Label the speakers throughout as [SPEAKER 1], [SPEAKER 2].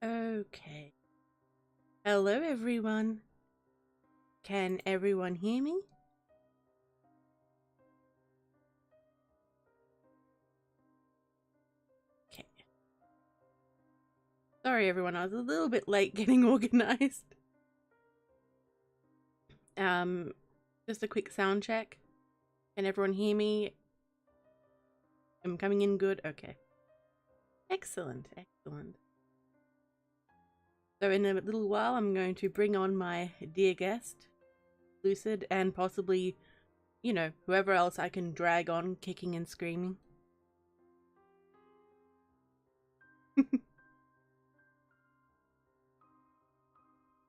[SPEAKER 1] Okay. Hello, everyone. Can everyone hear me? Okay. Sorry, everyone. I was a little bit late getting organized. Just a quick sound check. Can everyone hear me? I'm coming in good? Okay. Excellent, excellent. So in a little while, I'm going to bring on my dear guest, Lucid, and possibly, you know, whoever else I can drag on kicking and screaming.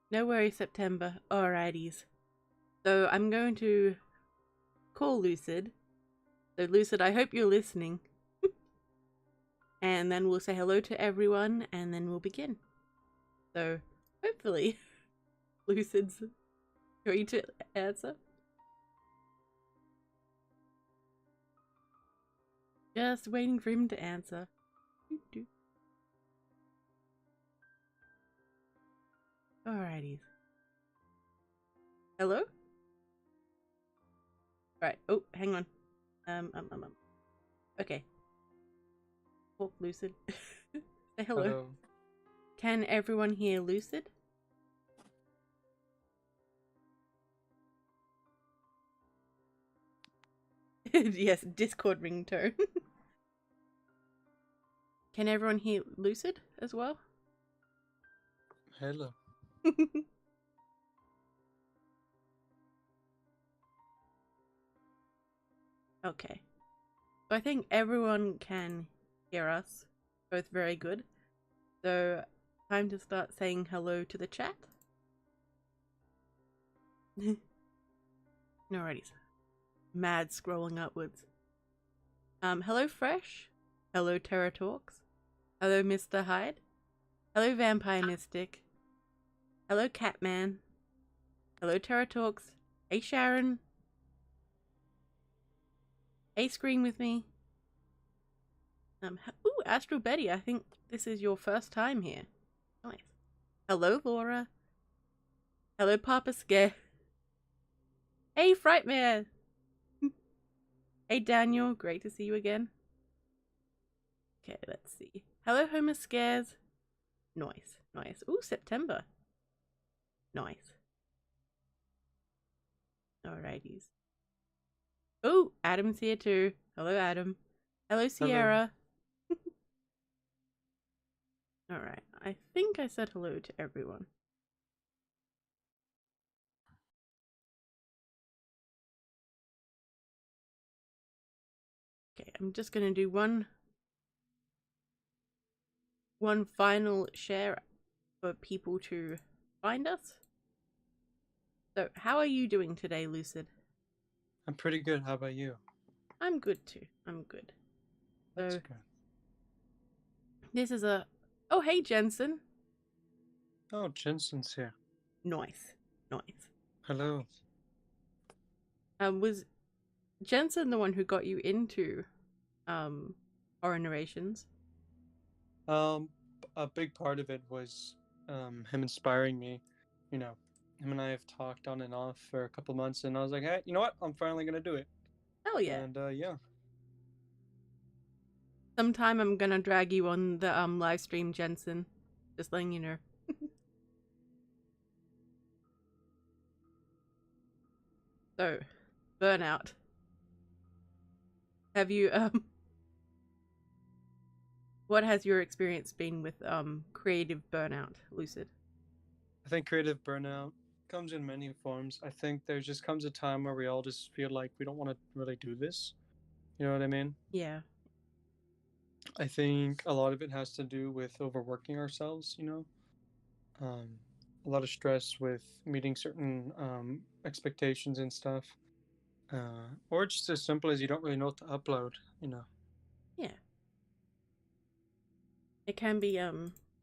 [SPEAKER 1] No worries, September. Alrighties. So I'm going to call Lucid. So Lucid, I hope you're listening. And then we'll say hello to everyone and then we'll begin. So hopefully Lucid's going to answer. Just waiting for him to answer. Alrighties. Hello? Right. Oh, hang on. Okay. Talk Lucid. Say hello.
[SPEAKER 2] Hello.
[SPEAKER 1] Can everyone hear Lucid? Yes, Discord ringtone. Can everyone hear Lucid as well?
[SPEAKER 2] Hello.
[SPEAKER 1] Okay. So I think everyone can hear us. Both very good. So time to start saying hello to the chat. Alrighty. Mad scrolling upwards. Hello Fresh. Hello Terra Talks. Hello Mr. Hyde. Hello Vampire Mystic. Hello Catman. Hello Terra Talks. Hey Sharon. Hey Scream with me. Ooh, Astral Betty, I think this is your first time here. Nice. Hello Laura. Hello Papa Scare. Hey Frightmare. Hey Daniel, great to see you again. Okay, let's see. Hello Homer Scares. Nice, nice. Ooh, September. Nice. Alrighties. Oh, Adam's here too. Hello, Adam. Hello, Sierra. Alright, I think I said hello to everyone. Okay, I'm just gonna do one final share for people to find us. So, how are you doing today, Lucid?
[SPEAKER 2] I'm pretty good. How about you?
[SPEAKER 1] I'm good too. I'm good.
[SPEAKER 2] That's
[SPEAKER 1] So,
[SPEAKER 2] good.
[SPEAKER 1] this is a... Oh, hey, Gensen.
[SPEAKER 2] Oh, Gensen's here.
[SPEAKER 1] Nice. Nice.
[SPEAKER 2] Hello.
[SPEAKER 1] Was Gensen the one who got you into horror narrations?
[SPEAKER 2] A big part of it was him inspiring me. You know, him and I have talked on and off for a couple months, and I was like, hey, you know what? I'm finally gonna do it.
[SPEAKER 1] Hell yeah.
[SPEAKER 2] And yeah.
[SPEAKER 1] Sometime I'm gonna drag you on the live stream, Gensen. Just letting you know. So, burnout. Have you what has your experience been with creative burnout, Lucid?
[SPEAKER 2] I think creative burnout comes in many forms. I think there just comes a time where we all just feel like we don't want to really do this. You know what I mean?
[SPEAKER 1] Yeah.
[SPEAKER 2] I think a lot of it has to do with overworking ourselves, you know? Um, a lot of stress with meeting certain expectations and stuff. Or just as simple as you don't really know what to upload, you know?
[SPEAKER 1] Yeah. It can be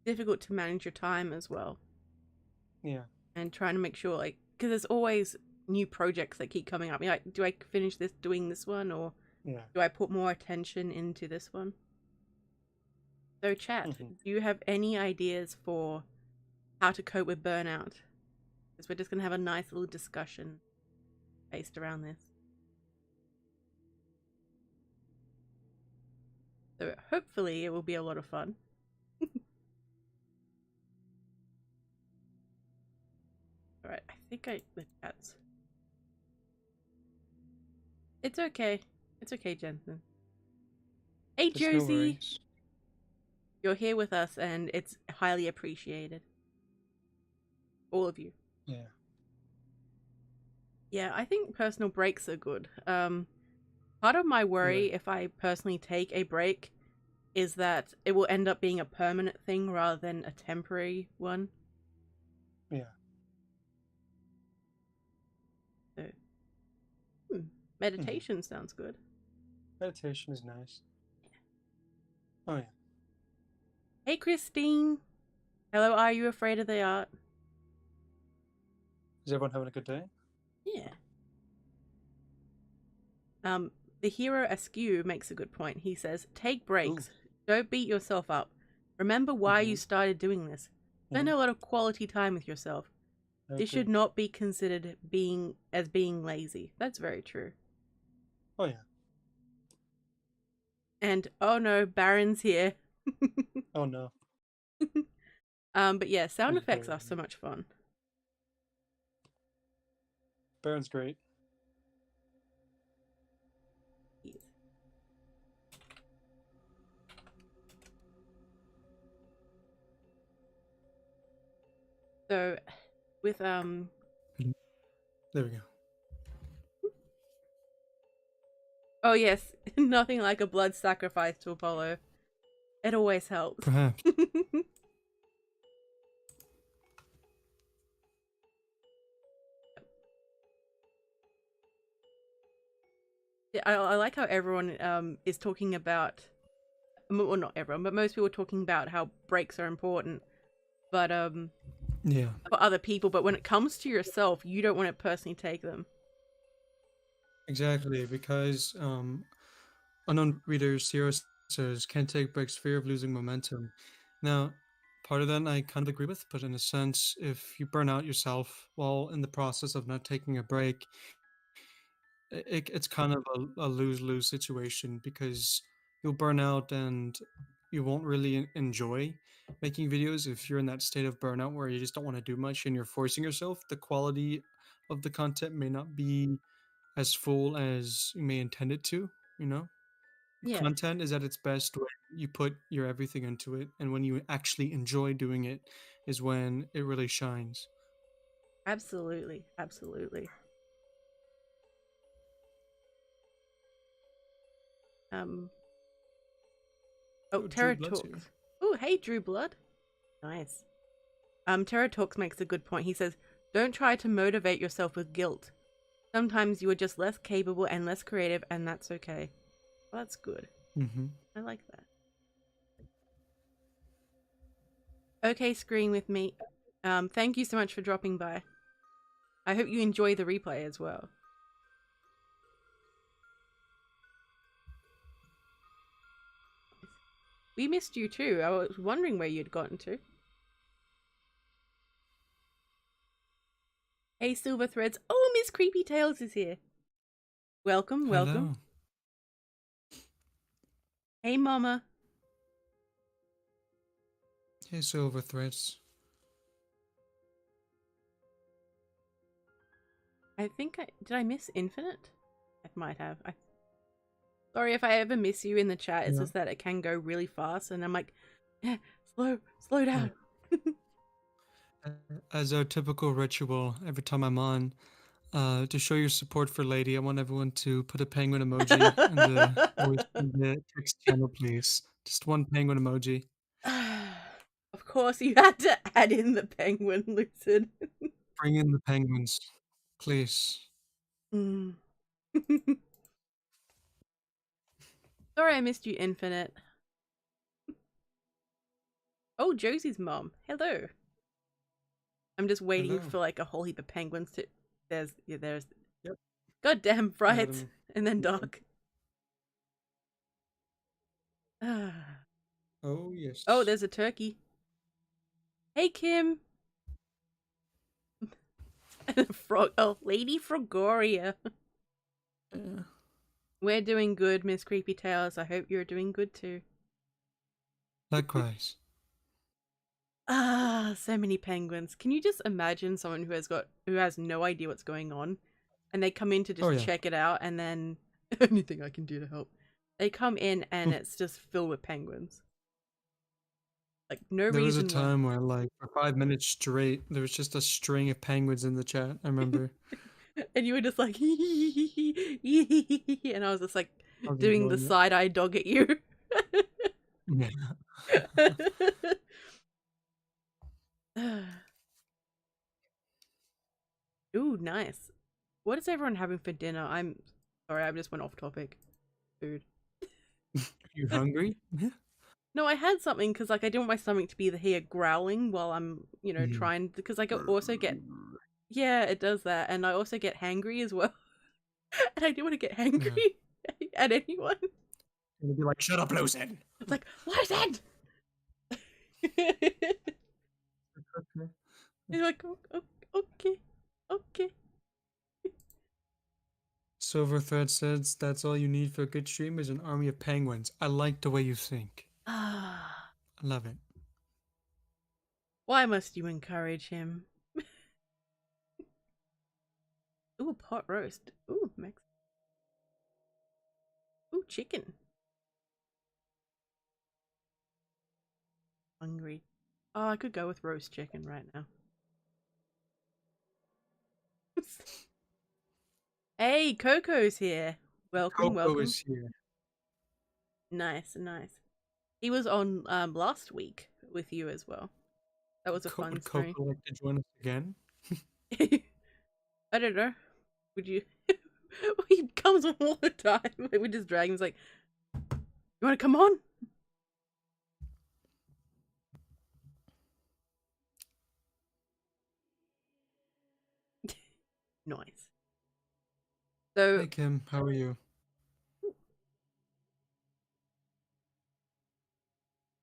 [SPEAKER 1] difficult to manage your time as well.
[SPEAKER 2] Yeah.
[SPEAKER 1] And trying to make sure, like, because there's always new projects that keep coming up. You're like, do I finish this doing this one, or
[SPEAKER 2] Yeah.
[SPEAKER 1] do I put more attention into this one? So chat, do you have any ideas for how to cope with burnout? Because we're just going to have a nice little discussion based around this. So hopefully it will be a lot of fun. Alright, I think the chat's... It's okay. It's okay, Gensen. Hey,
[SPEAKER 2] There's
[SPEAKER 1] Josie!
[SPEAKER 2] No
[SPEAKER 1] You're here with us and it's highly appreciated. All of you.
[SPEAKER 2] Yeah.
[SPEAKER 1] Yeah, I think personal breaks are good. Part of my worry if I personally take a break is that it will end up being a permanent thing rather than a temporary one.
[SPEAKER 2] Yeah.
[SPEAKER 1] So, meditation sounds good.
[SPEAKER 2] Meditation is nice. Oh yeah.
[SPEAKER 1] Hey, Christine. Hello, are you afraid of the art?
[SPEAKER 2] Is everyone having a good day?
[SPEAKER 1] Yeah. The hero Askew makes a good point. He says, take breaks. Ooh. Don't beat yourself up. Remember why you started doing this. Spend a lot of quality time with yourself. This should not be considered being lazy. That's very true.
[SPEAKER 2] Oh yeah.
[SPEAKER 1] And oh no, Baron's here.
[SPEAKER 2] Oh no.
[SPEAKER 1] But yeah, sound effects are so much fun.
[SPEAKER 2] Baron's great.
[SPEAKER 1] Yes. So, with
[SPEAKER 2] There we go.
[SPEAKER 1] Oh yes, nothing like a blood sacrifice to Apollo. It always helps.
[SPEAKER 2] Perhaps.
[SPEAKER 1] I like how everyone is talking about, well, not everyone, but most people are talking about how breaks are important. But
[SPEAKER 2] yeah,
[SPEAKER 1] for other people, but when it comes to yourself, you don't want to personally take them.
[SPEAKER 2] Exactly, because unknown readers, Zero says, can't take breaks, fear of losing momentum. Now, part of that I kind of agree with, but in a sense, if you burn out yourself while in the process of not taking a break, it's kind of a lose-lose situation, because you'll burn out and you won't really enjoy making videos if you're in that state of burnout where you just don't want to do much and you're forcing yourself. The quality of the content may not be as full as you may intend it to, you know?
[SPEAKER 1] Yeah.
[SPEAKER 2] Content is at its best when you put your everything into it, and when you actually enjoy doing it is when it really shines.
[SPEAKER 1] Absolutely, absolutely. Oh, Terra Talks. Oh, hey, Drew Blood. Nice. Terra Talks makes a good point. He says, don't try to motivate yourself with guilt. Sometimes you are just less capable and less creative, and that's okay. Well, that's good. I like that. Okay, Screen with me. Thank you so much for dropping by. I hope you enjoy the replay as well. We missed you too. I was wondering where you'd gotten to. Hey, Silver Threads. Oh, Miss Creepy Tales is here. Welcome, welcome.
[SPEAKER 2] Hello.
[SPEAKER 1] Hey, Mama.
[SPEAKER 2] Hey, Silver Threads.
[SPEAKER 1] I think did I miss Infinite? I might have. Sorry if I ever miss you in the chat. It's just that it can go really fast, and I'm like, yeah, slow down.
[SPEAKER 2] As our typical ritual, every time I'm on, to show your support for Lady, I want everyone to put a penguin emoji in the text channel, please. Just one penguin emoji.
[SPEAKER 1] Of course, you had to add in the penguin, Lucid.
[SPEAKER 2] Bring in the penguins, please.
[SPEAKER 1] Sorry I missed you, Infinite. Oh, Josie's mom. Hello. I'm just waiting for like a whole heap of penguins to... There's...
[SPEAKER 2] Yep.
[SPEAKER 1] Goddamn bright. And then dark.
[SPEAKER 2] Oh,
[SPEAKER 1] Oh,
[SPEAKER 2] yes.
[SPEAKER 1] there's a turkey. Hey, Kim. Frog. Oh, Lady Frogoria.
[SPEAKER 2] Yeah.
[SPEAKER 1] We're doing good, Miss Creepy Tales. I hope you're doing good too.
[SPEAKER 2] Likewise.
[SPEAKER 1] Ah, so many penguins. Can you just imagine someone who has no idea what's going on, and they come in to
[SPEAKER 2] Oh,
[SPEAKER 1] just
[SPEAKER 2] yeah.
[SPEAKER 1] check it out, and then anything I can do to help. They come in and it's just filled with penguins. Like no
[SPEAKER 2] There was a
[SPEAKER 1] reason why.
[SPEAKER 2] time where, like, for 5 minutes straight, there was just a string of penguins in the chat. I remember.
[SPEAKER 1] And you were just like, and I was just like
[SPEAKER 2] I was
[SPEAKER 1] doing the
[SPEAKER 2] enjoying it.
[SPEAKER 1] side eye dog at you.
[SPEAKER 2] Yeah.
[SPEAKER 1] Ooh, nice. What is everyone having for dinner? I'm sorry, I just went off topic. Food.
[SPEAKER 2] You hungry?
[SPEAKER 1] No, I had something because like I didn't want my stomach to be here growling while I'm,
[SPEAKER 2] Mhm.
[SPEAKER 1] trying because I also get yeah, it does that, and I also get hangry as well, and I didn't want to get
[SPEAKER 2] Yeah.
[SPEAKER 1] hangry at anyone.
[SPEAKER 2] You'd be like, shut up, Lucid.
[SPEAKER 1] It's like, Lucid!
[SPEAKER 2] Okay.
[SPEAKER 1] You're like, okay, okay.
[SPEAKER 2] Silver Thread says that's all you need for a good stream is an army of penguins. I like the way you think.
[SPEAKER 1] Ah,
[SPEAKER 2] I love it.
[SPEAKER 1] why must you encourage him? Ooh, pot roast. Ooh, Mex. Ooh, chicken. Hungry. Oh, I could go with roast chicken right now. Hey, Coco's here. Welcome,
[SPEAKER 2] Koko
[SPEAKER 1] welcome.
[SPEAKER 2] is here.
[SPEAKER 1] Nice, nice. He was on last week with you as well. That was a fun
[SPEAKER 2] Would
[SPEAKER 1] stream.
[SPEAKER 2] Koko like to join us again?
[SPEAKER 1] I don't know. Would you? He comes on all the time. We just drag him. He's like, "You want to come on?" Nice. So
[SPEAKER 2] Hey Kim, how are you?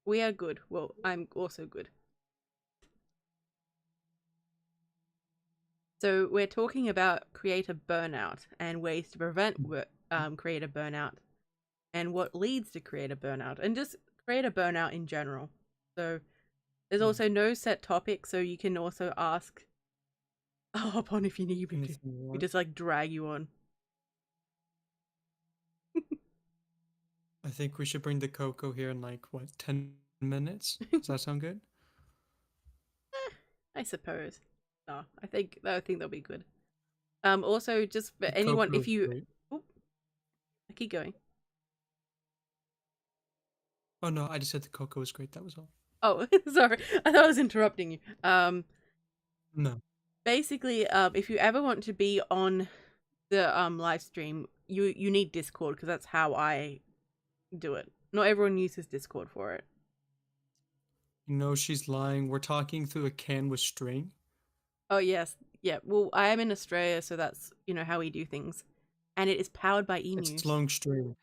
[SPEAKER 1] we are good. Well, I'm also good. So we're talking about creator burnout and ways to prevent creator burnout and what leads to creator burnout and just creator burnout in general. So there's
[SPEAKER 2] Yeah.
[SPEAKER 1] also no set topic, so you can also ask. I'll hop on if you need me to.
[SPEAKER 2] Anything you
[SPEAKER 1] We
[SPEAKER 2] want.
[SPEAKER 1] just like drag you on.
[SPEAKER 2] I think we should bring the Koko here in like what, 10 minutes? Does that sound good?
[SPEAKER 1] I suppose. No, I think that'll be good. Also, just for
[SPEAKER 2] The
[SPEAKER 1] anyone,
[SPEAKER 2] Koko
[SPEAKER 1] if
[SPEAKER 2] is
[SPEAKER 1] you,
[SPEAKER 2] great.
[SPEAKER 1] oh, I keep going.
[SPEAKER 2] Oh no, I just said the Koko is great. That was all.
[SPEAKER 1] Oh, sorry, I thought I was interrupting you.
[SPEAKER 2] No.
[SPEAKER 1] Basically, if you ever want to be on the live stream, you need Discord because that's how I do it. Not everyone uses Discord for it.
[SPEAKER 2] You know she's lying. We're talking through a can with string.
[SPEAKER 1] Oh yes, yeah. Well, I am in Australia, so that's how we do things, and it is powered by
[SPEAKER 2] It's
[SPEAKER 1] emus.
[SPEAKER 2] long string.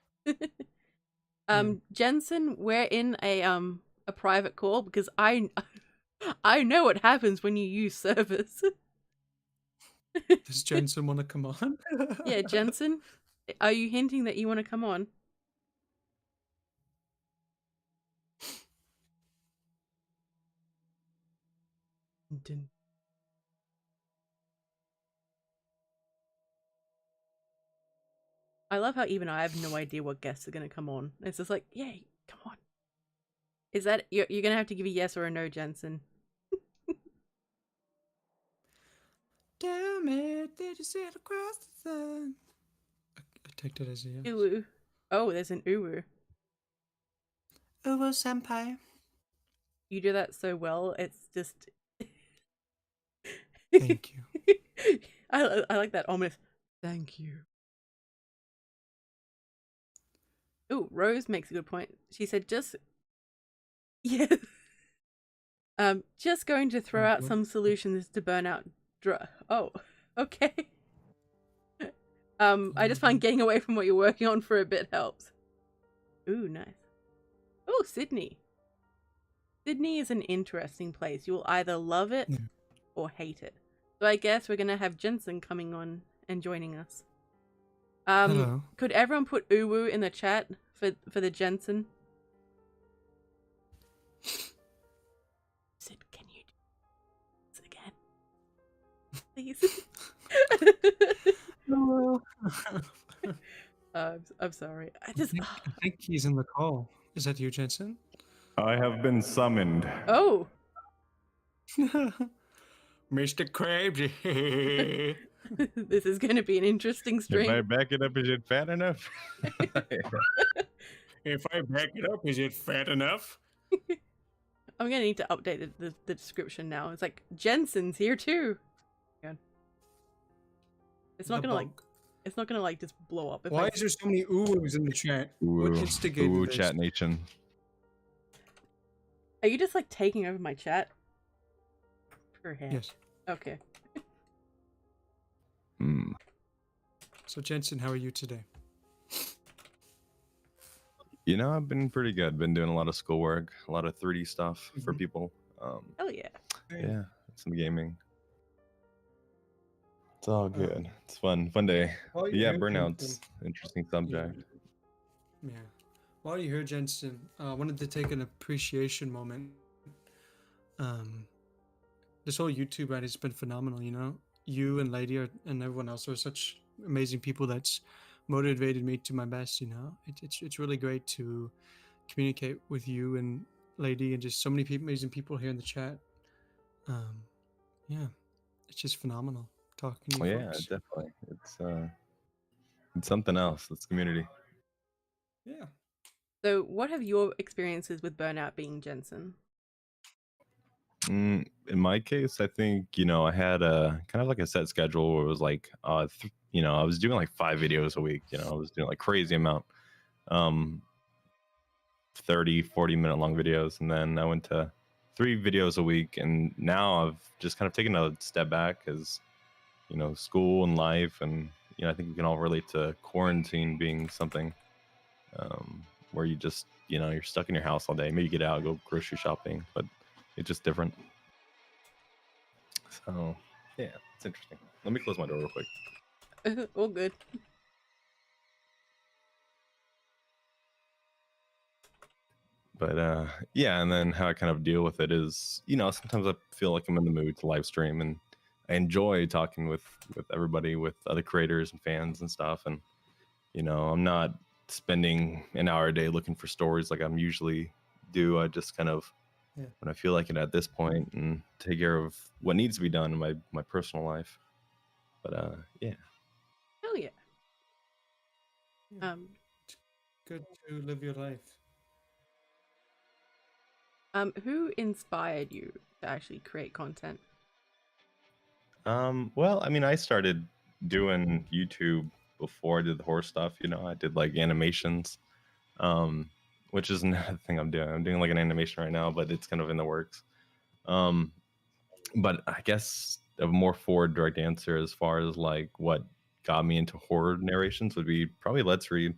[SPEAKER 2] Yeah.
[SPEAKER 1] Gensen, we're in a private call because I I know what happens when you use servers.
[SPEAKER 2] Does Jensen want to come on?
[SPEAKER 1] Yeah, Gensen, are you hinting that you want to come on? Dun. I love how even I have no idea what guests are gonna come on. It's just like, yay, come on. Is that you're gonna have to give a yes or a no, Jensen?
[SPEAKER 2] Damn it, did you see it across the sun? I take that as a yes.
[SPEAKER 1] Uwu. Oh, there's an uwu.
[SPEAKER 2] Uwu senpai.
[SPEAKER 1] You do that so well. It's just.
[SPEAKER 2] Thank you.
[SPEAKER 1] I like that ominous. Thank you. Ooh, Rose makes a good point. She said, "Just yeah, just going to throw out some solutions to burnout. Oh, okay. I just find getting away from what you're working on for a bit helps. Ooh, nice. Oh, Sydney. Sydney is an interesting place. You'll either love it
[SPEAKER 2] Yeah.
[SPEAKER 1] or hate it. So I guess we're gonna have Gensen coming on and joining us.
[SPEAKER 2] Hello.
[SPEAKER 1] Could everyone put uwu in the chat for the Gensen? Sid, can you do this again? Please.
[SPEAKER 2] Hello.
[SPEAKER 1] I'm sorry.
[SPEAKER 2] I think he's in the call. Is that you, Gensen?
[SPEAKER 3] I have been summoned.
[SPEAKER 1] Oh.
[SPEAKER 3] Mr. Krabs.
[SPEAKER 1] This is going to be an interesting stream.
[SPEAKER 3] If I back it up, is it fat enough? If I back it up, is it fat enough?
[SPEAKER 1] I'm going to need to update the description now. It's like, Jensen's here too. God. It's not going to like just blow up.
[SPEAKER 2] Why is there so many oohs in the chat? What instigated
[SPEAKER 3] Ooh,
[SPEAKER 2] this?
[SPEAKER 3] Chat Nation.
[SPEAKER 1] Are you just like taking over my chat?
[SPEAKER 2] Yes.
[SPEAKER 1] Okay.
[SPEAKER 3] Hmm.
[SPEAKER 2] So Gensen, how are you today?
[SPEAKER 3] You know, I've been pretty good. Been doing a lot of schoolwork, a lot of 3D stuff for
[SPEAKER 2] Mhm.
[SPEAKER 3] people.
[SPEAKER 1] Hell yeah.
[SPEAKER 3] Yeah, some gaming. It's all good. It's fun day.
[SPEAKER 2] While
[SPEAKER 3] But
[SPEAKER 2] you're
[SPEAKER 3] yeah,
[SPEAKER 2] here,
[SPEAKER 3] burnout's
[SPEAKER 2] Gensen-
[SPEAKER 3] interesting subject.
[SPEAKER 2] Yeah. While you're here, Gensen, I wanted to take an appreciation moment. This whole YouTube ride has been phenomenal, you know? You and Lady and everyone else are such amazing people that's motivated me to my best, you know? It's really great to communicate with you and Lady and just so many amazing people here in the chat. Yeah, it's just phenomenal talking to you
[SPEAKER 3] Yeah,
[SPEAKER 2] folks.
[SPEAKER 3] definitely. It's something else. It's community.
[SPEAKER 2] Yeah.
[SPEAKER 1] So what have your experiences with burnout been, Gensen?
[SPEAKER 3] In my case, I think, you know, I had a kind of like a set schedule where it was like, you know, I was doing like 5 videos a week, you know, I was doing like crazy amount, 30, 40-minute long videos. And then I went to 3 videos a week. And now I've just kind of taken a step back because, you know, school and life. And, you know, I think we can all relate to quarantine being something where you just, you know, you're stuck in your house all day. Maybe you get out, go grocery shopping, but it's just different. So yeah, it's interesting. Let me close my door real quick.
[SPEAKER 1] All good.
[SPEAKER 3] But yeah, and then how I kind of deal with it is, you know, sometimes I feel like I'm in the mood to live stream, and I enjoy talking with everybody, with other creators and fans and stuff. And you know, I'm not spending an hour a day looking for stories like I'm usually do. I just kind of, when I feel like it at this point, and take care of what needs to be done in my personal life. But yeah.
[SPEAKER 1] Hell yeah.
[SPEAKER 2] It's good to live your life.
[SPEAKER 1] Who inspired you to actually create content?
[SPEAKER 3] Well, I mean, I started doing YouTube before I did the horror stuff. You know, I did like animations, which is another thing I'm doing. I'm doing like an animation right now, but it's kind of in the works. But I guess a more forward direct answer as far as like what got me into horror narrations would be probably Let's Read.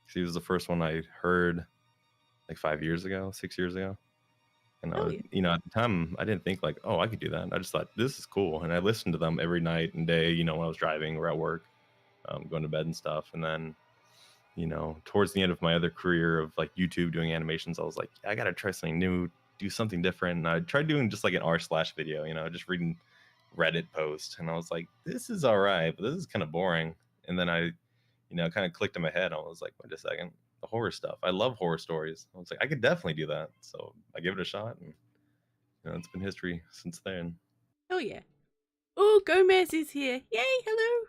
[SPEAKER 3] She was the first one I heard like 5 years ago, 6 years ago. And I
[SPEAKER 1] Hell
[SPEAKER 3] was,
[SPEAKER 1] yeah.
[SPEAKER 3] you know, at the time I didn't think like, oh, I could do that. I just thought this is cool. And I listened to them every night and day, you know, when I was driving or at work, going to bed and stuff. And then, you know, towards the end of my other career of like YouTube doing animations, I was like, I got to try something new, do something different. And I tried doing just like an r/ video, you know, just reading Reddit post. And I was like, this is all right, but this is kind of boring. And then I, you know, kind of clicked in my head. I was like, wait a second, the horror stuff. I love horror stories. I was like, I could definitely do that. So I gave it a shot, and you know, it's been history since then.
[SPEAKER 1] Hell yeah. Oh, Gomez is here. Yay, hello.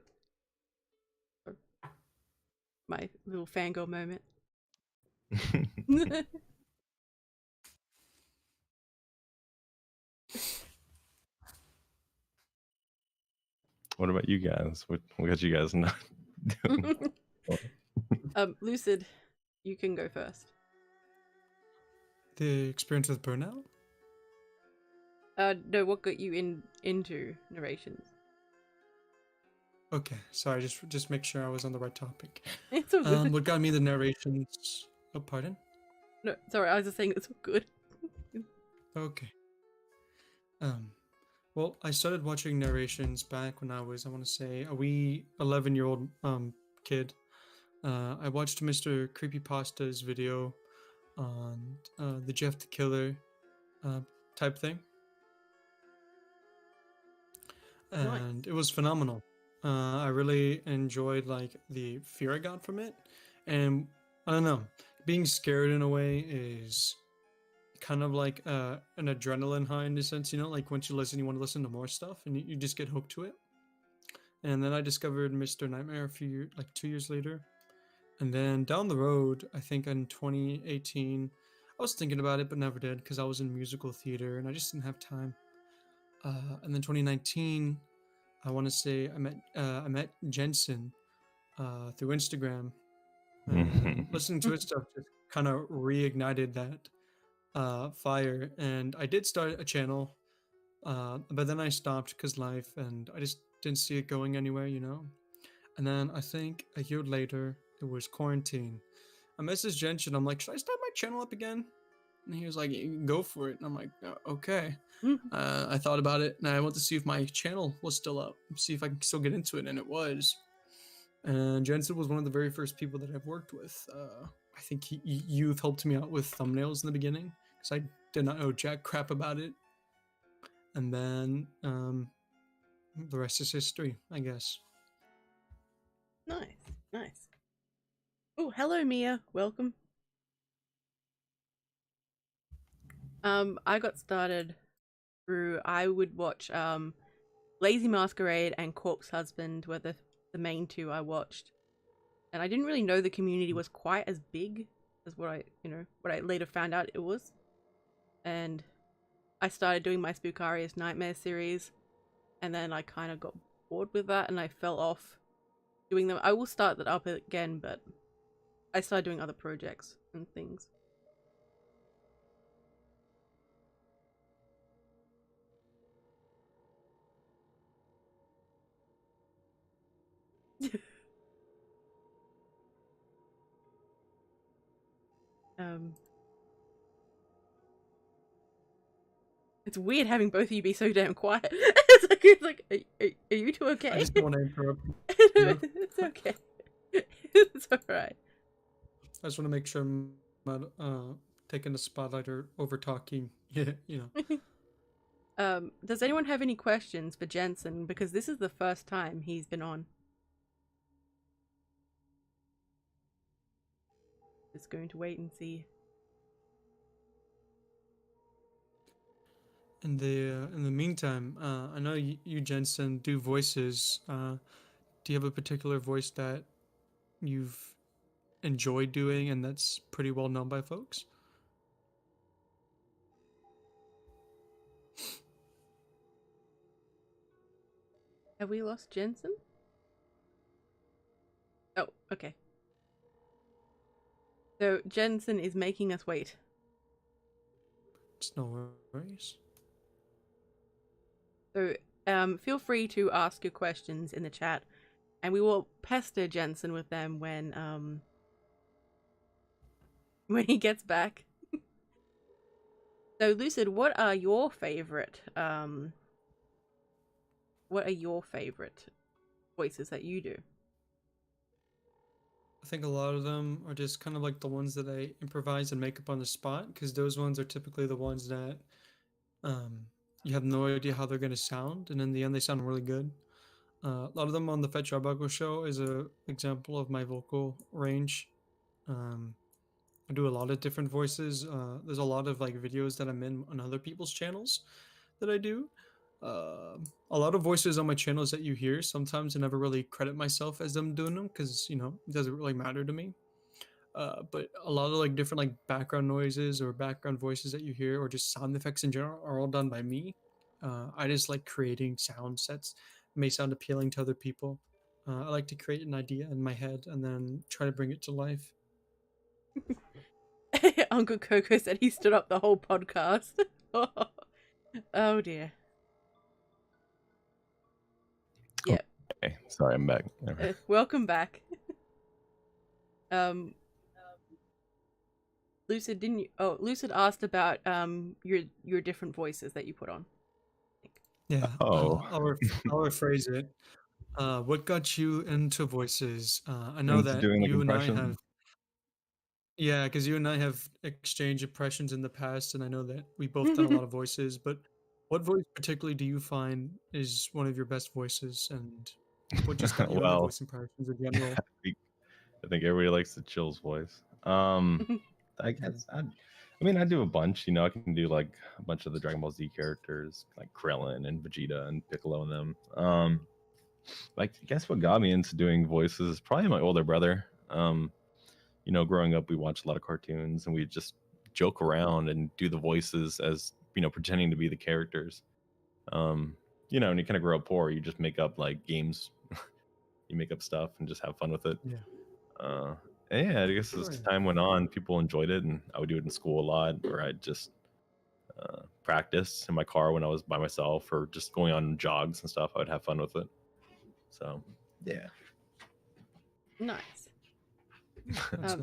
[SPEAKER 1] My little fangirl moment.
[SPEAKER 3] What about you guys? What got you guys not doing?
[SPEAKER 1] Lucid, you can go first.
[SPEAKER 2] The experience with burnout?
[SPEAKER 1] No, what got you into narrations?
[SPEAKER 2] Okay, sorry, just make sure I was on the right topic.
[SPEAKER 1] It's all good.
[SPEAKER 2] What got me the narrations? Oh, pardon?
[SPEAKER 1] No, sorry, I was just saying it's all good.
[SPEAKER 2] Okay. Well, I started watching narrations back when I was, I want to say, a wee 11-year-old kid. I watched Mr. Creepypasta's video on the Jeff the Killer uh, type thing,
[SPEAKER 1] Nice.
[SPEAKER 2] and it was phenomenal. I really enjoyed like the fear I got from it, and I don't know, being scared in a way is kind of like an adrenaline high in a sense, you know, like once you listen, you want to listen to more stuff, and you just get hooked to it. And then I discovered Mr. Nightmare a few years, like 2 years later, and then down the road, I think in 2018, I was thinking about it but never did because I was in musical theater and I just didn't have time. And then 2019, I want to say I met Gensen through Instagram, and listening to his stuff just kind of reignited that fire. And I did start a channel, but then I stopped because life, and I just didn't see it going anywhere, you know. And then I think a year later, it was quarantine. I messaged Genshin. I'm like, should I start my channel up again? And he was like, go for it. And I'm like, okay. I thought about it, and I went to see if my channel was still up, see if I can still get into it, and it was. And Jensen was one of the very first people that I've worked with. I think you've helped me out with thumbnails in the beginning because I did not know jack crap about it. And then the rest is history, I guess.
[SPEAKER 1] Nice, nice. Oh, hello, Mia. Welcome. I got started through, I would watch Lazy Masquerade and Corpse Husband were the main two I watched. And I didn't really know the community was quite as big as what I later found out it was. And I started doing my Spookaria's Nightmare series, and then I kind of got bored with that and I fell off doing them. I will start that up again, but I started doing other projects and things. It's weird having both of you be so damn quiet. it's like are you two okay?
[SPEAKER 2] I just don't want to interrupt.
[SPEAKER 1] It's okay. It's alright.
[SPEAKER 2] I just want to make sure I'm not taking the spotlight or over talking. Yeah, you know.
[SPEAKER 1] Does anyone have any questions for Gensen? Because this is the first time he's been on. Just going to wait and see.
[SPEAKER 2] In the meantime, I know you Jensen do voices. Do you have a particular voice that you've enjoyed doing and that's pretty well known by folks?
[SPEAKER 1] Have we lost Gensen? Oh, okay. So Gensen is making us wait.
[SPEAKER 2] It's no worries.
[SPEAKER 1] So feel free to ask your questions in the chat, and we will pester Gensen with them when he gets back. So Lucid, what are your favorite voices that you do?
[SPEAKER 2] I think a lot of them are just kind of like the ones that I improvise and make up on the spot, because those ones are typically the ones that you have no idea how they're going to sound, and in the end they sound really good. A lot of them on the Fetch Arbuckle show is a example of my vocal range. I do a lot of different voices. There's a lot of like videos that I'm in on other people's channels that I do. A lot of voices on my channels that you hear, sometimes I never really credit myself as them doing them because, you know, it doesn't really matter to me. But a lot of like different like background noises or background voices that you hear or just sound effects in general are all done by me. I just like creating sound sets. It may sound appealing to other people. I like to create an idea in my head and then try to bring it to life.
[SPEAKER 1] Uncle Koko said he stood up the whole podcast. Oh dear. Yep.
[SPEAKER 3] Okay, sorry, I'm back.
[SPEAKER 1] Welcome back. Lucid, didn't you? Oh, Lucid asked about your different voices that you put on.
[SPEAKER 4] Yeah.
[SPEAKER 3] Oh.
[SPEAKER 4] I'll rephrase it. What got you into voices? I know
[SPEAKER 3] Into
[SPEAKER 4] that
[SPEAKER 3] doing like
[SPEAKER 4] you and I
[SPEAKER 3] impressions.
[SPEAKER 4] have. Yeah, because you and I have exchanged impressions in the past, and I know that we both done a lot of voices. But what voice particularly do you find is one of your best voices, and what just got you into
[SPEAKER 3] Well,
[SPEAKER 4] voice impressions in general?
[SPEAKER 3] I think everybody likes the Chills voice. I guess I mean I do a bunch. You know, I can do like a bunch of the Dragon Ball Z characters, like Krillin and Vegeta and Piccolo and them. Like I guess what got me into doing voices is probably my older brother. You know, growing up, we watched a lot of cartoons and we just joke around and do the voices as you know, pretending to be the characters. You know, and you kind of grow up poor, you just make up like games, you make up stuff and just have fun with it.
[SPEAKER 4] Yeah.
[SPEAKER 3] And yeah, I guess as time went on, people enjoyed it, and I would do it in school a lot, or I'd just practice in my car when I was by myself, or just going on jogs and stuff. I would have fun with it. So, yeah.
[SPEAKER 1] Nice.
[SPEAKER 4] That's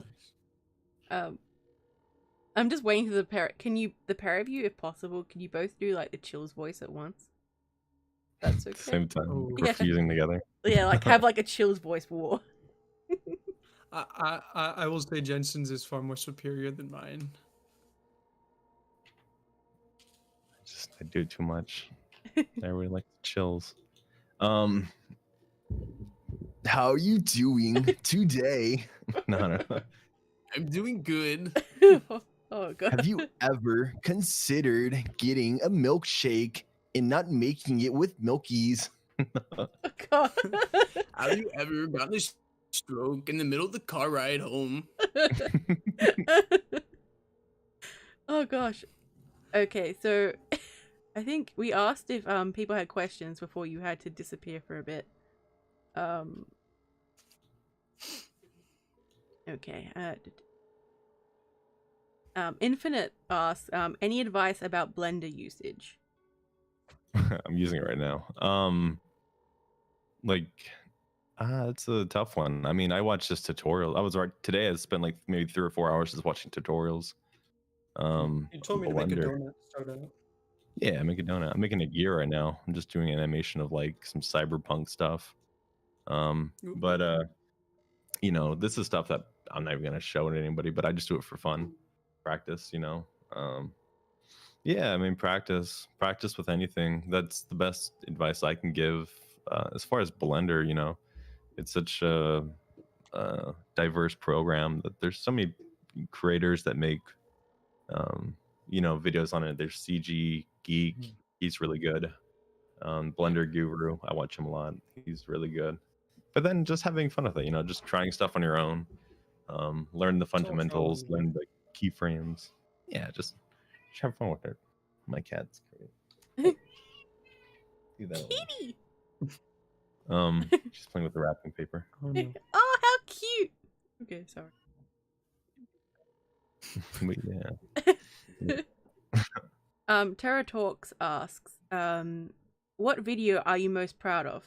[SPEAKER 4] nice.
[SPEAKER 1] I'm just waiting for the pair. The pair of you, if possible, can you both do like the Chills voice at once? That's okay.
[SPEAKER 3] Same time,
[SPEAKER 4] Oh.
[SPEAKER 3] we're fusing together.
[SPEAKER 1] Yeah, like have like a Chills voice war.
[SPEAKER 4] I will say Gensen's is far more superior than mine.
[SPEAKER 3] I do it too much. I really like the Chills. How are you doing today? No.
[SPEAKER 5] I'm doing good.
[SPEAKER 1] Oh god.
[SPEAKER 6] Have you ever considered getting a milkshake and not making it with Milkies?
[SPEAKER 1] Oh, god.
[SPEAKER 5] Have you ever gotten a stroke in the middle of the car ride home?
[SPEAKER 1] Oh gosh. Okay, so I think we asked if people had questions before you had to disappear for a bit. Okay. Infinite asks, any advice about Blender usage?
[SPEAKER 3] I'm using it right now. It's a tough one. I mean, I watched this tutorial. Today. I spent like maybe 3 or 4 hours just watching tutorials.
[SPEAKER 4] You told me to make a
[SPEAKER 3] Blender.
[SPEAKER 4] donut. Start out.
[SPEAKER 3] Yeah, make a donut. I'm making a gear right now. I'm just doing an animation of like some cyberpunk stuff. But you know, this is stuff that I'm not even gonna show to anybody, but I just do it for fun, practice. You know, yeah. I mean, practice with anything. That's the best advice I can give. As far as Blender, you know, it's such a diverse program that there's so many creators that make you know, videos on it. There's CG Geek, he's really good. Blender Guru, I watch him a lot. He's really good. But then just having fun with it, you know, just trying stuff on your own. Learn the fundamentals, learn the keyframes. Yeah, just have fun with it. My cat's great. See that
[SPEAKER 1] Kitty!
[SPEAKER 3] she's playing with the wrapping paper.
[SPEAKER 4] Oh, no.
[SPEAKER 1] Oh, how cute! Okay, sorry.
[SPEAKER 3] But yeah.
[SPEAKER 1] Terra Talks asks, what video are you most proud of?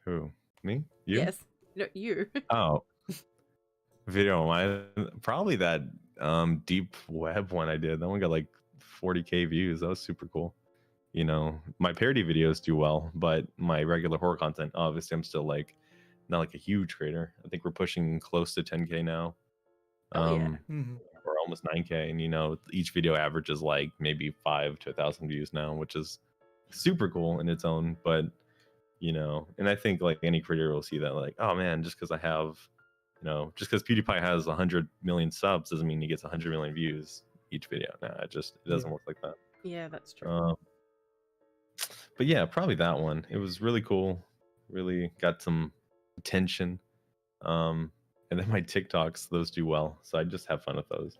[SPEAKER 3] Who? Me? You?
[SPEAKER 1] Yes. No, you.
[SPEAKER 3] Oh. Video probably that deep web one I did. That one got like 40k views. That was super cool. You know, my parody videos do well, but my regular horror content, obviously I'm still like not like a huge creator. I think we're pushing close to 10k now.
[SPEAKER 1] Oh, yeah.
[SPEAKER 3] We're almost 9k, and you know, each video averages like maybe 5 to 1,000 views now, which is super cool in its own. But you know, and I think like any creator will see that like, oh man, just because I have, you know, just because PewDiePie has 100 million subs doesn't mean he gets 100 million views each video. Nah, it doesn't work like that.
[SPEAKER 1] Yeah, that's true.
[SPEAKER 3] But yeah, probably that one. It was really cool. Really got some attention. And then my TikToks, those do well. So I just have fun with those.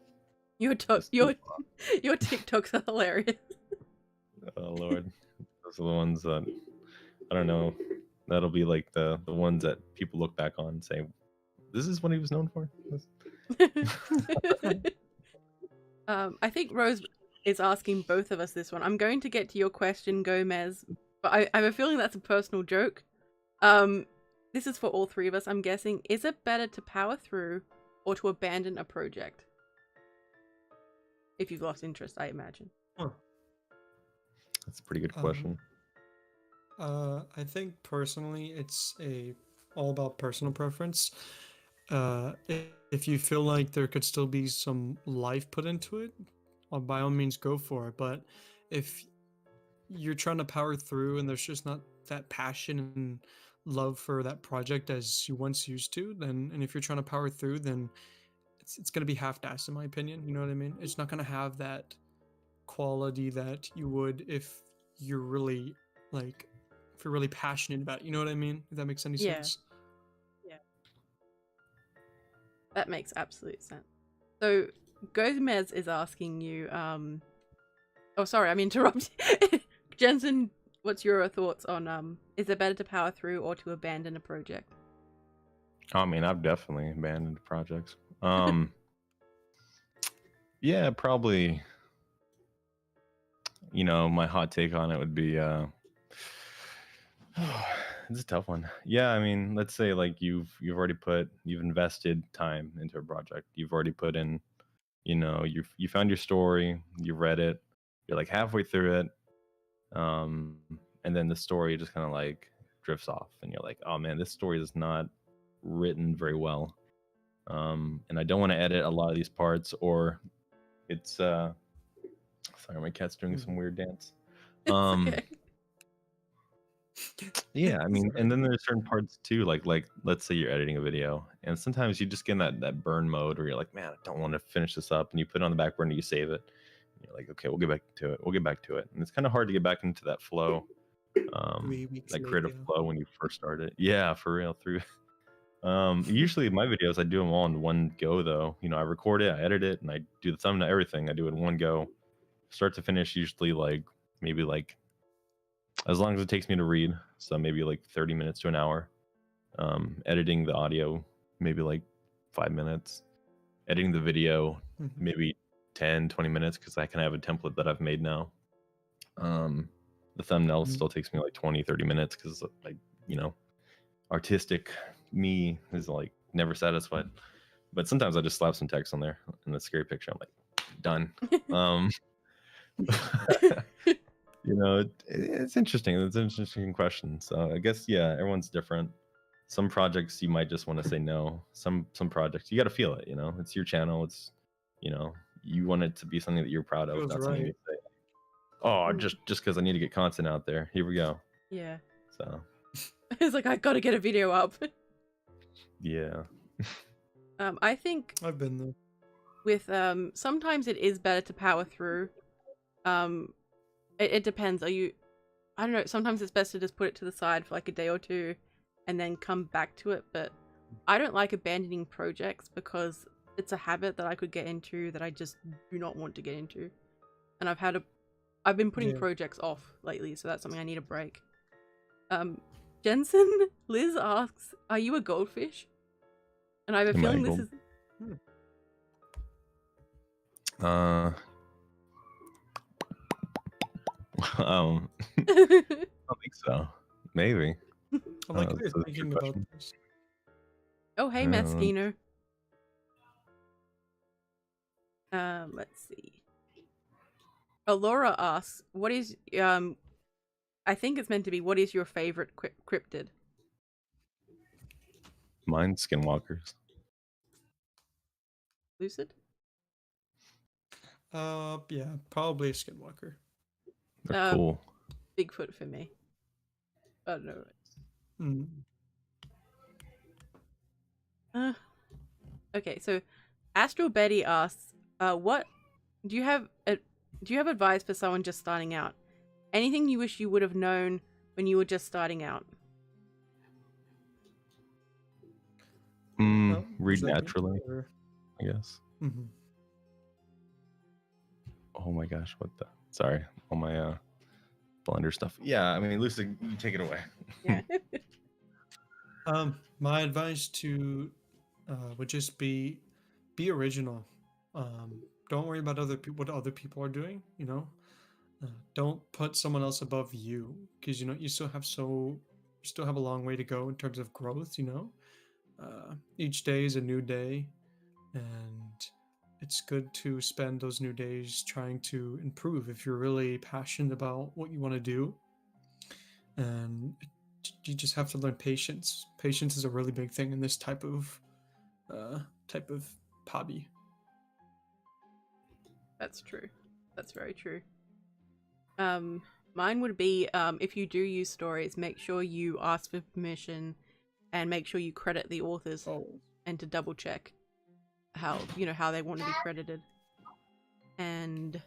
[SPEAKER 1] Your TikToks are hilarious.
[SPEAKER 3] Oh Lord. Those are the ones that I don't know. That'll be like the ones that people look back on and say, this is what he was known for.
[SPEAKER 1] I think Rose is asking both of us this one. I'm going to get to your question, Gomez, but I have a feeling that's a personal joke. this is for all three of us, I'm guessing. Is it better to power through or to abandon a project? If you've lost interest, I imagine.
[SPEAKER 4] Huh.
[SPEAKER 3] That's a pretty good question.
[SPEAKER 4] I think personally it's all about personal preference. If you feel like there could still be some life put into it, by all means go for it. But if you're trying to power through and there's just not that passion and love for that project as you once used to, and if you're trying to power through, then it's going to be half-assed in my opinion. You know what I mean? It's not going to have that quality that you would if you're really if you're really passionate about it. You know what I mean? If that makes any sense.
[SPEAKER 1] Yeah. That makes absolute sense. So Gomez is asking you, oh sorry, I'm interrupting. Gensen, what's your thoughts on is it better to power through or to abandon a project?
[SPEAKER 3] I mean, I've definitely abandoned projects. Yeah, probably. My hot take on it would be it's a tough one. Yeah, I mean, let's say like you've invested time into a project. You've already put in, you found your story, you read it, you're like halfway through it, and then the story just kind of like drifts off, and you're like, oh man, this story is not written very well, and I don't want to edit a lot of these parts, or it's sorry, my cat's doing some weird dance.
[SPEAKER 1] Okay.
[SPEAKER 3] Yeah, I mean, and then there's certain parts too, like let's say you're editing a video, and sometimes you just get in that burn mode where you're like, man, I don't want to finish this up, and you put it on the back burner, you save it, and you're like, okay, we'll get back to it, and it's kind of hard to get back into that flow,
[SPEAKER 4] 3 weeks
[SPEAKER 3] that creative
[SPEAKER 4] later.
[SPEAKER 3] flow when you first start it. Yeah, for real. Usually my videos, I do them all in one go though. I record it, I edit it, and I do the thumbnail, everything. I do it in one go, start to finish. Usually maybe as long as it takes me to read, so maybe 30 minutes to an hour. Editing the audio, maybe 5 minutes. Editing the video, maybe 10-20 minutes, because I can have a template that I've made now. The thumbnail still takes me 20-30 minutes, because artistic me is never satisfied. But sometimes I just slap some text on there and a scary picture. I'm like, done. It's interesting. It's an interesting question. So I guess, yeah, everyone's different. Some projects you might just want to say no. Some projects you got to feel it. It's your channel. It's you want it to be something that you're proud of.
[SPEAKER 4] Feels
[SPEAKER 3] Not something you
[SPEAKER 4] right.
[SPEAKER 3] say, oh, just because I need to get content out there. Here we go.
[SPEAKER 1] Yeah.
[SPEAKER 3] So
[SPEAKER 1] It's like I gotta get a video up.
[SPEAKER 3] yeah.
[SPEAKER 1] I think
[SPEAKER 4] I've been there.
[SPEAKER 1] with sometimes it is better to power through. It depends. I don't know, sometimes it's best to just put it to the side for a day or two and then come back to it, but I don't like abandoning projects because it's a habit that I could get into that I just do not want to get into. And I've been putting projects off lately, so that's something I need a break. Gensen, Liz asks, are you a goldfish? And I have a feeling this is
[SPEAKER 3] I don't think so. Maybe.
[SPEAKER 4] I like
[SPEAKER 3] that's
[SPEAKER 4] you're
[SPEAKER 3] a
[SPEAKER 4] thinking
[SPEAKER 3] good
[SPEAKER 4] about
[SPEAKER 3] question.
[SPEAKER 4] this.
[SPEAKER 1] Oh, hey, Maskino. Let's see. Laura asks, what is, I think it's meant to be, what is your favorite cryptid?
[SPEAKER 3] Mine's skinwalkers.
[SPEAKER 1] Lucid?
[SPEAKER 4] Yeah, probably a skinwalker.
[SPEAKER 3] They're cool.
[SPEAKER 1] Bigfoot for me. I don't know. Okay, so Astral Betty asks, what do you have advice for someone just starting out? Anything you wish you would have known when you were just starting out?
[SPEAKER 3] Read naturally, I guess. Oh my gosh, what the? Sorry, all my Blender stuff. Yeah, I mean, Lucid, you take it away.
[SPEAKER 1] Yeah.
[SPEAKER 4] My advice to would just be original. Don't worry about what other people are doing. Don't put someone else above you, because you still have so still have a long way to go in terms of growth, you know. Each day is a new day, and it's good to spend those new days trying to improve if you're really passionate about what you want to do. And you just have to learn patience. Patience is a really big thing in this type of hobby.
[SPEAKER 1] That's true. That's very true. Mine would be if you do use stories, make sure you ask for permission and make sure you credit the authors and to double check how they want to be credited, and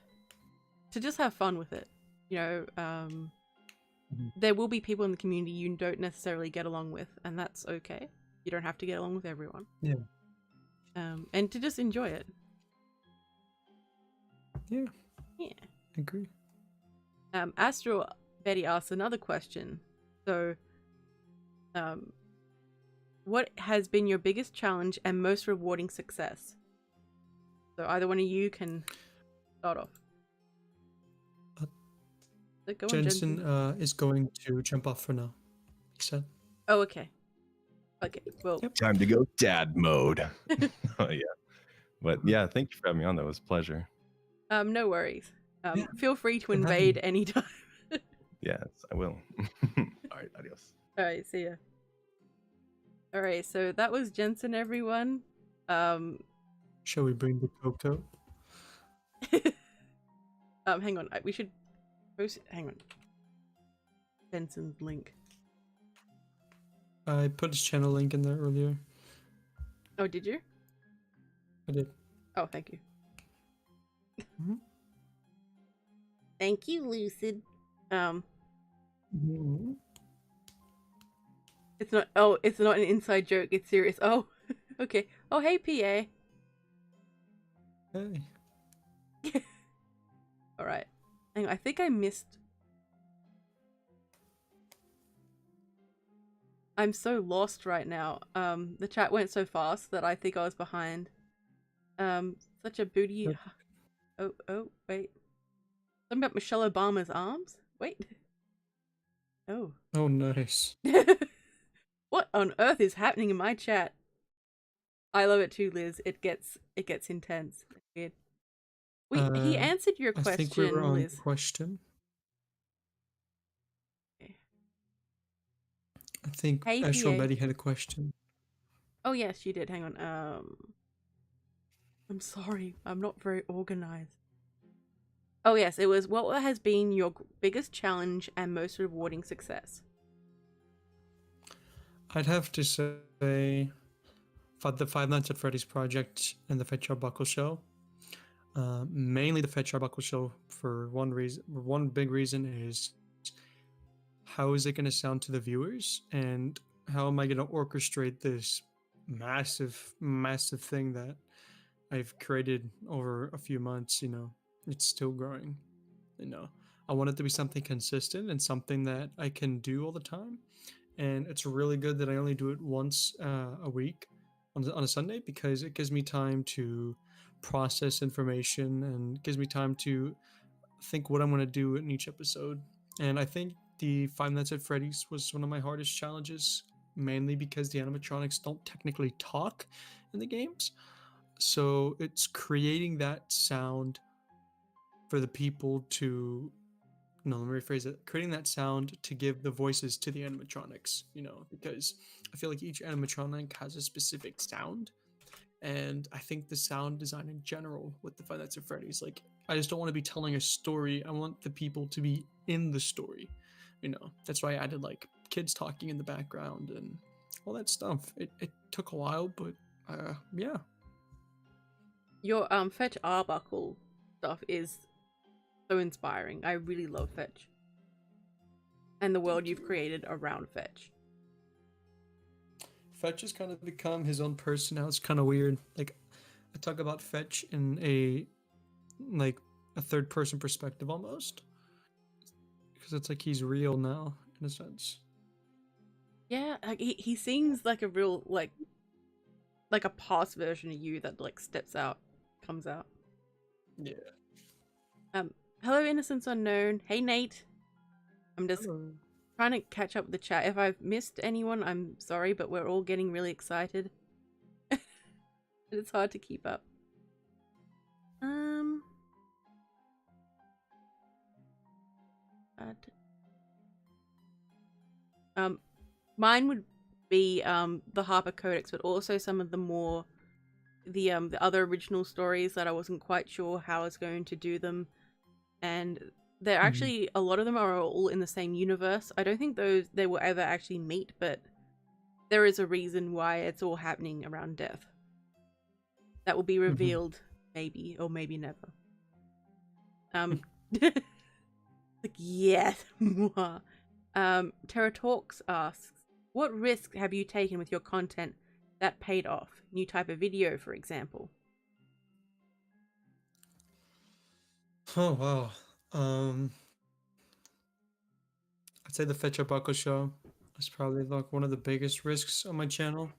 [SPEAKER 1] to just have fun with it. There will be people in the community you don't necessarily get along with, and that's okay. You don't have to get along with everyone.
[SPEAKER 4] Yeah.
[SPEAKER 1] And to just enjoy it.
[SPEAKER 4] Yeah.
[SPEAKER 1] Yeah.
[SPEAKER 4] Agree.
[SPEAKER 1] Astro Betty asks another question. So, what has been your biggest challenge and most rewarding success? So either one of you can start off. Go on,
[SPEAKER 4] Gensen is going to jump off for now, he said.
[SPEAKER 1] Oh, okay. Okay, well.
[SPEAKER 4] Yep.
[SPEAKER 6] Time to go dad mode.
[SPEAKER 3] Oh, yeah. But yeah, thank you for having me on. That was a pleasure.
[SPEAKER 1] No worries.
[SPEAKER 4] Yeah.
[SPEAKER 1] Feel free to
[SPEAKER 4] Good having
[SPEAKER 1] invade
[SPEAKER 4] you.
[SPEAKER 1] anytime.
[SPEAKER 3] Yes, I will. All right, adios.
[SPEAKER 1] Alright, see ya. Alright, so that was Gensen, everyone.
[SPEAKER 4] Shall we bring the Koko?
[SPEAKER 1] Hang on, we should post. Hang on. Gensen's link.
[SPEAKER 4] I put his channel link in there earlier.
[SPEAKER 1] Oh, did you?
[SPEAKER 4] I did.
[SPEAKER 1] Oh, thank you.
[SPEAKER 4] Mhm.
[SPEAKER 1] Thank you, Lucid.
[SPEAKER 4] Mhm.
[SPEAKER 1] It's not. Oh, it's not an inside joke. It's serious. Oh, okay. Oh, hey, PA.
[SPEAKER 4] Hey.
[SPEAKER 1] All right. Hang on, I think I missed. I'm so lost right now. The chat went so fast that I think I was behind. Such a booty.
[SPEAKER 4] Yep.
[SPEAKER 1] Oh, wait. Something about Michelle Obama's arms? Wait. Oh.
[SPEAKER 4] Oh, nice.
[SPEAKER 1] What on earth is happening in my chat? I love it too, Liz. It gets intense. It's weird. He answered your question,
[SPEAKER 4] I think we were on
[SPEAKER 1] Liz.
[SPEAKER 4] question.
[SPEAKER 1] Okay.
[SPEAKER 4] I think
[SPEAKER 1] Hey,
[SPEAKER 4] Astro
[SPEAKER 1] PA.
[SPEAKER 4] Betty had a question.
[SPEAKER 1] Oh yes, you did. Hang on. I'm sorry. I'm not very organized. Oh yes, it was what has been your biggest challenge and most rewarding success?
[SPEAKER 4] I'd have to say the Five Nights at Freddy's project and the Fetch Arbuckle show. Mainly the Fetch Arbuckle show for one reason. One big reason is how is it going to sound to the viewers, and how am I going to orchestrate this massive thing that I've created over a few months. It's still growing. I want it to be something consistent and something that I can do all the time. And it's really good that I only do it once a week on a Sunday, because it gives me time to process information and gives me time to think what I'm going to do in each episode. And I think the Five Nights at Freddy's was one of my hardest challenges, mainly because the animatronics don't technically talk in the games. So it's creating that sound for the people to, let me rephrase it, creating that sound to give the voices to the animatronics, because I feel like each animatronic has a specific sound. And I think the sound design in general with the Five Nights at Freddy's, like, I just don't want to be telling a story. I want the people to be in the story. That's why I added like kids talking in the background and all that stuff. It took a while, but yeah.
[SPEAKER 1] Your Fetch Arbuckle stuff is so inspiring. I really love Fetch. And the world you've created around Fetch.
[SPEAKER 4] Fetch has kind of become his own person now. It's kind of weird. Like, I talk about Fetch in a third person perspective almost. Because it's like he's real now, in a sense.
[SPEAKER 1] Yeah, like he seems like a real, like a past version of you that like comes out.
[SPEAKER 4] Yeah.
[SPEAKER 1] Hello, Innocence Unknown. Hey, Nate. I'm just
[SPEAKER 4] Hello.
[SPEAKER 1] trying to catch up with the chat. If I've missed anyone, I'm sorry, but we're all getting really excited. It's hard to keep up. Mine would be the Harper Codex, but also some of the more the other original stories that I wasn't quite sure how I was going to do them, and they're actually a lot of them are all in the same universe. I don't think they will ever actually meet, but there is a reason why it's all happening around death. That will be revealed maybe or maybe never. Like yes. Terra Talks asks, what risk have you taken with your content that paid off? New type of video, for example.
[SPEAKER 4] Oh wow. I'd say the Fetch Up Buckle show is probably like one of the biggest risks on my channel.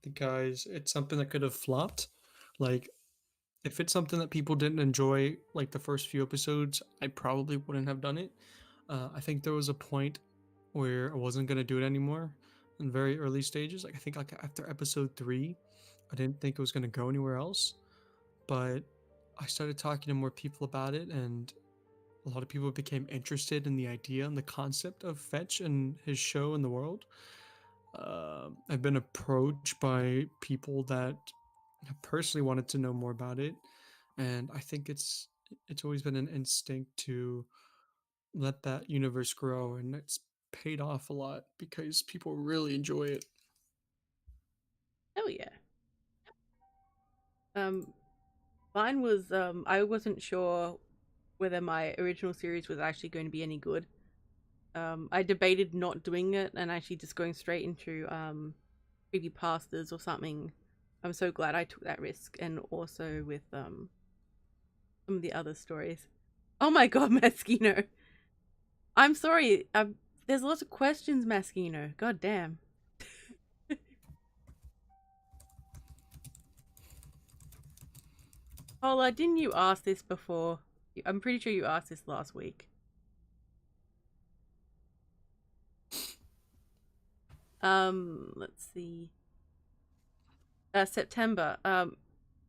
[SPEAKER 4] Because it's something that could have flopped. Like, if it's something that people didn't enjoy, like the first few episodes, I probably wouldn't have done it. I think there was a point where I wasn't gonna do it anymore in very early stages. Like I think like after episode 3, I didn't think it was gonna go anywhere else. But I started talking to more people about it, and a lot of people became interested in the idea and the concept of Fetch and his show in the world. I've been approached by people that have personally wanted to know more about it, and I think it's always been an instinct to let that universe grow, and it's paid off a lot because people really enjoy it.
[SPEAKER 1] Hell yeah. Mine was I wasn't sure whether my original series was actually going to be any good. I debated not doing it and actually just going straight into creepypastas or something. I'm so glad I took that risk, and also with some of the other stories. Oh my god, Maskino! I'm sorry. There's lots of questions, Maskino. God damn. Paula, didn't you ask this before? I'm pretty sure you asked this last week. Let's see. September.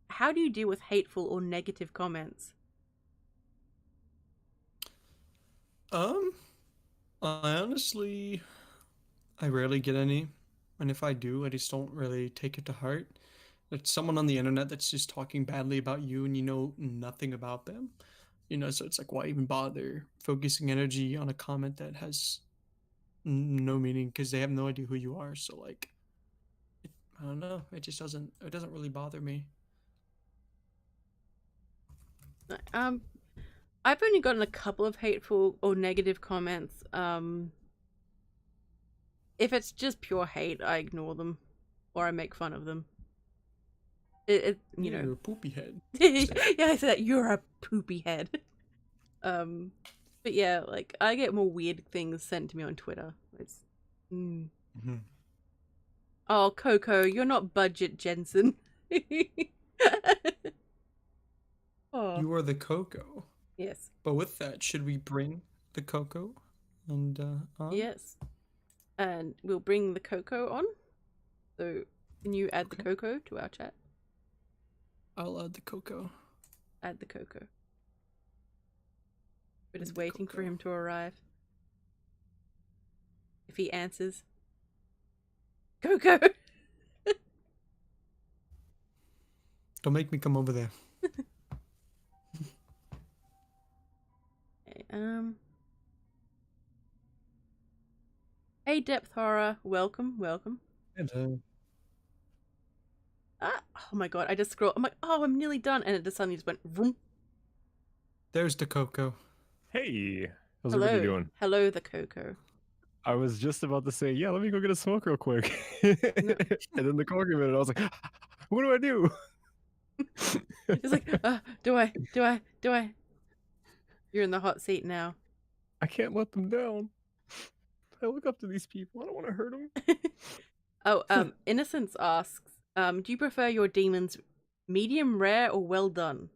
[SPEAKER 1] How do you deal with hateful or negative comments?
[SPEAKER 4] I rarely get any, and if I do, I just don't really take it to heart. It's someone on the internet that's just talking badly about you, and you know nothing about them. So it's like, why even bother focusing energy on a comment that has no meaning because they have no idea who you are. So like, I don't know. It doesn't really bother me.
[SPEAKER 1] I've only gotten a couple of hateful or negative comments. If it's just pure hate, I ignore them, or I make fun of them. You know,
[SPEAKER 4] you're a poopy head.
[SPEAKER 1] Yeah, I said you're a poopy head. But yeah, like I get more weird things sent to me on Twitter. It's Oh, Koko, you're not budget Gensen. Oh.
[SPEAKER 4] You are the Koko.
[SPEAKER 1] Yes.
[SPEAKER 4] But with that, should we bring the Koko and on?
[SPEAKER 1] Yes. And we'll bring the Koko on. So can you add the Koko to our chat?
[SPEAKER 4] I'll add the Koko.
[SPEAKER 1] Add the Koko. We're just waiting for him to arrive. If he answers. Koko!
[SPEAKER 4] Don't make me come over there.
[SPEAKER 1] Okay, Hey, Depth Horror. Welcome, welcome.
[SPEAKER 4] Hello.
[SPEAKER 1] Oh my god, I just scrolled. I'm like, oh, I'm nearly done. And it just suddenly just went vroom.
[SPEAKER 4] There's the Koko.
[SPEAKER 7] Hey, how's
[SPEAKER 1] Hello.
[SPEAKER 7] everybody doing?
[SPEAKER 1] Hello, the Koko.
[SPEAKER 7] I was just about to say, yeah, let me go get a smoke real quick. And then the call came in and I was like, what do I do?
[SPEAKER 1] He's like, do I? You're in the hot seat now.
[SPEAKER 7] I can't let them down. I look up to these people. I don't want to hurt them.
[SPEAKER 1] Oh, Innocence asks, do you prefer your demons medium rare or well done?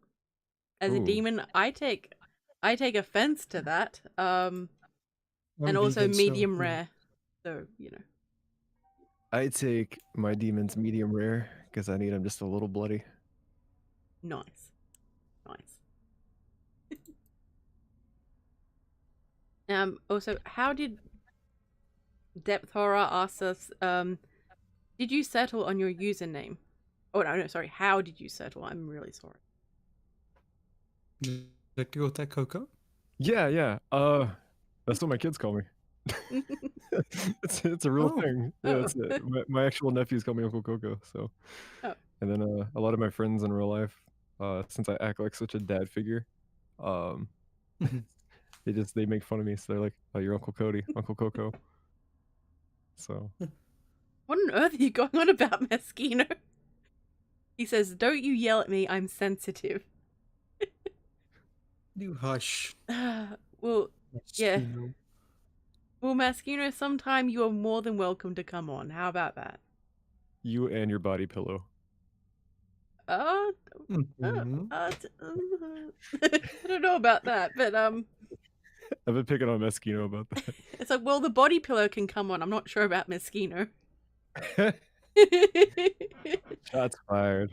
[SPEAKER 1] As a demon, I take offense to that.
[SPEAKER 4] I'm
[SPEAKER 1] and also
[SPEAKER 4] vegan, so,
[SPEAKER 1] medium
[SPEAKER 4] yeah.
[SPEAKER 1] rare. So, you know.
[SPEAKER 7] I take my demons medium rare because I need them just a little bloody.
[SPEAKER 1] Nice. Nice. Also, how did Depth Horror ask us, did you settle on your username? Oh, no, sorry. How did you settle? I'm really sorry.
[SPEAKER 4] Would you like to go with that, Koko?
[SPEAKER 7] Yeah. That's what my kids call me. it's a real
[SPEAKER 4] Oh.
[SPEAKER 7] thing. Yeah, it's my actual nephews call me Uncle Koko. So,
[SPEAKER 1] Oh.
[SPEAKER 7] and then a lot of my friends in real life, since I act like such a dad figure, they make fun of me. So they're like, "Oh, you're Uncle Cody, Uncle Koko." So.
[SPEAKER 1] What on earth are you going on about, Meschino? He says, "Don't you yell at me, I'm sensitive."
[SPEAKER 4] You hush.
[SPEAKER 1] Well, yeah.
[SPEAKER 4] Meschino.
[SPEAKER 1] Well, Meschino, sometime you are more than welcome to come on. How about that?
[SPEAKER 7] You and your body pillow.
[SPEAKER 1] I
[SPEAKER 4] Mhm.
[SPEAKER 1] don't know about that, but
[SPEAKER 7] I've been picking on Meschino about that.
[SPEAKER 1] it's like, well, the body pillow can come on. I'm not sure about Meschino.
[SPEAKER 7] Shots fired.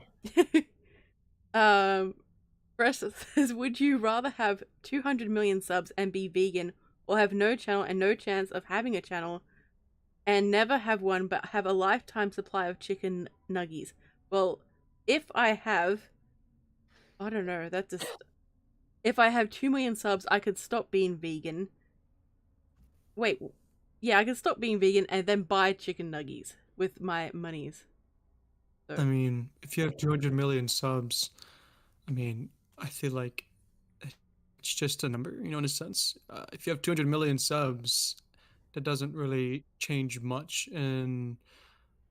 [SPEAKER 1] Press says, would you rather have 200 million subs and be vegan, or have no channel and no chance of having a channel, and never have one but have a lifetime supply of chicken nuggies? Well, if I have, I don't know, that's just, if I have 2 million subs, I could stop being vegan. Wait, yeah, I could stop being vegan and then buy chicken nuggies with my monies. So.
[SPEAKER 4] I mean, if you have 200 million subs, I mean, I feel like it's just a number, you know, in a sense. If you have 200 million subs, that doesn't really change much in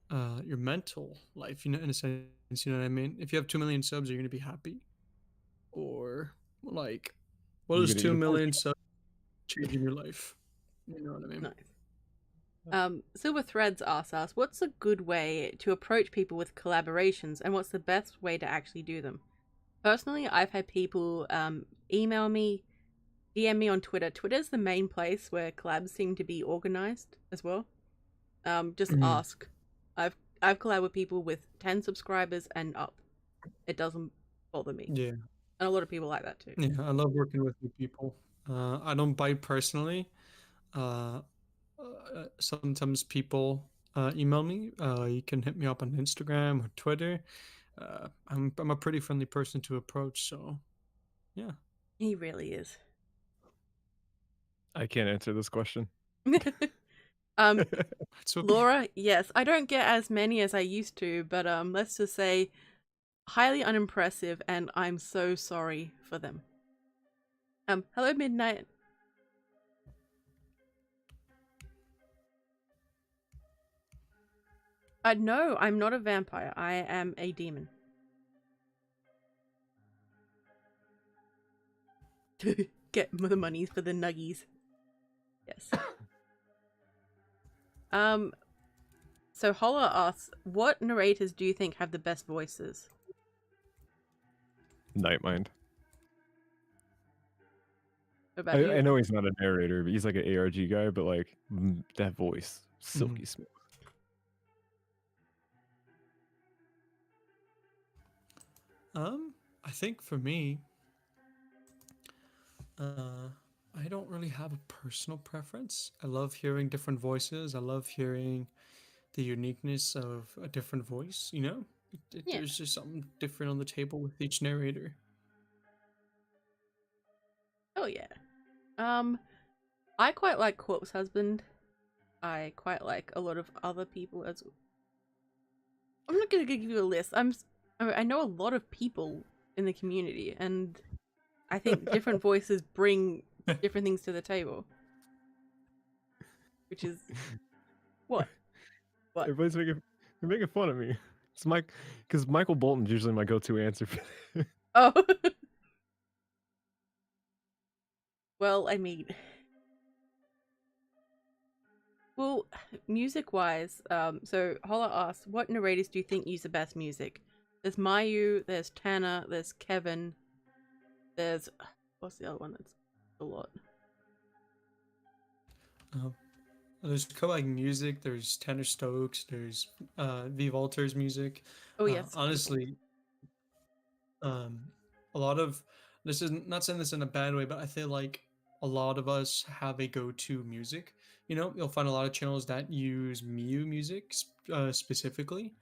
[SPEAKER 4] your mental life, you know, in a sense, you know what I mean? If you have 2 million subs, are you going to be happy? Or, like, what
[SPEAKER 7] You
[SPEAKER 4] is
[SPEAKER 7] gonna eat
[SPEAKER 4] 2
[SPEAKER 7] a
[SPEAKER 4] million subs change in your life? You know what I mean?
[SPEAKER 1] Nice. Silver Threads asks us, what's a good way to approach people with collaborations, and what's the best way to actually do them? Personally, I've had people email me, DM me on Twitter. Twitter's the main place where collabs seem to be organized as well. Just ask. I've collabed with people with 10 subscribers and up. It doesn't bother me.
[SPEAKER 4] Yeah.
[SPEAKER 1] And a lot of people like that too.
[SPEAKER 4] Yeah, I love working with new people. I don't bite personally. Sometimes people email me. You can hit me up on Instagram or Twitter. I'm a pretty friendly person to approach, so yeah.
[SPEAKER 1] He really is.
[SPEAKER 7] I can't answer this question.
[SPEAKER 4] It's okay.
[SPEAKER 1] Laura, yes, I don't get as many as I used to, but let's just say highly unimpressive, and I'm so sorry for them. Hello Midnight. No, I'm not a vampire. I am a demon. Get the monies for the nuggies. Yes. So Holla asks, what narrators do you think have the best voices?
[SPEAKER 7] Nightmind.
[SPEAKER 1] What about you?
[SPEAKER 7] I know he's not a narrator, but he's like an ARG guy, but like that voice, silky smooth.
[SPEAKER 4] I think for me, I don't really have a personal preference. I love hearing different voices. I love hearing the uniqueness of a different voice, you know?
[SPEAKER 1] Yeah.
[SPEAKER 4] There's just something different on the table with each narrator.
[SPEAKER 1] Oh yeah. I quite like Corpse Husband. I quite like a lot of other people as well. I'm not gonna give you a list. I know a lot of people in the community, and I think different voices bring different things to the table. Which is what? What?
[SPEAKER 7] Everybody's making fun of me. It's because Michael Bolton's usually my go-to answer for that.
[SPEAKER 1] Oh. Well, I mean, well, music-wise, so Holla asks, what narrators do you think use the best music? There's Mayu, there's Tanner, there's Kevin, there's, what's the other one that's a lot?
[SPEAKER 4] There's like music. There's Tanner Stokes. There's violates music.
[SPEAKER 1] Oh yes.
[SPEAKER 4] Honestly, a lot of this is not saying this in a bad way, but I feel like a lot of us have a go-to music. You know, you'll find a lot of channels that use Miu music specifically.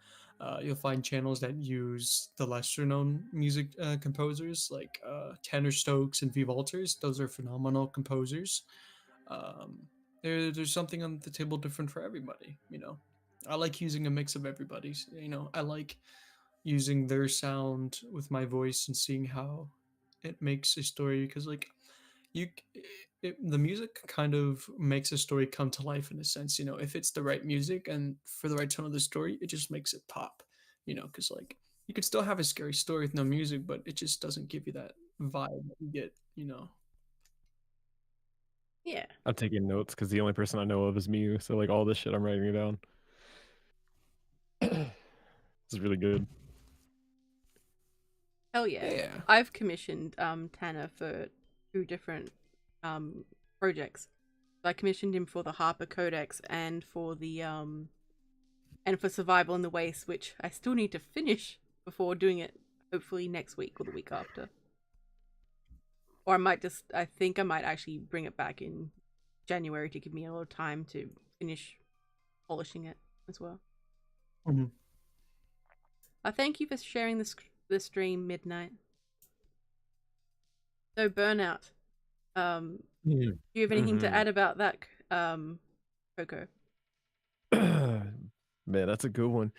[SPEAKER 4] You'll find channels that use the lesser-known music composers like Tanner Stokes and violates. Those are phenomenal composers. Um, there's something on the table different for everybody. You know, I like using a mix of everybody's. You know, I like using their sound with my voice and seeing how it makes a story because like you the music kind of makes a story come to life in a sense, you know, if it's the right music and for the right tone of the story, it just makes it pop, you know, because like you could still have a scary story with no music, but it just doesn't give you that vibe that you get, you know.
[SPEAKER 1] Yeah.
[SPEAKER 7] I'm taking notes because the only person I know of is Miu, so like all this shit I'm writing it down. This is really good.
[SPEAKER 1] Hell yeah.
[SPEAKER 4] Yeah.
[SPEAKER 1] I've commissioned Tanner for 2 different projects. So I commissioned him for the Harper Codex and for the and for Survival in the Waste, which I still need to finish before doing it hopefully next week or the week after. Or I think I might actually bring it back in January to give me a little time to finish polishing it as well.
[SPEAKER 4] Mm-hmm.
[SPEAKER 1] Thank you for sharing the stream, Midnight. So Burnout. Do you have anything to add about that, Koko?
[SPEAKER 7] Man, that's a good one.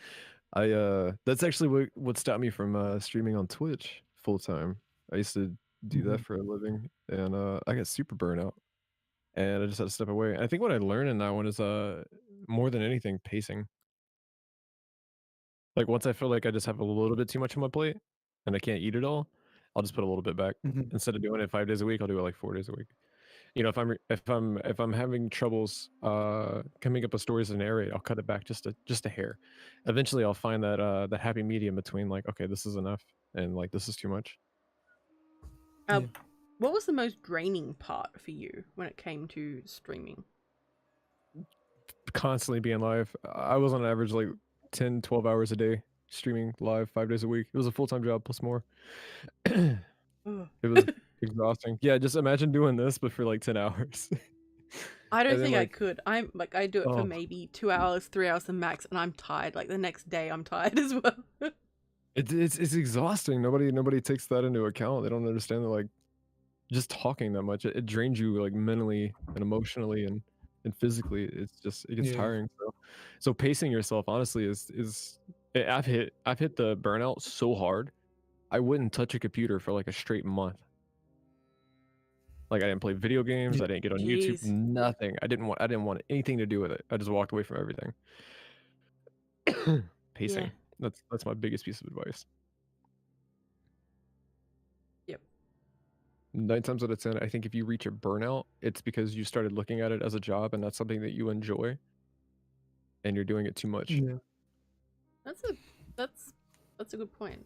[SPEAKER 7] That's actually what stopped me from streaming on Twitch full time. I used to do that for a living, and I got super burnout, and I just had to step away. I think what I learned in that one is more than anything, pacing. Like once I feel like I just have a little bit too much on my plate and I can't eat it all, I'll just put a little bit back. Instead of doing it 5 days a week, I'll do it like 4 days a week. You know, if I'm having troubles coming up with stories to narrate, I'll cut it back just a hair. Eventually, I'll find that happy medium between like, okay, this is enough, and like this is too much.
[SPEAKER 1] What was the most draining part for you when it came to streaming?
[SPEAKER 7] Constantly being live. I was on average like 10, 12 hours a day streaming live 5 days a week. It was a full-time job plus more. It was exhausting. Yeah, just imagine doing this but for like 10 hours.
[SPEAKER 1] I don't think I could. I do it for maybe 2 hours, 3 hours the max, and I'm tired. Like the next day I'm tired as well. It's
[SPEAKER 7] exhausting. Nobody takes that into account. They don't understand that like just talking that much, it drains you like mentally and emotionally and physically. It gets tiring. So pacing yourself honestly is I've hit the burnout so hard. I wouldn't touch a computer for like a straight month. Like I didn't play video games, I didn't get on YouTube, nothing. I didn't want anything to do with it. I just walked away from everything. Pacing. That's my biggest piece of advice.
[SPEAKER 1] Yep.
[SPEAKER 7] 9 times out of 10, I think if you reach a burnout, it's because you started looking at it as a job and that's something that you enjoy and you're doing it too much.
[SPEAKER 4] Yeah.
[SPEAKER 1] That's a good point.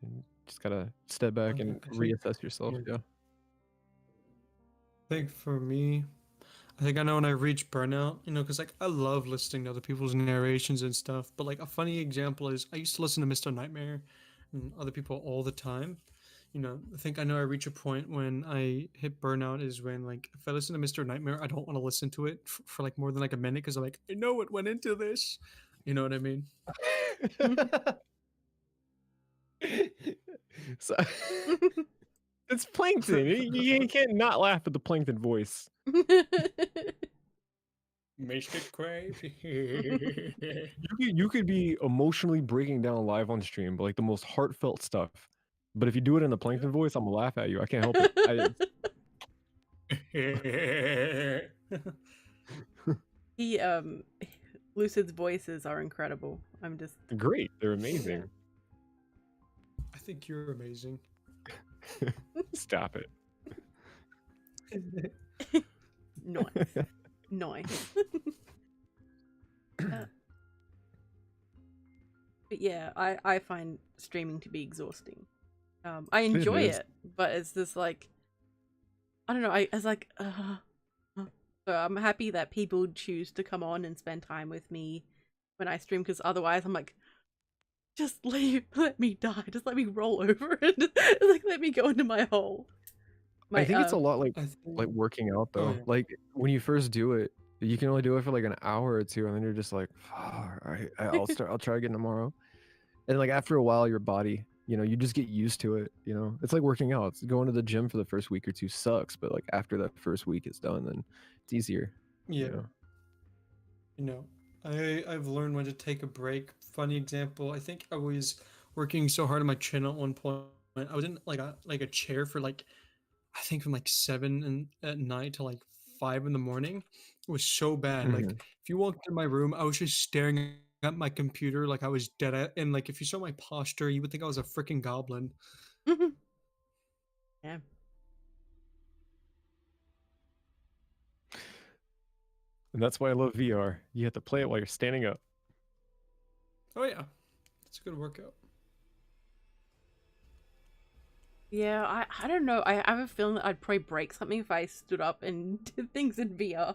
[SPEAKER 7] And just gotta step back and reassess yourself. Yeah.
[SPEAKER 4] I think for me, I know when I reach burnout, you know, because like I love listening to other people's narrations and stuff. But like a funny example is I used to listen to Mr. Nightmare and other people all the time. You know, I know I reach a point when I hit burnout is when like if I listen to Mr. Nightmare, I don't want to listen to it for like more than like a minute because I'm like, I know what went into this. You know what I mean?
[SPEAKER 7] So it's plankton. You can't not laugh at the plankton voice.
[SPEAKER 4] Mr. Crave.
[SPEAKER 7] You could be emotionally breaking down live on stream, but like the most heartfelt stuff. But if you do it in the plankton voice, I'm gonna laugh at you. I can't help it.
[SPEAKER 1] Lucid's voices are incredible. I'm just
[SPEAKER 7] great. They're amazing.
[SPEAKER 4] I think you're amazing.
[SPEAKER 7] Stop it.
[SPEAKER 1] Nice. But yeah, I find streaming to be exhausting. I enjoy it, but it's just like I don't know. So I'm happy that people choose to come on and spend time with me when I stream, because otherwise I'm like, just let me die. Just let me roll over and like let me go into my hole.
[SPEAKER 7] I think it's a lot like
[SPEAKER 4] I think-
[SPEAKER 7] working out though.
[SPEAKER 4] yeah.
[SPEAKER 7] Like when you first do it, you can only do it for like an hour or two, and then you're just like, all right, I'll try again tomorrow. And like after a while, your body, you just get used to it. It's like working out. It's going to the gym for the first week or two sucks, but like after that first week is done, then it's easier.
[SPEAKER 4] Yeah. I've learned when to take a break. Funny example, I think I was working so hard on my chin at one point. I was in like a chair for like, I think from like 7 at night to like 5 in the morning. It was so bad. Like if you walked in my room, I was just staring at my computer like I was dead at, and like if you saw my posture, you would think I was a freaking goblin.
[SPEAKER 1] Yeah.
[SPEAKER 7] And that's why I love VR. You have to play it while you're standing up.
[SPEAKER 4] Oh yeah, it's a good workout.
[SPEAKER 1] Yeah, I don't know. I have a feeling that I'd probably break something if I stood up and did things in VR.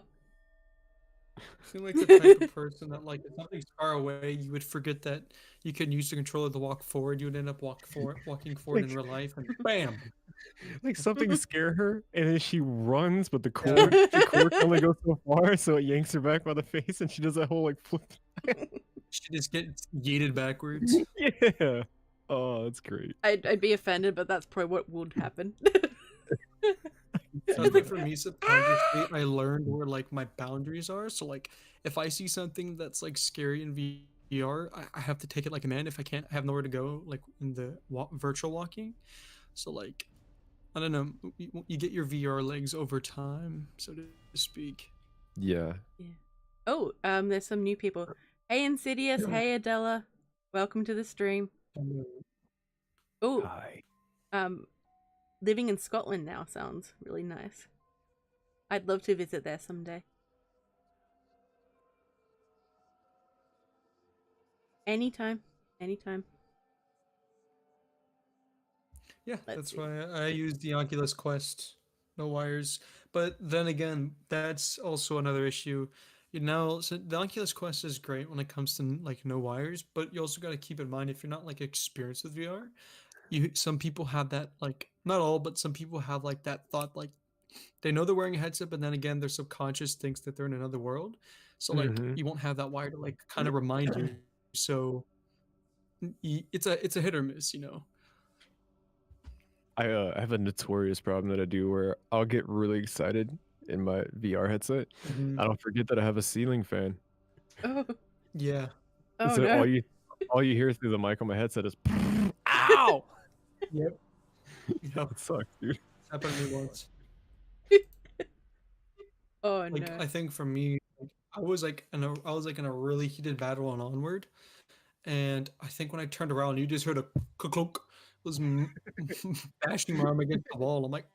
[SPEAKER 4] I feel like the type of person that like if something's far away, you would forget that you can use the controller to walk forward. You would end up walking forward in real life, and bam.
[SPEAKER 7] Like something scare her, and then she runs, but the cord only goes so far, so it yanks her back by the face, and she does that whole like flip.
[SPEAKER 4] She just gets yeeted backwards.
[SPEAKER 7] Yeah. Oh, that's great.
[SPEAKER 1] I'd be offended, but that's probably what would happen.
[SPEAKER 4] Something for me subconsciously, I learned where like my boundaries are. So like, if I see something that's like scary in VR, I have to take it like a man. If I can't, I have nowhere to go, like in the virtual walking. So like, I don't know, you get your VR legs over time, so to speak.
[SPEAKER 7] Yeah.
[SPEAKER 1] Oh, there's some new people. Hey Insidious, hey Adela, welcome to the stream. Oh,
[SPEAKER 7] Hi.
[SPEAKER 1] living in Scotland now sounds really nice. I'd love to visit there someday. Anytime.
[SPEAKER 4] Yeah,
[SPEAKER 1] Let's
[SPEAKER 4] that's
[SPEAKER 1] see.
[SPEAKER 4] why I use the Oculus Quest, no wires. But then again, that's also another issue. So the Oculus Quest is great when it comes to like no wires, but you also got to keep in mind if you're not like experienced with VR, some people have that, like not all, but some people have like that thought, like they know they're wearing a headset, but then again their subconscious thinks that they're in another world, so like you won't have that wire to like kind of remind you. So it's a hit or miss.
[SPEAKER 7] I have a notorious problem that I do where I'll get really excited in my VR headset. I don't forget that I have a ceiling fan.
[SPEAKER 1] Oh.
[SPEAKER 4] Yeah.
[SPEAKER 1] Oh
[SPEAKER 7] so
[SPEAKER 1] no.
[SPEAKER 7] all you hear through the mic on my headset is ow.
[SPEAKER 4] Yep.
[SPEAKER 7] It sucks, dude.
[SPEAKER 4] It's happened to me once.
[SPEAKER 1] Oh
[SPEAKER 4] Like
[SPEAKER 1] no.
[SPEAKER 4] I think for me, I was like in a really heated battle on Onward, and I think when I turned around, you just heard a clunk. It was bashing my arm against the wall. I'm like,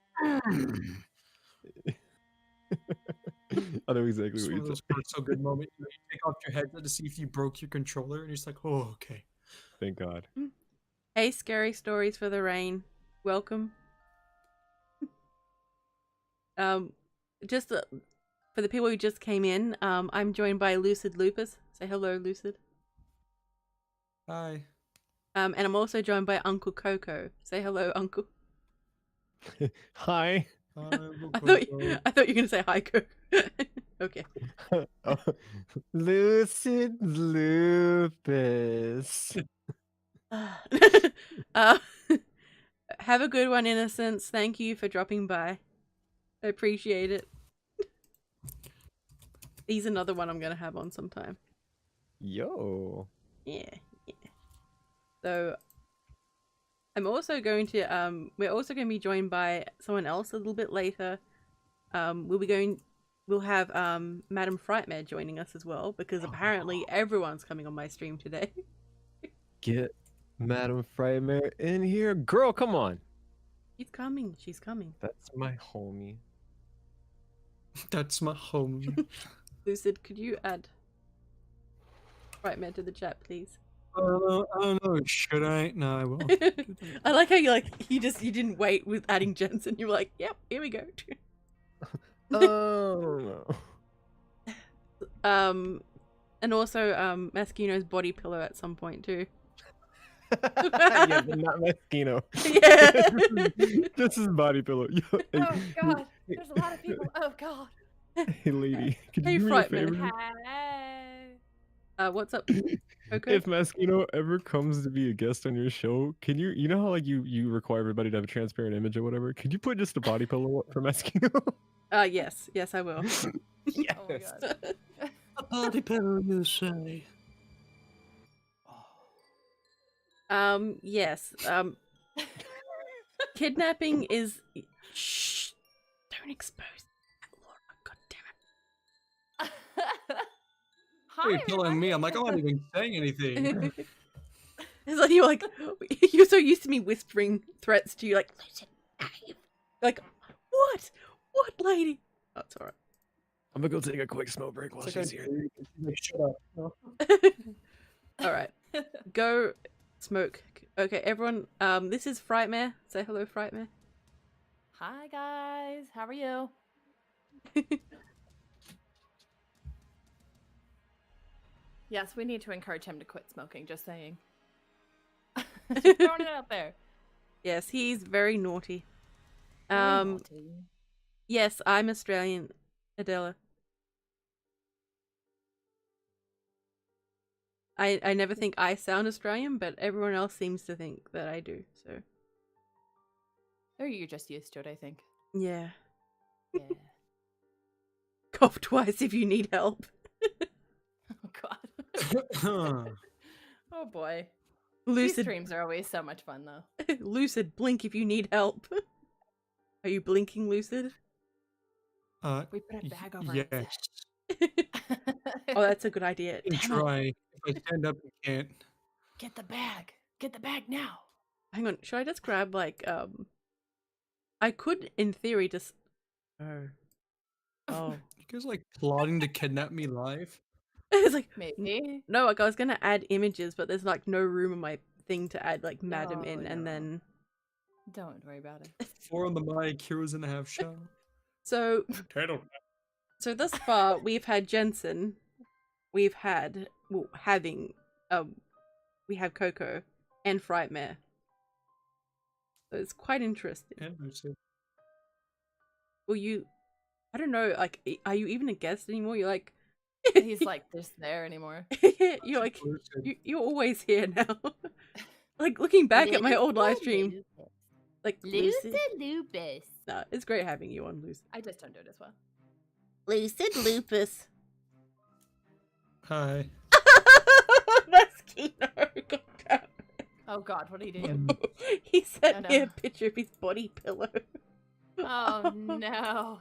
[SPEAKER 7] I know exactly
[SPEAKER 4] it's
[SPEAKER 7] what
[SPEAKER 4] one
[SPEAKER 7] you
[SPEAKER 4] of those
[SPEAKER 7] said.
[SPEAKER 4] hurt so good moments. You take off your headset to see if you broke your controller, and you're just like, oh, okay.
[SPEAKER 7] Thank God.
[SPEAKER 1] Hey, Scary Stories for the Rain. Welcome. Just for the people who just came in, I'm joined by Lucid Lupus. Say hello, Lucid.
[SPEAKER 4] Hi.
[SPEAKER 1] And I'm also joined by Uncle Koko. Say hello, Uncle.
[SPEAKER 7] Hi.
[SPEAKER 1] I thought you were gonna say hi, Koko. Okay.
[SPEAKER 7] Lucid Lupus.
[SPEAKER 1] Have a good one, Innocence. Thank you for dropping by. I appreciate it. He's another one I'm gonna have on sometime.
[SPEAKER 7] Yo.
[SPEAKER 1] Yeah. So I'm also going to we're also going to be joined by someone else a little bit later. We'll have Madam Frightmare joining us as well, because apparently everyone's coming on my stream today.
[SPEAKER 7] Get Madam Frightmare in here. Girl, come on.
[SPEAKER 1] She's coming. She's coming.
[SPEAKER 7] That's my homie.
[SPEAKER 4] That's my homie.
[SPEAKER 1] Lucid, could you add Frightmare to the chat, please?
[SPEAKER 4] I don't know. Should I? No, I will.
[SPEAKER 1] I like how you didn't wait with adding Gensen. You were like, yep, here we go.
[SPEAKER 7] Oh no.
[SPEAKER 1] and also Maskino's body pillow at some point too.
[SPEAKER 7] Yeah, but not Meskino.
[SPEAKER 1] Yeah.
[SPEAKER 7] This is body pillow. Yo,
[SPEAKER 8] Oh
[SPEAKER 7] hey,
[SPEAKER 8] God, there's a lot of people. Oh God.
[SPEAKER 7] hey, lady, could
[SPEAKER 1] Hey,
[SPEAKER 7] you do me a
[SPEAKER 1] Frightman.
[SPEAKER 7] favor?
[SPEAKER 8] Hey.
[SPEAKER 1] What's up, Koko?
[SPEAKER 7] If Maskino ever comes to be a guest on your show, can you know how like you require everybody to have a transparent image or whatever? Could you put just a body pillow up for Maskino?
[SPEAKER 1] Yes, I will.
[SPEAKER 7] Yes.
[SPEAKER 8] Oh my God.
[SPEAKER 4] A body pillow, you say?
[SPEAKER 1] Yes. Kidnapping is. Shh! Don't expose that, Laura. God damn
[SPEAKER 8] Hi,
[SPEAKER 4] You're telling me. I'm like, I'm not
[SPEAKER 8] everybody.
[SPEAKER 4] even saying anything.
[SPEAKER 1] it. It's like you're so used to me whispering threats to you, like, listen, Dave. Like, what? What, lady? Oh, it's alright.
[SPEAKER 7] I'm gonna go take a quick smoke break while
[SPEAKER 4] It's like
[SPEAKER 7] she's
[SPEAKER 4] I-
[SPEAKER 7] here.
[SPEAKER 4] like, shut up. No?
[SPEAKER 1] Alright. Go smoke. Okay, everyone. This is Frightmare. Say hello, Frightmare.
[SPEAKER 8] Hi guys, how are you? Yes, we need to encourage him to quit smoking. Just saying. Just throwing it out there.
[SPEAKER 1] Yes, he's very naughty.
[SPEAKER 8] Very naughty.
[SPEAKER 1] Yes, I'm Australian, Adela. I never think I sound Australian, but everyone else seems to think that I do, so.
[SPEAKER 8] Or you're just used to it, I think.
[SPEAKER 1] Yeah.
[SPEAKER 8] Yeah.
[SPEAKER 1] Cough twice if you need help.
[SPEAKER 8] Oh God. Oh boy. These
[SPEAKER 1] Lucid.
[SPEAKER 8] streams are always so much fun, though.
[SPEAKER 1] Lucid, blink if you need help. Are you blinking, Lucid?
[SPEAKER 8] We put a bag over
[SPEAKER 4] yes.
[SPEAKER 8] it.
[SPEAKER 1] Oh, that's a good idea.
[SPEAKER 4] You
[SPEAKER 1] Damn
[SPEAKER 4] can
[SPEAKER 1] it.
[SPEAKER 4] try. If I stand up, you can't.
[SPEAKER 8] Get the bag. Get the bag now.
[SPEAKER 1] Hang on, should I just grab, like, I could, in theory, just... Oh.
[SPEAKER 4] You guys like plotting to kidnap me live?
[SPEAKER 1] It's like,
[SPEAKER 8] Maybe.
[SPEAKER 1] no, like, I was gonna add images, but there's, like, no room in my thing to add, like, Madam
[SPEAKER 8] No,
[SPEAKER 1] in, and
[SPEAKER 8] no.
[SPEAKER 1] then...
[SPEAKER 8] Don't worry about it.
[SPEAKER 4] 4 on the mic, heroes in a half shot.
[SPEAKER 1] So,
[SPEAKER 4] Title.
[SPEAKER 1] so thus far, we've had Gensen, we've had, well, we have Koko, and Frightmare. So it's quite interesting.
[SPEAKER 4] And Lucid.
[SPEAKER 1] Well, I don't know, like, are you even a guest anymore? You're like...
[SPEAKER 8] He's like just there anymore.
[SPEAKER 1] You're like,
[SPEAKER 4] Lucid.
[SPEAKER 1] you're always here now. Like, looking back at my old live stream, like, Lucid.
[SPEAKER 8] Lupus.
[SPEAKER 1] No, it's great having you on, Lucid.
[SPEAKER 8] I just don't do it as well.
[SPEAKER 1] Lucid Lupus.
[SPEAKER 4] Hi.
[SPEAKER 1] Maskino. God damn it.
[SPEAKER 8] Oh God, what are you doing?
[SPEAKER 1] He sent
[SPEAKER 8] Oh, no.
[SPEAKER 1] me a picture of his body pillow.
[SPEAKER 8] Oh no.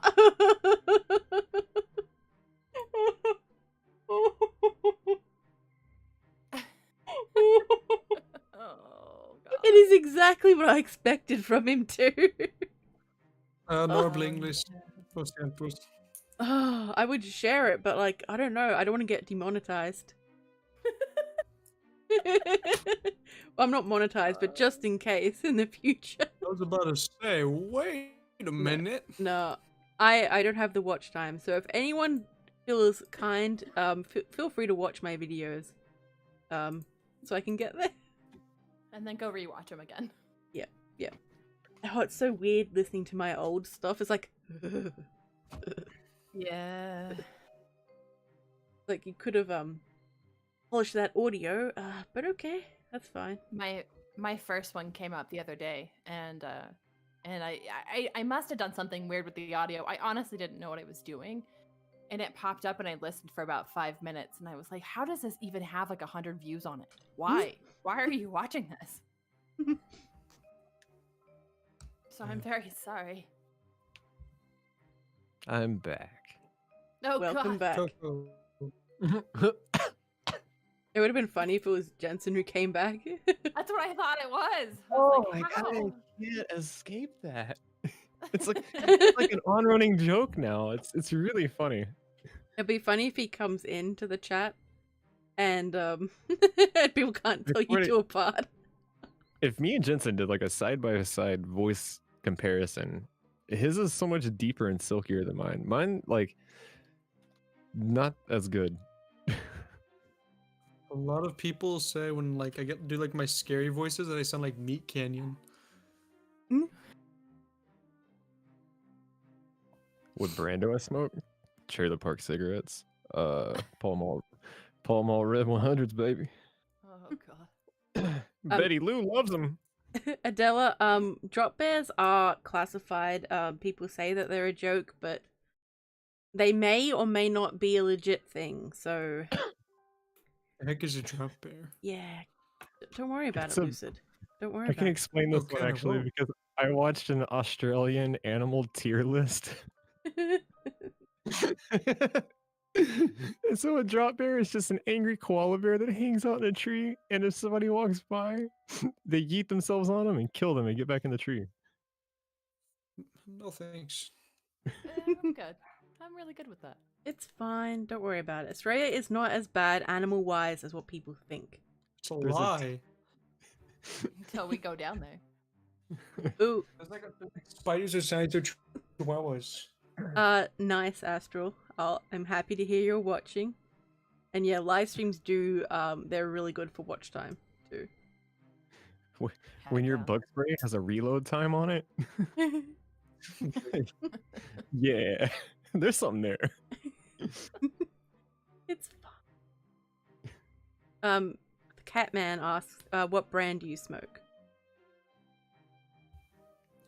[SPEAKER 8] Oh God.
[SPEAKER 1] It is exactly what I expected from him too.
[SPEAKER 4] Normal English. Post and post.
[SPEAKER 1] Oh, I would share it, but like, I don't know. I don't want to get demonetized. Well, I'm not monetized, but just in case in the future.
[SPEAKER 4] I was about to say, wait a minute.
[SPEAKER 1] No, I don't have the watch time. So if anyone feels kind, feel free to watch my videos, so I can get there.
[SPEAKER 8] And then go rewatch him again.
[SPEAKER 1] Yeah. Oh, it's so weird listening to my old stuff. It's like,
[SPEAKER 8] Yeah.
[SPEAKER 1] like you could have polished that audio, but okay, that's fine.
[SPEAKER 8] My first one came up the other day, and I must have done something weird with the audio. I honestly didn't know what I was doing, and it popped up, and I listened for about 5 minutes, and I was like, "How does this even have like 100 views on it? Why? Why are you watching this?" So I'm very sorry.
[SPEAKER 7] I'm back.
[SPEAKER 8] Oh
[SPEAKER 1] Welcome
[SPEAKER 8] God.
[SPEAKER 1] back.
[SPEAKER 4] Koko.
[SPEAKER 1] It would have been funny if it was Gensen who came back.
[SPEAKER 8] That's what I thought it was. I
[SPEAKER 7] Oh
[SPEAKER 8] was
[SPEAKER 7] my
[SPEAKER 8] like,
[SPEAKER 7] god,
[SPEAKER 8] "How?"
[SPEAKER 7] I can't escape that. It's like an on-running joke now. It's really funny.
[SPEAKER 1] It'd be funny if he comes into the chat and people can't tell you
[SPEAKER 7] Recording-
[SPEAKER 1] two apart.
[SPEAKER 7] If me and Gensen did like a side-by-side voice comparison, his is so much deeper and silkier than mine. Mine, like, not as good.
[SPEAKER 4] A lot of people say when like I get do like my scary voices that I sound like Meat Canyon.
[SPEAKER 7] What brand do I smoke? Trailer Park cigarettes. Pall Mall Red 100s, baby.
[SPEAKER 8] Oh god.
[SPEAKER 7] Betty Lou loves them.
[SPEAKER 1] Adela, drop bears are classified. People say that they're a joke, but they may or may not be a legit thing. So,
[SPEAKER 4] The heck is a drop bear?
[SPEAKER 1] yeah, don't worry about
[SPEAKER 7] It's
[SPEAKER 1] it,
[SPEAKER 7] a-
[SPEAKER 1] Lucid. Don't worry
[SPEAKER 7] I
[SPEAKER 1] about
[SPEAKER 7] can
[SPEAKER 1] it.
[SPEAKER 7] explain this
[SPEAKER 4] Okay,
[SPEAKER 7] one
[SPEAKER 4] I
[SPEAKER 7] actually
[SPEAKER 4] won't.
[SPEAKER 7] because I watched an Australian animal tier list. And so a drop bear is just an angry koala bear that hangs out in a tree, and if somebody walks by, they yeet themselves on them and kill them and get back in the tree.
[SPEAKER 4] No thanks.
[SPEAKER 8] I'm good. I'm really good with that.
[SPEAKER 1] It's fine. Don't worry about it. Australia is not as bad animal-wise as what people think.
[SPEAKER 4] It's a
[SPEAKER 7] There's a-
[SPEAKER 4] lie.
[SPEAKER 8] Until we go down there.
[SPEAKER 1] Ooh,
[SPEAKER 4] Spiders are signs of chihuahuas.
[SPEAKER 1] nice, Astral. I'm happy to hear you're watching. And yeah, live streams do, they're really good for watch time, too.
[SPEAKER 7] When your
[SPEAKER 8] Heck,
[SPEAKER 7] bug spray has a reload time on it, yeah, there's something there.
[SPEAKER 1] It's fun. The Catman asks, what brand do you smoke?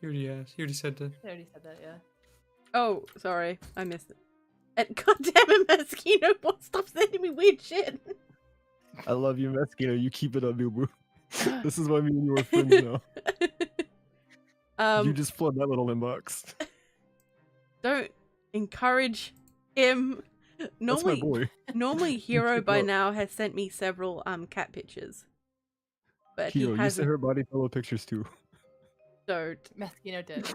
[SPEAKER 4] You already asked. You already said that.
[SPEAKER 8] I already said that, yeah.
[SPEAKER 1] Oh, sorry, I missed it. And goddamn it, Mosquito, stop sending me weird shit.
[SPEAKER 7] I love you, Mosquito. You keep it up, boo. This is why me and you are friends now. You just flood that little inbox.
[SPEAKER 1] Don't encourage him.
[SPEAKER 7] That's my boy.
[SPEAKER 1] Normally Hero by
[SPEAKER 7] Well-
[SPEAKER 1] now has sent me several cat pictures. But
[SPEAKER 7] Hero,
[SPEAKER 1] he
[SPEAKER 7] you sent
[SPEAKER 1] hasn't.
[SPEAKER 7] her body pillow pictures too.
[SPEAKER 1] Don't.
[SPEAKER 8] Meskino did.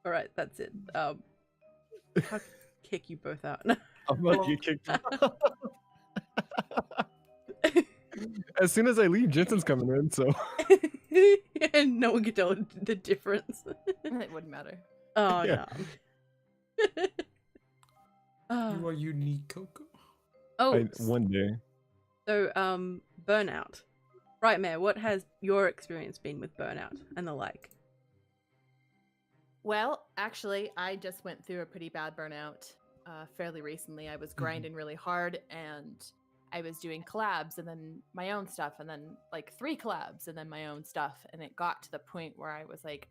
[SPEAKER 1] Alright, that's it. I'll kick you both out.
[SPEAKER 7] I'm about to get kicked out. As soon as I leave, Jensen's coming in, so
[SPEAKER 1] And no one can tell the difference.
[SPEAKER 8] It wouldn't matter.
[SPEAKER 1] Oh
[SPEAKER 7] Yeah.
[SPEAKER 1] no.
[SPEAKER 4] You are unique, Koko.
[SPEAKER 1] Oh,
[SPEAKER 7] one day.
[SPEAKER 1] so burnout. Right, Mayor, what has your experience been with burnout and the like?
[SPEAKER 8] Well, actually, I just went through a pretty bad burnout fairly recently. I was grinding really hard and I was doing collabs and then my own stuff and then like 3 collabs and then my own stuff. And it got to the point where I was like,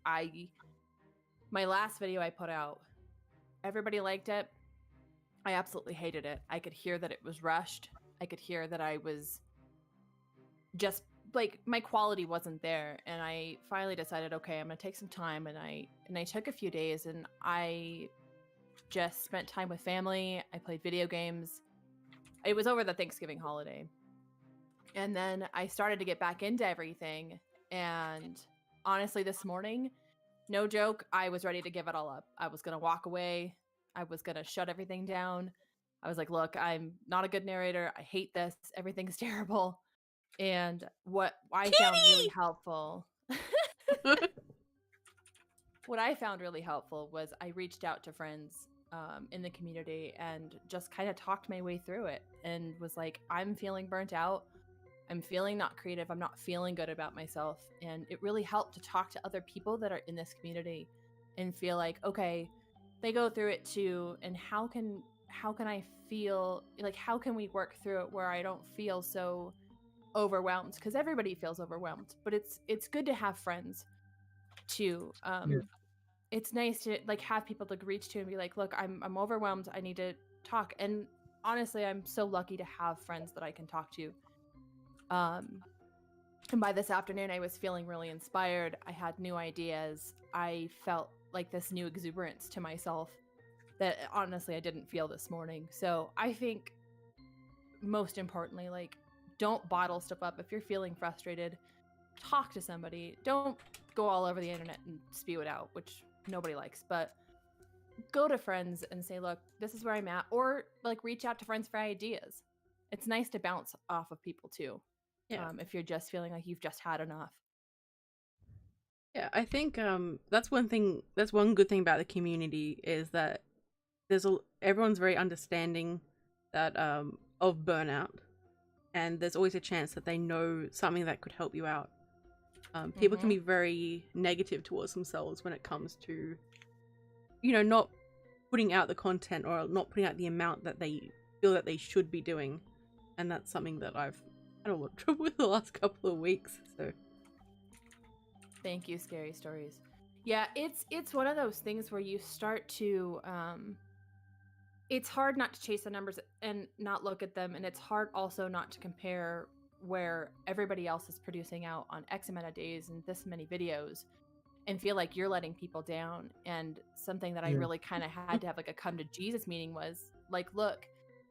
[SPEAKER 8] my last video I put out, everybody liked it. I absolutely hated it. I could hear that it was rushed. I could hear that I was just like my quality wasn't there. And I finally decided, okay, I'm gonna take some time. And I took a few days and I just spent time with family. I played video games. It was over the Thanksgiving holiday. And then I started to get back into everything. And honestly, this morning, no joke, I was ready to give it all up. I was going to walk away. I was going to shut everything down. I was like, look, I'm not a good narrator. I hate this. Everything's terrible. And what I found really helpful... What I found really helpful was I reached out to friends in the community and just kind of talked my way through it and was like, I'm feeling burnt out. I'm feeling not creative. I'm not feeling good about myself. And it really helped to talk to other people that are in this community and feel like, okay, they go through it too. And how can I feel like, how can we work through it where I don't feel so overwhelmed? Because everybody feels overwhelmed, but it's good to have friends too. It's nice to like have people to reach to and be like, look, I'm overwhelmed. I need to talk. And honestly, I'm so lucky to have friends that I can talk to. And by this afternoon, I was feeling really inspired. I had new ideas. I felt like this new exuberance to myself that honestly I didn't feel this morning. So I think most importantly, like, don't bottle stuff up. If you're feeling frustrated, talk to somebody. Don't go all over the internet and spew it out, which nobody likes, but go to friends and say, look, this is where I'm at, or like reach out to friends for ideas. It's nice to bounce off of people too.
[SPEAKER 1] Yeah.
[SPEAKER 8] If you're just feeling like you've just had enough.
[SPEAKER 1] Yeah, I think that's one good thing about the community is that everyone's very understanding that of burnout, and there's always a chance that they know something that could help you out. People can be very negative towards themselves when it comes to, not putting out the content or not putting out the amount that they feel that they should be doing, and that's something that I've had a lot of trouble with the last couple of weeks. So,
[SPEAKER 8] thank you, Scary Stories. Yeah, it's one of those things where you start to it's hard not to chase the numbers and not look at them, and it's hard also not to compare where everybody else is producing out on X amount of days and this many videos and feel like you're letting people down. And something that I really kind of had to have like a come to Jesus meeting was like, look,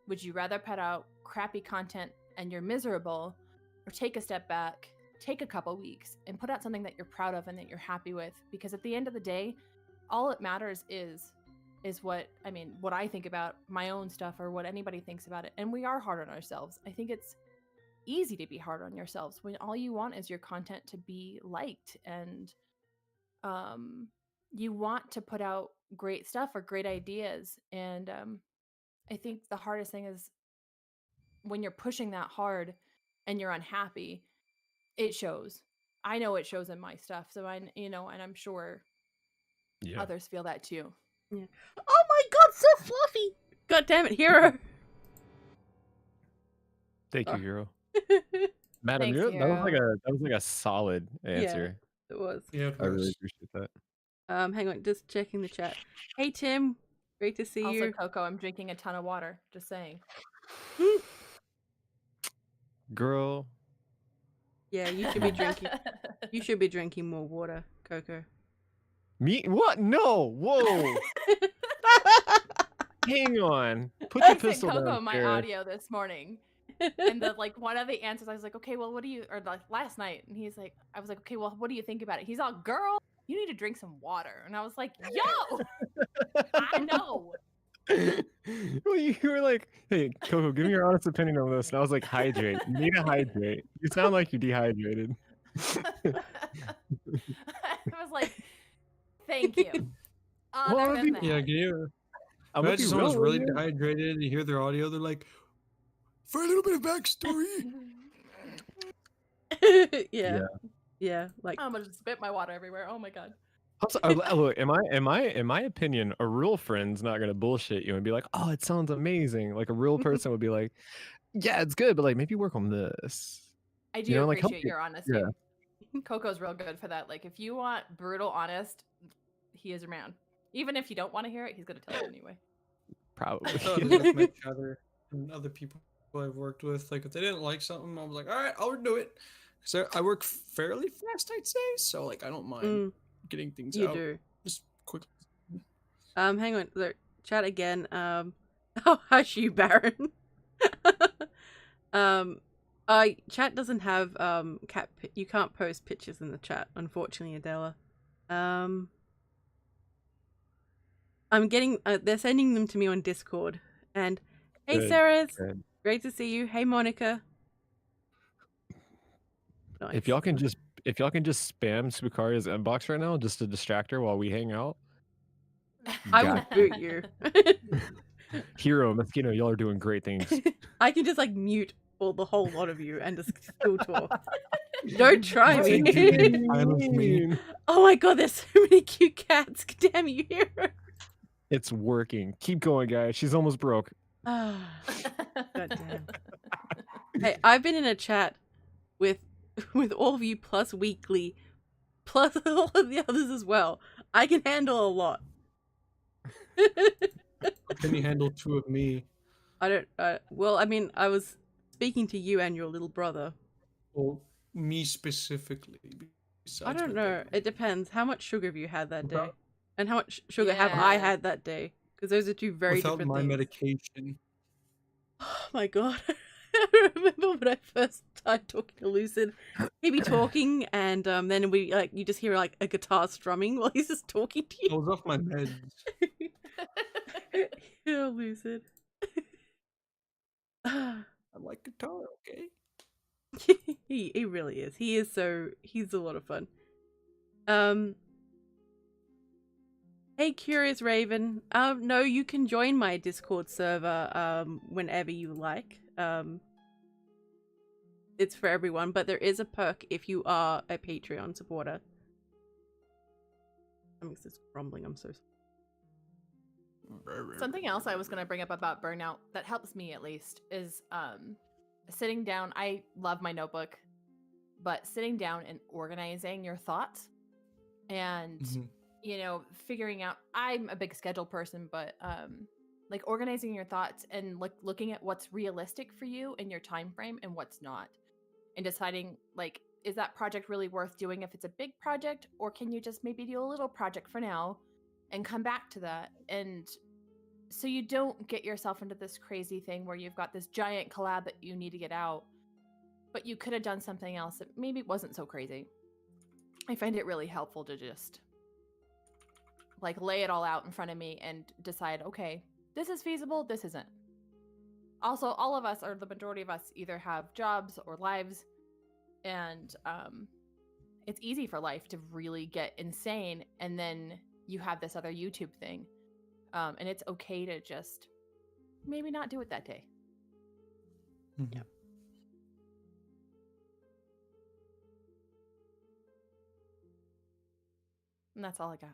[SPEAKER 8] would you rather put out crappy content and you're miserable, or take a step back, take a couple weeks and put out something that you're proud of and that you're happy with? Because at the end of the day, all it matters is what I think about my own stuff or what anybody thinks about it. And we are hard on ourselves. I think it's easy to be hard on yourselves when all you want is your content to be liked, and you want to put out great stuff or great ideas. And I think the hardest thing is when you're pushing that hard and you're unhappy, it shows. I know it shows in my stuff. So and I'm sure others feel that too.
[SPEAKER 1] Yeah. Oh my god, so fluffy! God damn it, Hero!
[SPEAKER 7] Thank you, Hero. Madam,
[SPEAKER 8] Thanks,
[SPEAKER 7] that was like a solid answer.
[SPEAKER 1] Yeah, it was.
[SPEAKER 4] Yeah,
[SPEAKER 7] I really appreciate that.
[SPEAKER 1] Hang on, just checking the chat. Hey Tim, great to see you.
[SPEAKER 8] Also, Koko, I'm drinking a ton of water. Just saying.
[SPEAKER 7] Girl.
[SPEAKER 1] Yeah, you should be drinking. You should be drinking more water, Koko.
[SPEAKER 7] Me? What? No! Whoa! Hang on. Put your pistol
[SPEAKER 8] Koko
[SPEAKER 7] down.
[SPEAKER 8] my audio this morning. And one of the answers, I was like, okay, well, what do you, or like last night, and he's like, I was like, okay, well, what do you think about it? He's all, girl, you need to drink some water. And I was like, yo, I know.
[SPEAKER 7] Well, you were like, hey, Koko, give me your honest opinion on this. And I was like, hydrate. You need to hydrate. You sound like you're dehydrated.
[SPEAKER 8] I was like, thank you. Other than that,
[SPEAKER 4] Yeah, can you imagine someone's really dehydrated, you hear their audio, they're like, for a little bit of backstory.
[SPEAKER 1] Yeah. Like,
[SPEAKER 8] I'm gonna spit my water everywhere. Oh my god.
[SPEAKER 7] Look, in my opinion, a real friend's not gonna bullshit you and be like, "Oh, it sounds amazing." Like a real person would be like, "Yeah, it's good, but like maybe work on this."
[SPEAKER 8] I do appreciate your honesty.
[SPEAKER 7] Yeah.
[SPEAKER 8] Coco's real good for that. Like if you want brutal honest, he is around. Even if you don't want to hear it, he's gonna tell you anyway.
[SPEAKER 7] Probably.
[SPEAKER 4] With my chatter and other people I've worked with, like if they didn't like something, I was like, all right, I'll do it. So I work fairly fast, I'd say. So like I don't mind getting things out.
[SPEAKER 1] You do.
[SPEAKER 4] Just quickly.
[SPEAKER 1] Hang on. Look, chat again. Oh, hush you, Baron. Chat doesn't have you can't post pictures in the chat, unfortunately, Adela. I'm getting they're sending them to me on Discord. And hey,
[SPEAKER 7] Good,
[SPEAKER 1] Sarah,
[SPEAKER 7] good.
[SPEAKER 1] great to see you. Hey, Monica. Nice.
[SPEAKER 7] If y'all can just spam Spookaria's inbox right now just to distract her while we hang out.
[SPEAKER 1] I will boot you.
[SPEAKER 7] Hero, Mosquito, y'all are doing great things.
[SPEAKER 1] I can just like mute the whole lot of you and just still talk. Don't try me. Oh my god, there's so many cute cats. Damn you, Hero.
[SPEAKER 7] It's working. Keep going, guys. She's almost broke.
[SPEAKER 1] God damn. Hey, I've been in a chat with all of you plus Weekly, plus all of the others as well. I can handle a lot.
[SPEAKER 4] Can you handle two of me?
[SPEAKER 1] I don't. Well, I mean, I was speaking to you and your little brother.
[SPEAKER 4] Well, me specifically.
[SPEAKER 1] I don't know. It depends. How much sugar have you had that day? And how much sugar have I had that day? Because those are two very different
[SPEAKER 4] my
[SPEAKER 1] things.
[SPEAKER 4] Medication.
[SPEAKER 1] Oh my god. I remember when I first started talking to Lucid. He'd be talking and then we you just hear like a guitar strumming while he's just talking to you.
[SPEAKER 4] I was off my meds.
[SPEAKER 1] Yeah, Lucid.
[SPEAKER 4] I like guitar, okay?
[SPEAKER 1] he really is. He's a lot of fun. Hey Hey, Curious Raven. No, you can join my Discord server whenever you like. It's for everyone, but there is a perk if you are a Patreon supporter. Something's just grumbling. I'm so sorry.
[SPEAKER 8] Something else I was going to bring up about burnout that helps me at least is sitting down. I love my notebook, but sitting down and organizing your thoughts and you know, figuring out. I'm a big schedule person, but like organizing your thoughts and like looking at what's realistic for you in your time frame and what's not, and deciding like, is that project really worth doing if it's a big project, or can you just maybe do a little project for now and come back to that? And so you don't get yourself into this crazy thing where you've got this giant collab that you need to get out, but you could have done something else that maybe wasn't so crazy. I find it really helpful to just like lay it all out in front of me and decide, okay, this is feasible, this isn't. Also, all of us, or the majority of us, either have jobs or lives, and it's easy for life to really get insane, and then you have this other YouTube thing, and it's okay to just maybe not do it that day.
[SPEAKER 1] Yeah.
[SPEAKER 8] And that's all I got.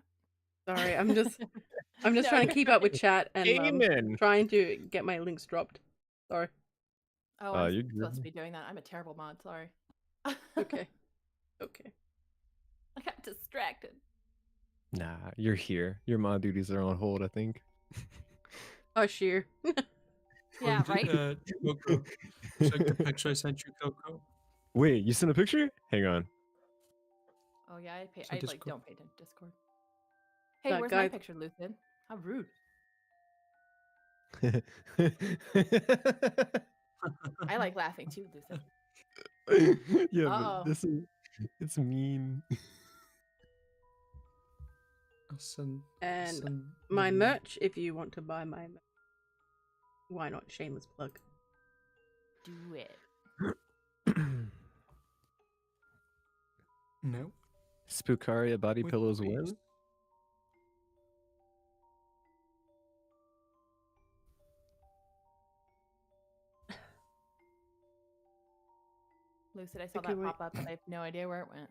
[SPEAKER 1] Sorry, I'm just trying to keep up with chat and
[SPEAKER 7] Amen.
[SPEAKER 1] trying to get my links dropped. Sorry.
[SPEAKER 8] Oh, I'm
[SPEAKER 7] you're
[SPEAKER 8] supposed to
[SPEAKER 7] good.
[SPEAKER 8] be doing that. I'm a terrible mod. Sorry.
[SPEAKER 1] Okay. Okay.
[SPEAKER 8] I got distracted.
[SPEAKER 7] Nah, you're here. Your mod duties are on hold, I think.
[SPEAKER 1] Oh, sheer.
[SPEAKER 8] Yeah, right?
[SPEAKER 4] Koko. Check the picture I sent you, Koko.
[SPEAKER 7] Wait, you sent a picture? Hang on.
[SPEAKER 8] Oh yeah,
[SPEAKER 4] So
[SPEAKER 8] I like
[SPEAKER 4] Discord.
[SPEAKER 8] don't pay attention to Discord. Hey,
[SPEAKER 1] That
[SPEAKER 8] where's
[SPEAKER 1] guy-
[SPEAKER 8] my picture, Lucid? How rude. I like laughing too, Lucid.
[SPEAKER 7] Yeah,
[SPEAKER 8] Uh-oh.
[SPEAKER 7] but it's mean.
[SPEAKER 4] I'll send
[SPEAKER 1] And my merch, if you want to buy my merch. Why not? Shameless plug.
[SPEAKER 8] Do it.
[SPEAKER 4] No.
[SPEAKER 7] Spookaria body
[SPEAKER 4] With
[SPEAKER 7] pillows
[SPEAKER 4] please.
[SPEAKER 7] win?
[SPEAKER 8] Lucid, I saw
[SPEAKER 1] Okay,
[SPEAKER 8] that
[SPEAKER 1] wait.
[SPEAKER 8] pop up, but I have no idea where it went.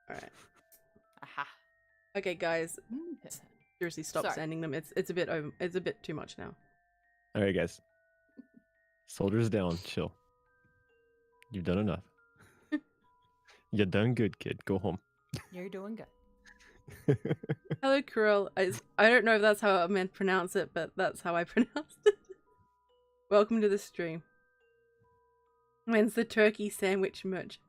[SPEAKER 1] Alright.
[SPEAKER 8] Aha.
[SPEAKER 1] Okay, guys. Seriously, stop
[SPEAKER 8] Sorry.
[SPEAKER 1] sending them. It's a bit too much now.
[SPEAKER 7] All right, guys. Soldiers down. Chill. You've done enough. You done good, kid. Go home.
[SPEAKER 8] You're doing good.
[SPEAKER 1] Hello, Krill. I don't know if that's how I meant to pronounce it, but that's how I pronounced it. Welcome to the stream. When's the turkey sandwich merch?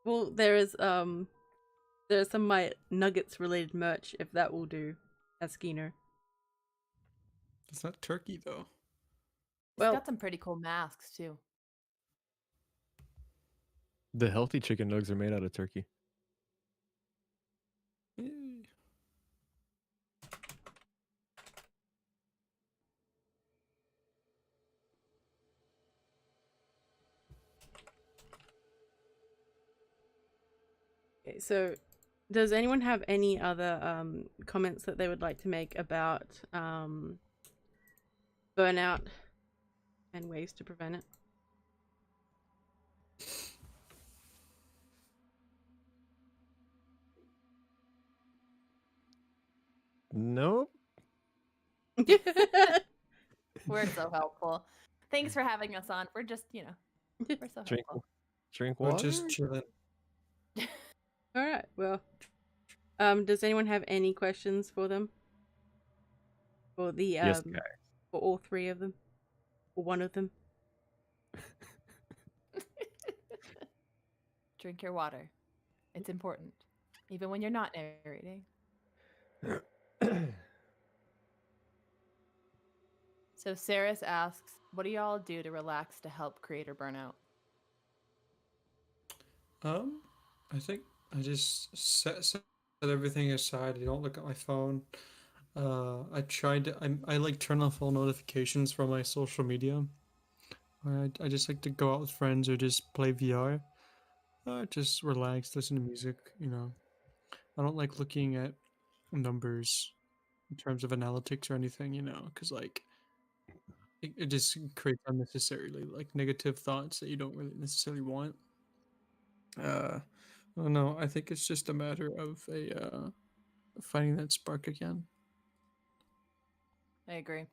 [SPEAKER 1] Well, there's some of my nuggets related merch, if that will do, Askino.
[SPEAKER 4] It's not turkey though.
[SPEAKER 8] It's
[SPEAKER 1] Well-
[SPEAKER 8] got some pretty cool masks too.
[SPEAKER 7] The healthy chicken nugs are made out of turkey.
[SPEAKER 1] Okay, so does anyone have any other comments that they would like to make about burnout and ways to prevent it?
[SPEAKER 7] Nope.
[SPEAKER 8] We're so helpful. Thanks for having us on. We're just, we're so
[SPEAKER 7] Drink,
[SPEAKER 8] helpful.
[SPEAKER 7] drink
[SPEAKER 4] We're
[SPEAKER 7] water.
[SPEAKER 4] just chilling.
[SPEAKER 1] All right. Well, does anyone have any questions for them? For the
[SPEAKER 7] Yes, guy.
[SPEAKER 1] for all three of them, or one of them?
[SPEAKER 8] Drink your water. It's important, even when you're not narrating. So Saris asks, what do y'all do to relax to help creator burnout?
[SPEAKER 4] I think I just set everything aside. I don't look at my phone. I like turn off all notifications from my social media. I just like to go out with friends or just play VR. Just relax, listen to music. You know, I don't like looking at numbers in terms of analytics or anything. You know, because like it just creates unnecessarily like negative thoughts that you don't really necessarily want. I don't know. I think it's just a matter of finding that spark again.
[SPEAKER 8] I agree.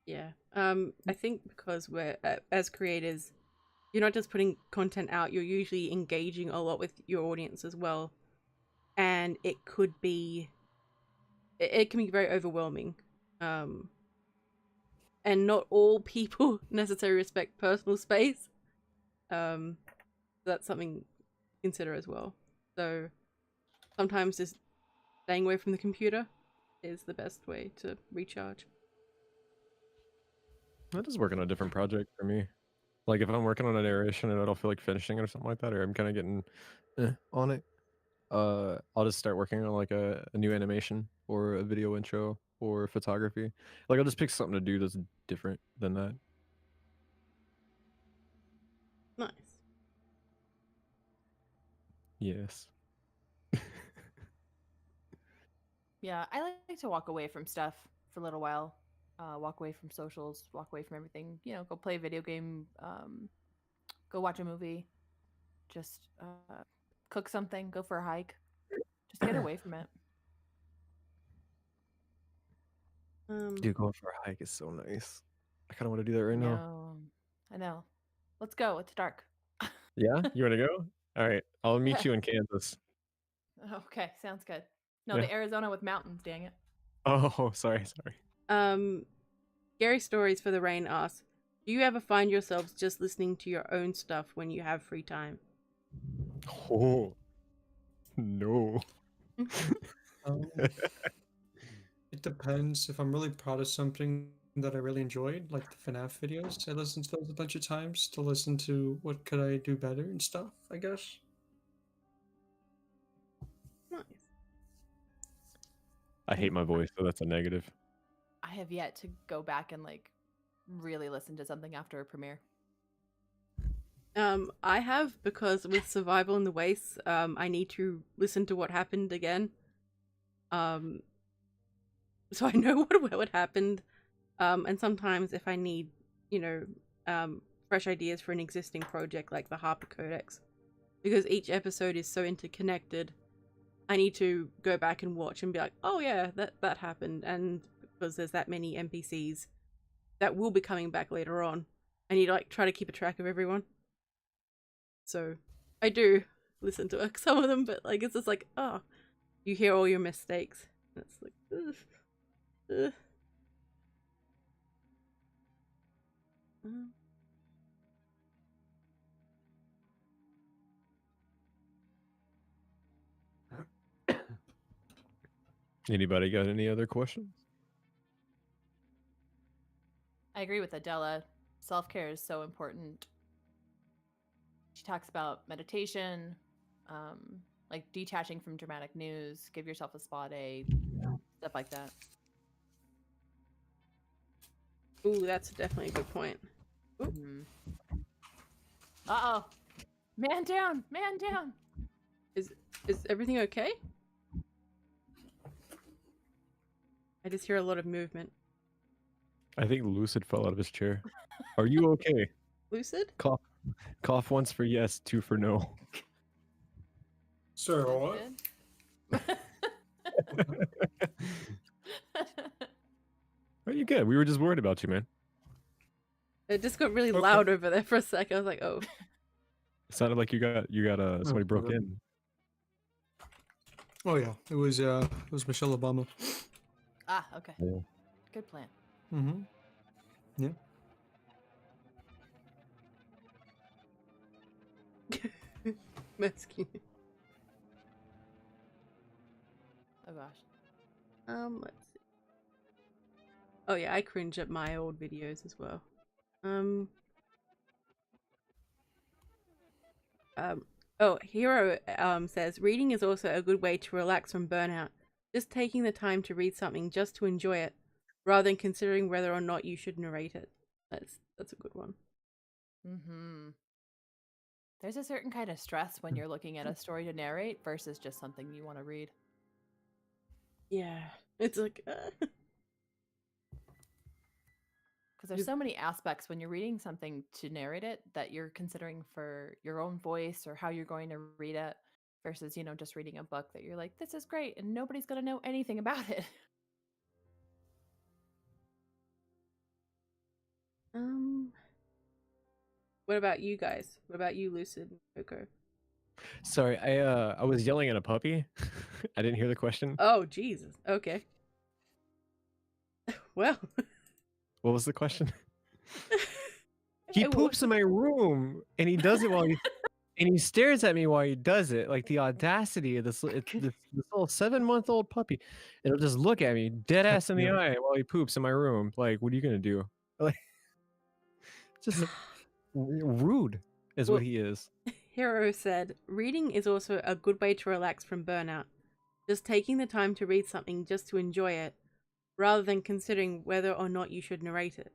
[SPEAKER 1] Yeah. I think because we're as creators, you're not just putting content out, you're usually engaging a lot with your audience as well. And it can be very overwhelming. And not all people necessarily respect personal space. That's something to consider as well. So sometimes just staying away from the computer is the best way to recharge.
[SPEAKER 7] That does work on a different project for me. Like if I'm working on a narration and I don't feel like finishing it or something like that, or I'm kind of getting on it, I'll just start working on like a new animation or a video intro or photography. Like I'll just pick something to do that's different than that.
[SPEAKER 1] Nice.
[SPEAKER 7] Yes.
[SPEAKER 8] Yeah, I like to walk away from stuff for a little while. Walk away from socials, walk away from everything. You know, go play a video game, go watch a movie, just cook something, go for a hike. Just get away from it.
[SPEAKER 7] Dude, going for a hike is so nice. I kind of want to do that right now.
[SPEAKER 8] I know. Let's go. It's dark.
[SPEAKER 7] Yeah? You want to go? All right. I'll meet you in Kansas.
[SPEAKER 8] Okay, sounds good. No,
[SPEAKER 7] Yeah.
[SPEAKER 8] the Arizona with mountains, dang it.
[SPEAKER 7] Oh, sorry.
[SPEAKER 1] Scary Stories for the Rain asks, do you ever find yourselves just listening to your own stuff when you have free time?
[SPEAKER 7] Oh, no.
[SPEAKER 4] It depends. If I'm really proud of something that I really enjoyed, like the FNAF videos, I listen to those a bunch of times to listen to what could I do better and stuff, I guess.
[SPEAKER 1] Nice.
[SPEAKER 7] I hate my voice, so that's a negative.
[SPEAKER 8] I have yet to go back and like really listen to something after a premiere.
[SPEAKER 1] I have, because with Survival in the Wastes, I need to listen to what happened again. So I know what happened. And sometimes if I need, fresh ideas for an existing project like the Harper Codex, because each episode is so interconnected, I need to go back and watch and be like, oh yeah, that happened. And because there's that many NPCs that will be coming back later on, I need to like try to keep a track of everyone. So I do listen to some of them, but like it's just like, oh, you hear all your mistakes. And it's like, ugh.
[SPEAKER 7] Anybody got any other questions?
[SPEAKER 8] I agree with Adela. Self-care is so important. She talks about meditation, like detaching from dramatic news, give yourself a spa day, stuff like that.
[SPEAKER 1] Ooh, that's definitely a good point.
[SPEAKER 8] Mm-hmm. Uh-oh. Man down! Man down!
[SPEAKER 1] Is everything okay? I just hear a lot of movement.
[SPEAKER 7] I think Lucid fell out of his chair. Are you okay?
[SPEAKER 1] Lucid?
[SPEAKER 7] Cough once for yes, two for no.
[SPEAKER 4] Sir, what?
[SPEAKER 7] Are you good? We were just worried about you, man.
[SPEAKER 1] It just got really loud over there for a second. I was like, oh.
[SPEAKER 7] It sounded like you got somebody broke in.
[SPEAKER 4] Oh yeah, it was Michelle Obama.
[SPEAKER 8] Ah, okay.
[SPEAKER 7] Yeah.
[SPEAKER 8] Good plan.
[SPEAKER 4] Mm-hmm. Yeah.
[SPEAKER 1] Mesquite.
[SPEAKER 8] Oh gosh.
[SPEAKER 1] Let's see. Oh yeah, I cringe at my old videos as well. Hero says reading is also a good way to relax from burnout. Just taking the time to read something just to enjoy it, rather than considering whether or not you should narrate it. That's a good one.
[SPEAKER 8] Mm-hmm. There's a certain kind of stress when you're looking at a story to narrate versus just something you want to read.
[SPEAKER 1] Yeah, it's like
[SPEAKER 8] Because there's so many aspects when you're reading something to narrate it that you're considering for your own voice or how you're going to read it versus, you know, just reading a book that you're like, this is great and nobody's going to know anything about it.
[SPEAKER 1] What about you guys? What about you, Lucid and Koko?
[SPEAKER 7] Sorry, I was yelling at a puppy. I didn't hear the question.
[SPEAKER 1] Oh, Jesus. Okay. Well.
[SPEAKER 7] What was the question? He poops in my room, and he does it while he and he stares at me while he does it. Like the audacity of this little 7-month-old puppy. It'll just look at me dead ass in the eye while he poops in my room. Like, what are you gonna do? Like, just rude is what he is.
[SPEAKER 1] Hero said, reading is also a good way to relax from burnout. Just taking the time to read something just to enjoy it, rather than considering whether or not you should narrate it.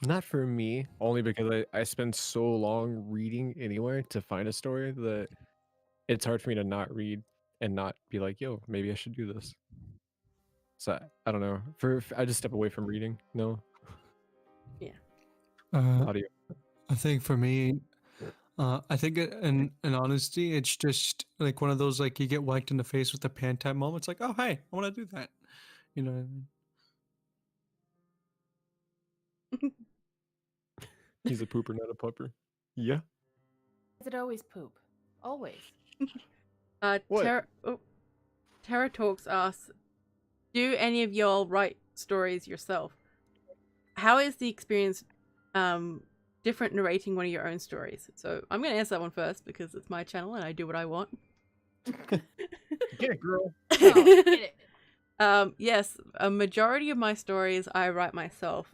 [SPEAKER 7] Not for me, only because I spend so long reading anyway to find a story that it's hard for me to not read and not be like, yo, maybe I should do this. So I don't know. I just step away from reading. No.
[SPEAKER 1] Yeah.
[SPEAKER 7] Audio.
[SPEAKER 4] I think for me, I think in honesty, it's just like one of those like you get whacked in the face with a pan type moment. It's like, oh hey, I want to do that. You know what I mean?
[SPEAKER 7] He's a pooper, not a pupper. Yeah.
[SPEAKER 8] Does it always poop? Always.
[SPEAKER 1] Terra Talks asks, do any of y'all write stories yourself? How is the experience different narrating one of your own stories? So I'm going to answer that one first because it's my channel and I do what I want.
[SPEAKER 7] Get it, girl.
[SPEAKER 8] Oh, get it.
[SPEAKER 1] Yes, a majority of my stories I write myself.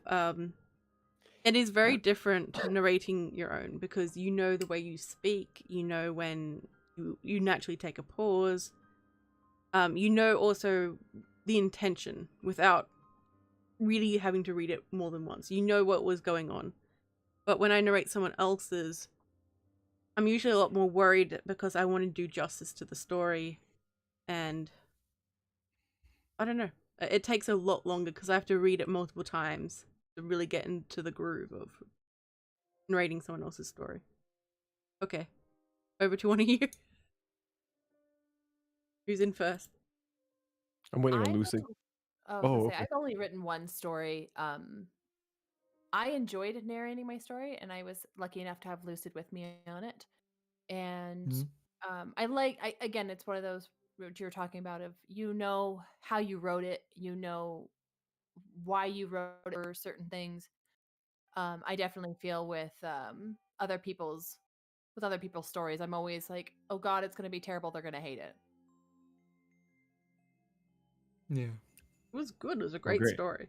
[SPEAKER 1] It is very different narrating your own because you know the way you speak, you know when you naturally take a pause. You know also the intention without really having to read it more than once. You know what was going on. But when I narrate someone else's, I'm usually a lot more worried because I want to do justice to the story. And I don't know. It takes a lot longer because I have to read it multiple times to really get into the groove of narrating someone else's story. Okay. Over to one of you. Who's in first?
[SPEAKER 7] I'm waiting on Lucy.
[SPEAKER 8] Okay. I've only written one story. I enjoyed narrating my story, and I was lucky enough to have Lucid with me on it. And again, it's one of those what you're talking about of you know how you wrote it, you know why you wrote it or certain things. I definitely feel with other people's stories, I'm always like, oh God, it's gonna be terrible. They're gonna hate it.
[SPEAKER 4] Yeah.
[SPEAKER 1] It was good. It was a great story.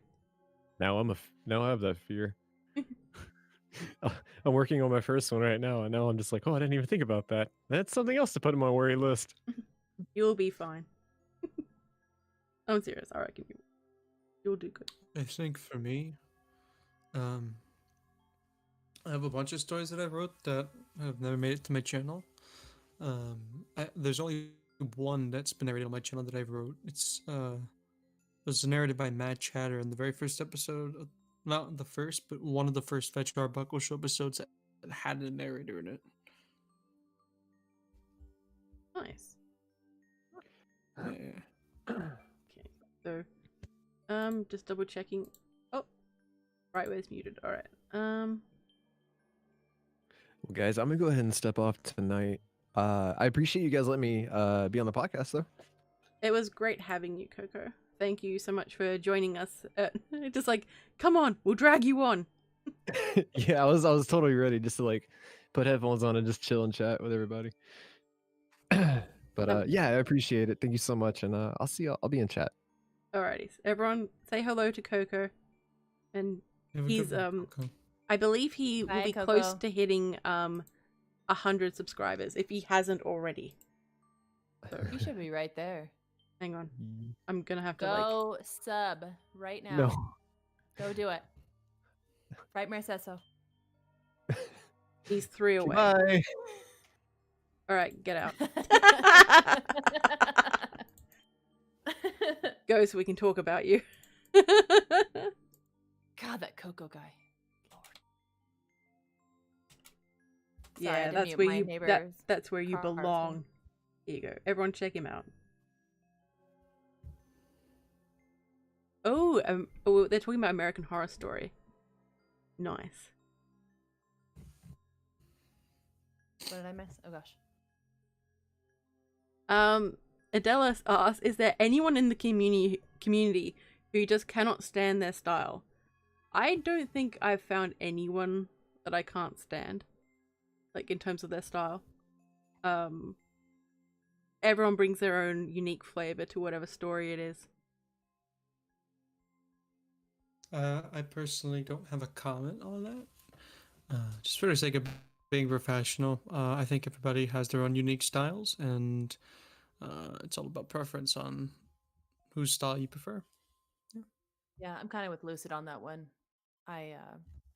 [SPEAKER 7] Now I have that fear. I'm working on my first one right now, and now I'm just like, oh, I didn't even think about that. That's something else to put on my worry list.
[SPEAKER 1] You'll be fine. I'm serious. I reckon you'll do good.
[SPEAKER 4] I think for me, I have a bunch of stories that I wrote that have never made it to my channel. There's only one that's been narrated on my channel that I wrote. It was narrated by Matt Chatter in the very first episode. Not the first, but one of the first Fetch Our Buckle Show episodes that had a narrator in it.
[SPEAKER 1] Nice.
[SPEAKER 4] Yeah.
[SPEAKER 1] Okay, so just double checking. Oh, right way's muted. All right.
[SPEAKER 7] Well, guys, I'm gonna go ahead and step off tonight. I appreciate you guys letting me be on the podcast, though.
[SPEAKER 1] It was great having you, Koko. Thank you so much for joining us. Just like, come on, we'll drag you on.
[SPEAKER 7] Yeah, I was totally ready just to like put headphones on and just chill and chat with everybody. But yeah, I appreciate it. Thank you so much, and I'll see you. I'll be in chat.
[SPEAKER 1] Alrighty, everyone, say hello to Koko, and he's
[SPEAKER 4] Koko.
[SPEAKER 1] I believe he will be
[SPEAKER 8] Koko.
[SPEAKER 1] close to hitting 100 subscribers if he hasn't already. So
[SPEAKER 8] You should be right there.
[SPEAKER 1] hang on, I'm gonna have to
[SPEAKER 8] Go sub right now.
[SPEAKER 7] No.
[SPEAKER 8] Go do it. Right, Marcesso.
[SPEAKER 1] He's 3 away.
[SPEAKER 6] Bye.
[SPEAKER 1] All right, get out. Go so we can talk about you.
[SPEAKER 8] God, that Koko guy. Lord. Sorry, I
[SPEAKER 1] Yeah,
[SPEAKER 8] didn't
[SPEAKER 1] that's
[SPEAKER 8] mute
[SPEAKER 1] where
[SPEAKER 8] my
[SPEAKER 1] you
[SPEAKER 8] neighbor's
[SPEAKER 1] that's where you
[SPEAKER 8] cars, yeah.
[SPEAKER 1] belong. Here you go. Everyone check him out. Oh, they're talking about American Horror Story. Nice.
[SPEAKER 8] What did I miss? Oh gosh.
[SPEAKER 1] Adela asks, is there anyone in the community who just cannot stand their style? I don't think I've found anyone that I can't stand, like in terms of their style. Everyone brings their own unique flavor to whatever story it is.
[SPEAKER 4] I personally don't have a comment on that. Just for the sake of being professional, I think everybody has their own unique styles, and it's all about preference on whose style you prefer.
[SPEAKER 8] Yeah, I'm kind of with Lucid on that one. I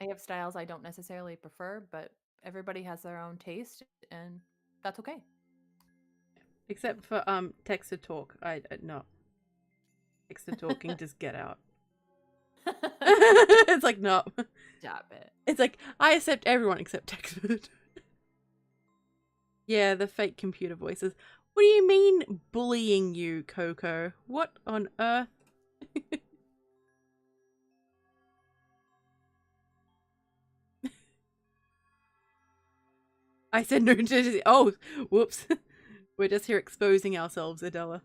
[SPEAKER 8] have styles I don't necessarily prefer, but everybody has their own taste, and that's okay.
[SPEAKER 1] Except for text to talk. I no. Text to talking, just get out. It's like no.
[SPEAKER 8] Stop it.
[SPEAKER 1] It's like I accept everyone except text. Yeah, the fake computer voices. What do you mean bullying you, Koko? What on earth? I said no to. Oh, whoops. We're just here exposing ourselves, Adela.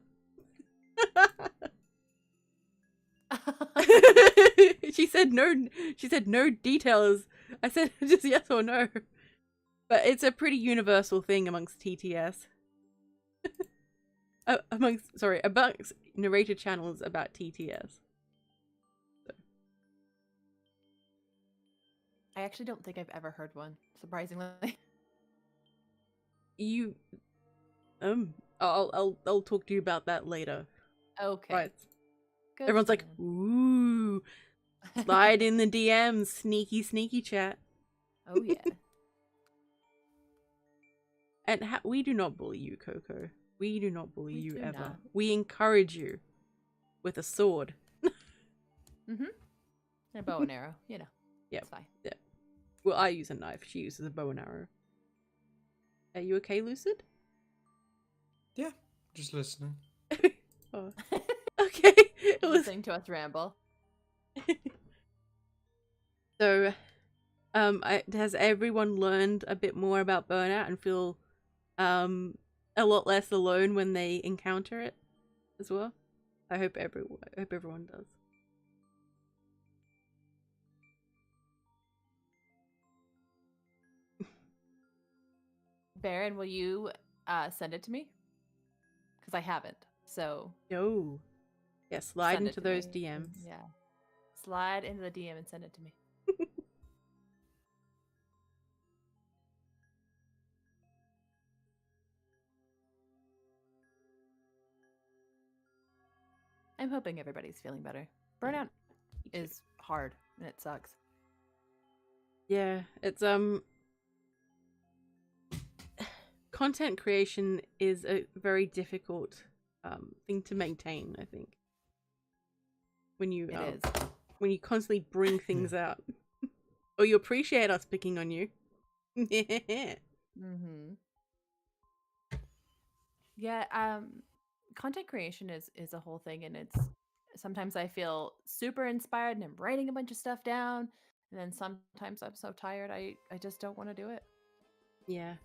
[SPEAKER 1] She said no. She said no details. I said just yes or no. But it's a pretty universal thing amongst TTS. amongst narrator channels about TTS. So.
[SPEAKER 8] I actually don't think I've ever heard one, surprisingly.
[SPEAKER 1] You, I'll talk to you about that later.
[SPEAKER 8] Okay.
[SPEAKER 1] Right.
[SPEAKER 8] Good
[SPEAKER 1] Everyone's like,
[SPEAKER 8] then.
[SPEAKER 1] ooh, slide in the DMs, sneaky chat.
[SPEAKER 8] Oh yeah.
[SPEAKER 1] And we do not bully you, Koko. We do not bully
[SPEAKER 8] We
[SPEAKER 1] you
[SPEAKER 8] do
[SPEAKER 1] ever.
[SPEAKER 8] not.
[SPEAKER 1] We encourage you with a sword.
[SPEAKER 8] Mm-hmm. And a bow and arrow, you know.
[SPEAKER 1] Yeah.
[SPEAKER 8] It's fine.
[SPEAKER 1] Yeah. Well, I use a knife. She uses a bow and arrow. Are you okay, Lucid?
[SPEAKER 4] Yeah, just listening.
[SPEAKER 1] Oh. Okay. It was...
[SPEAKER 8] Listening to us ramble.
[SPEAKER 1] So, has everyone learned a bit more about burnout and feel a lot less alone when they encounter it as well? I hope everyone does.
[SPEAKER 8] Baron, will you send it to me? Because I haven't. So
[SPEAKER 1] No. Yeah, slide
[SPEAKER 8] send it
[SPEAKER 1] into
[SPEAKER 8] to
[SPEAKER 1] those
[SPEAKER 8] me.
[SPEAKER 1] DMs.
[SPEAKER 8] Yeah. Slide into the DM and send it to me. I'm hoping everybody's feeling better. Burnout is hard and it sucks.
[SPEAKER 1] Yeah, it's content creation is a very difficult thing to maintain, I think. When you
[SPEAKER 8] It is.
[SPEAKER 1] when you constantly bring things out. Or you appreciate us picking on you.
[SPEAKER 8] Mm-hmm. Yeah, content creation is a whole thing, and it's sometimes I feel super inspired and I'm writing a bunch of stuff down, and then sometimes I'm so tired I just don't want to do it.
[SPEAKER 1] Yeah.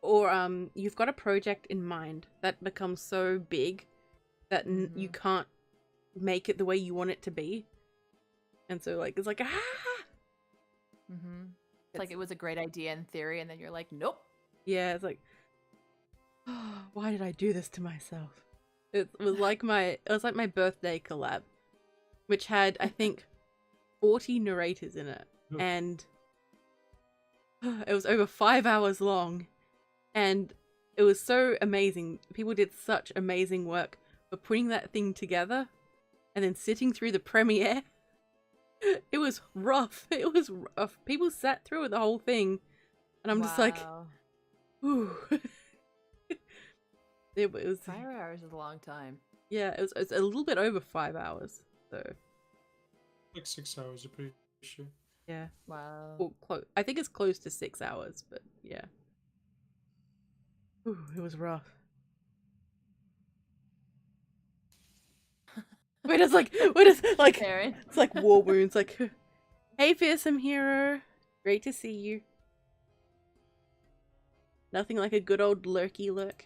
[SPEAKER 1] Or you've got a project in mind that becomes so big that you can't make it the way you want it to be. And so like it's like
[SPEAKER 8] It's like it was a great idea in theory, and then you're like, nope.
[SPEAKER 1] Yeah, it's like, oh, why did I do this to myself? It was like my birthday collab, which had I think 40 narrators in it, and it was over 5 hours long, and it was so amazing. People did such amazing work for putting that thing together, and then sitting through the premiere. It was rough. It was rough. People sat through the whole thing, and I'm just like,
[SPEAKER 8] Wow.
[SPEAKER 1] ooh. It was
[SPEAKER 8] 5 hours is a long time.
[SPEAKER 1] yeah. It's a little bit over 5 hours. So
[SPEAKER 4] Like 6 hours, I'm pretty sure.
[SPEAKER 1] yeah.
[SPEAKER 8] Wow.
[SPEAKER 1] Well, I think it's close to 6 hours, but yeah. Ooh, it was rough. Wait, it's like
[SPEAKER 8] Karen.
[SPEAKER 1] it's like war wounds. Like, hey, fearsome hero, great to see you. Nothing like a good old lurky lurk.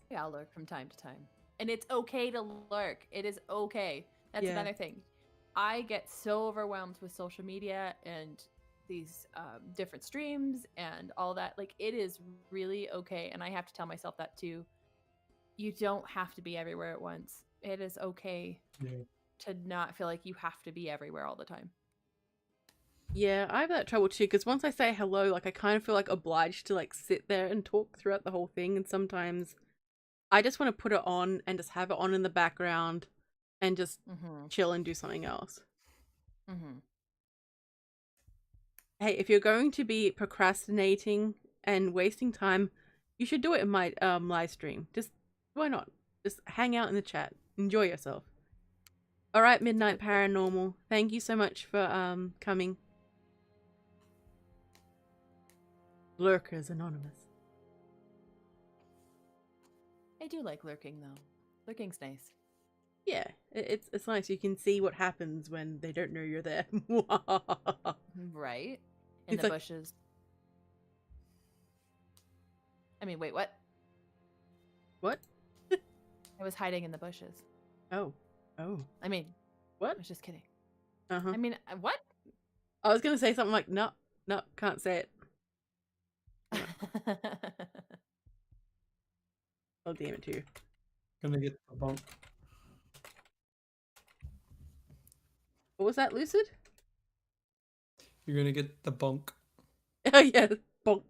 [SPEAKER 8] Yeah, I'll lurk from time to time. And it's okay to lurk. It is okay. That's
[SPEAKER 1] Yeah.
[SPEAKER 8] another thing. I get so overwhelmed with social media and these different streams and all that. Like, it is really okay. And I have to tell myself that too. You don't have to be everywhere at once. It is okay to not feel like you have to be everywhere all the time.
[SPEAKER 1] Yeah, I have that trouble too, because once I say hello, like I kind of feel like obliged to like sit there and talk throughout the whole thing, and sometimes I just want to put it on and just have it on in the background and just chill and do something else. Hey, if you're going to be procrastinating and wasting time, you should do it in my live stream. Just why not? Just hang out in the chat. Enjoy yourself. All right, Midnight Paranormal. Thank you so much for coming. Lurkers Anonymous.
[SPEAKER 8] I do like lurking though. Lurking's nice.
[SPEAKER 1] Yeah, it's nice. You can see what happens when they don't know you're there.
[SPEAKER 8] Right? In
[SPEAKER 1] It's
[SPEAKER 8] the
[SPEAKER 1] like-
[SPEAKER 8] bushes. I mean, wait, what?
[SPEAKER 1] What?
[SPEAKER 8] I was hiding in the bushes.
[SPEAKER 1] Oh.
[SPEAKER 8] I mean,
[SPEAKER 1] What?
[SPEAKER 8] I was just kidding.
[SPEAKER 1] Uh-huh.
[SPEAKER 8] I mean, what?
[SPEAKER 1] I was gonna say something like, no, can't say it. I'll DM it to you.
[SPEAKER 4] Gonna get the bunk.
[SPEAKER 1] What was that, Lucid?
[SPEAKER 4] You're gonna get the bunk.
[SPEAKER 1] Oh yeah, bonk.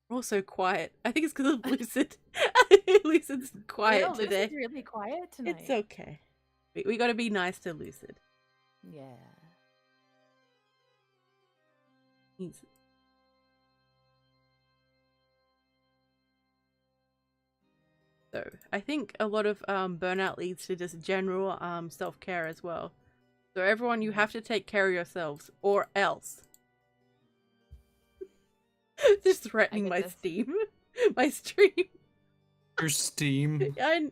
[SPEAKER 1] We're all so quiet. I think it's because of Lucid. Lucid's quiet today.
[SPEAKER 8] Lucid's really quiet tonight.
[SPEAKER 1] It's okay. We gotta be nice to Lucid.
[SPEAKER 8] Yeah.
[SPEAKER 1] He's... So, I think a lot of burnout leads to just general self-care as well. So everyone, you have to take care of yourselves, or else. Just threatening my
[SPEAKER 8] this.
[SPEAKER 1] Steam. My stream.
[SPEAKER 4] Your Steam.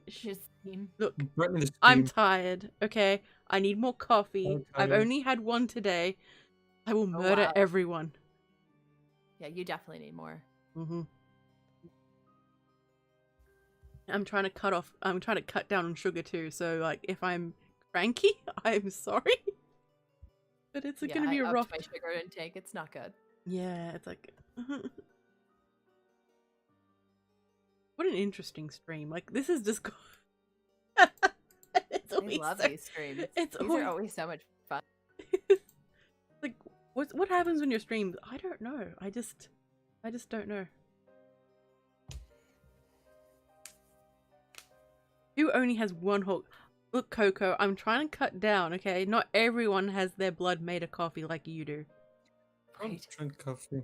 [SPEAKER 8] His team.
[SPEAKER 1] Look,
[SPEAKER 4] Threatening the Steam.
[SPEAKER 1] I'm tired, okay? I need more coffee.
[SPEAKER 4] Okay.
[SPEAKER 1] I've only had one today. I will murder
[SPEAKER 8] wow.
[SPEAKER 1] everyone.
[SPEAKER 8] Yeah, you definitely need more.
[SPEAKER 1] I'm trying to cut down on sugar too, so like if I'm cranky, I'm sorry. But it's gonna be a
[SPEAKER 8] I
[SPEAKER 1] rough
[SPEAKER 8] upped my sugar intake. It's not good.
[SPEAKER 1] Yeah, it's like what an interesting stream. Like this is just it's
[SPEAKER 8] I
[SPEAKER 1] always
[SPEAKER 8] love
[SPEAKER 1] so...
[SPEAKER 8] these streams.
[SPEAKER 1] These
[SPEAKER 8] are always so much fun.
[SPEAKER 1] Like what happens when you're streamed? I don't know. I just don't know. Who only has one hook? Look, Koko, I'm trying to cut down, okay? Not everyone has their blood made of coffee like you do.
[SPEAKER 4] Don't drink coffee.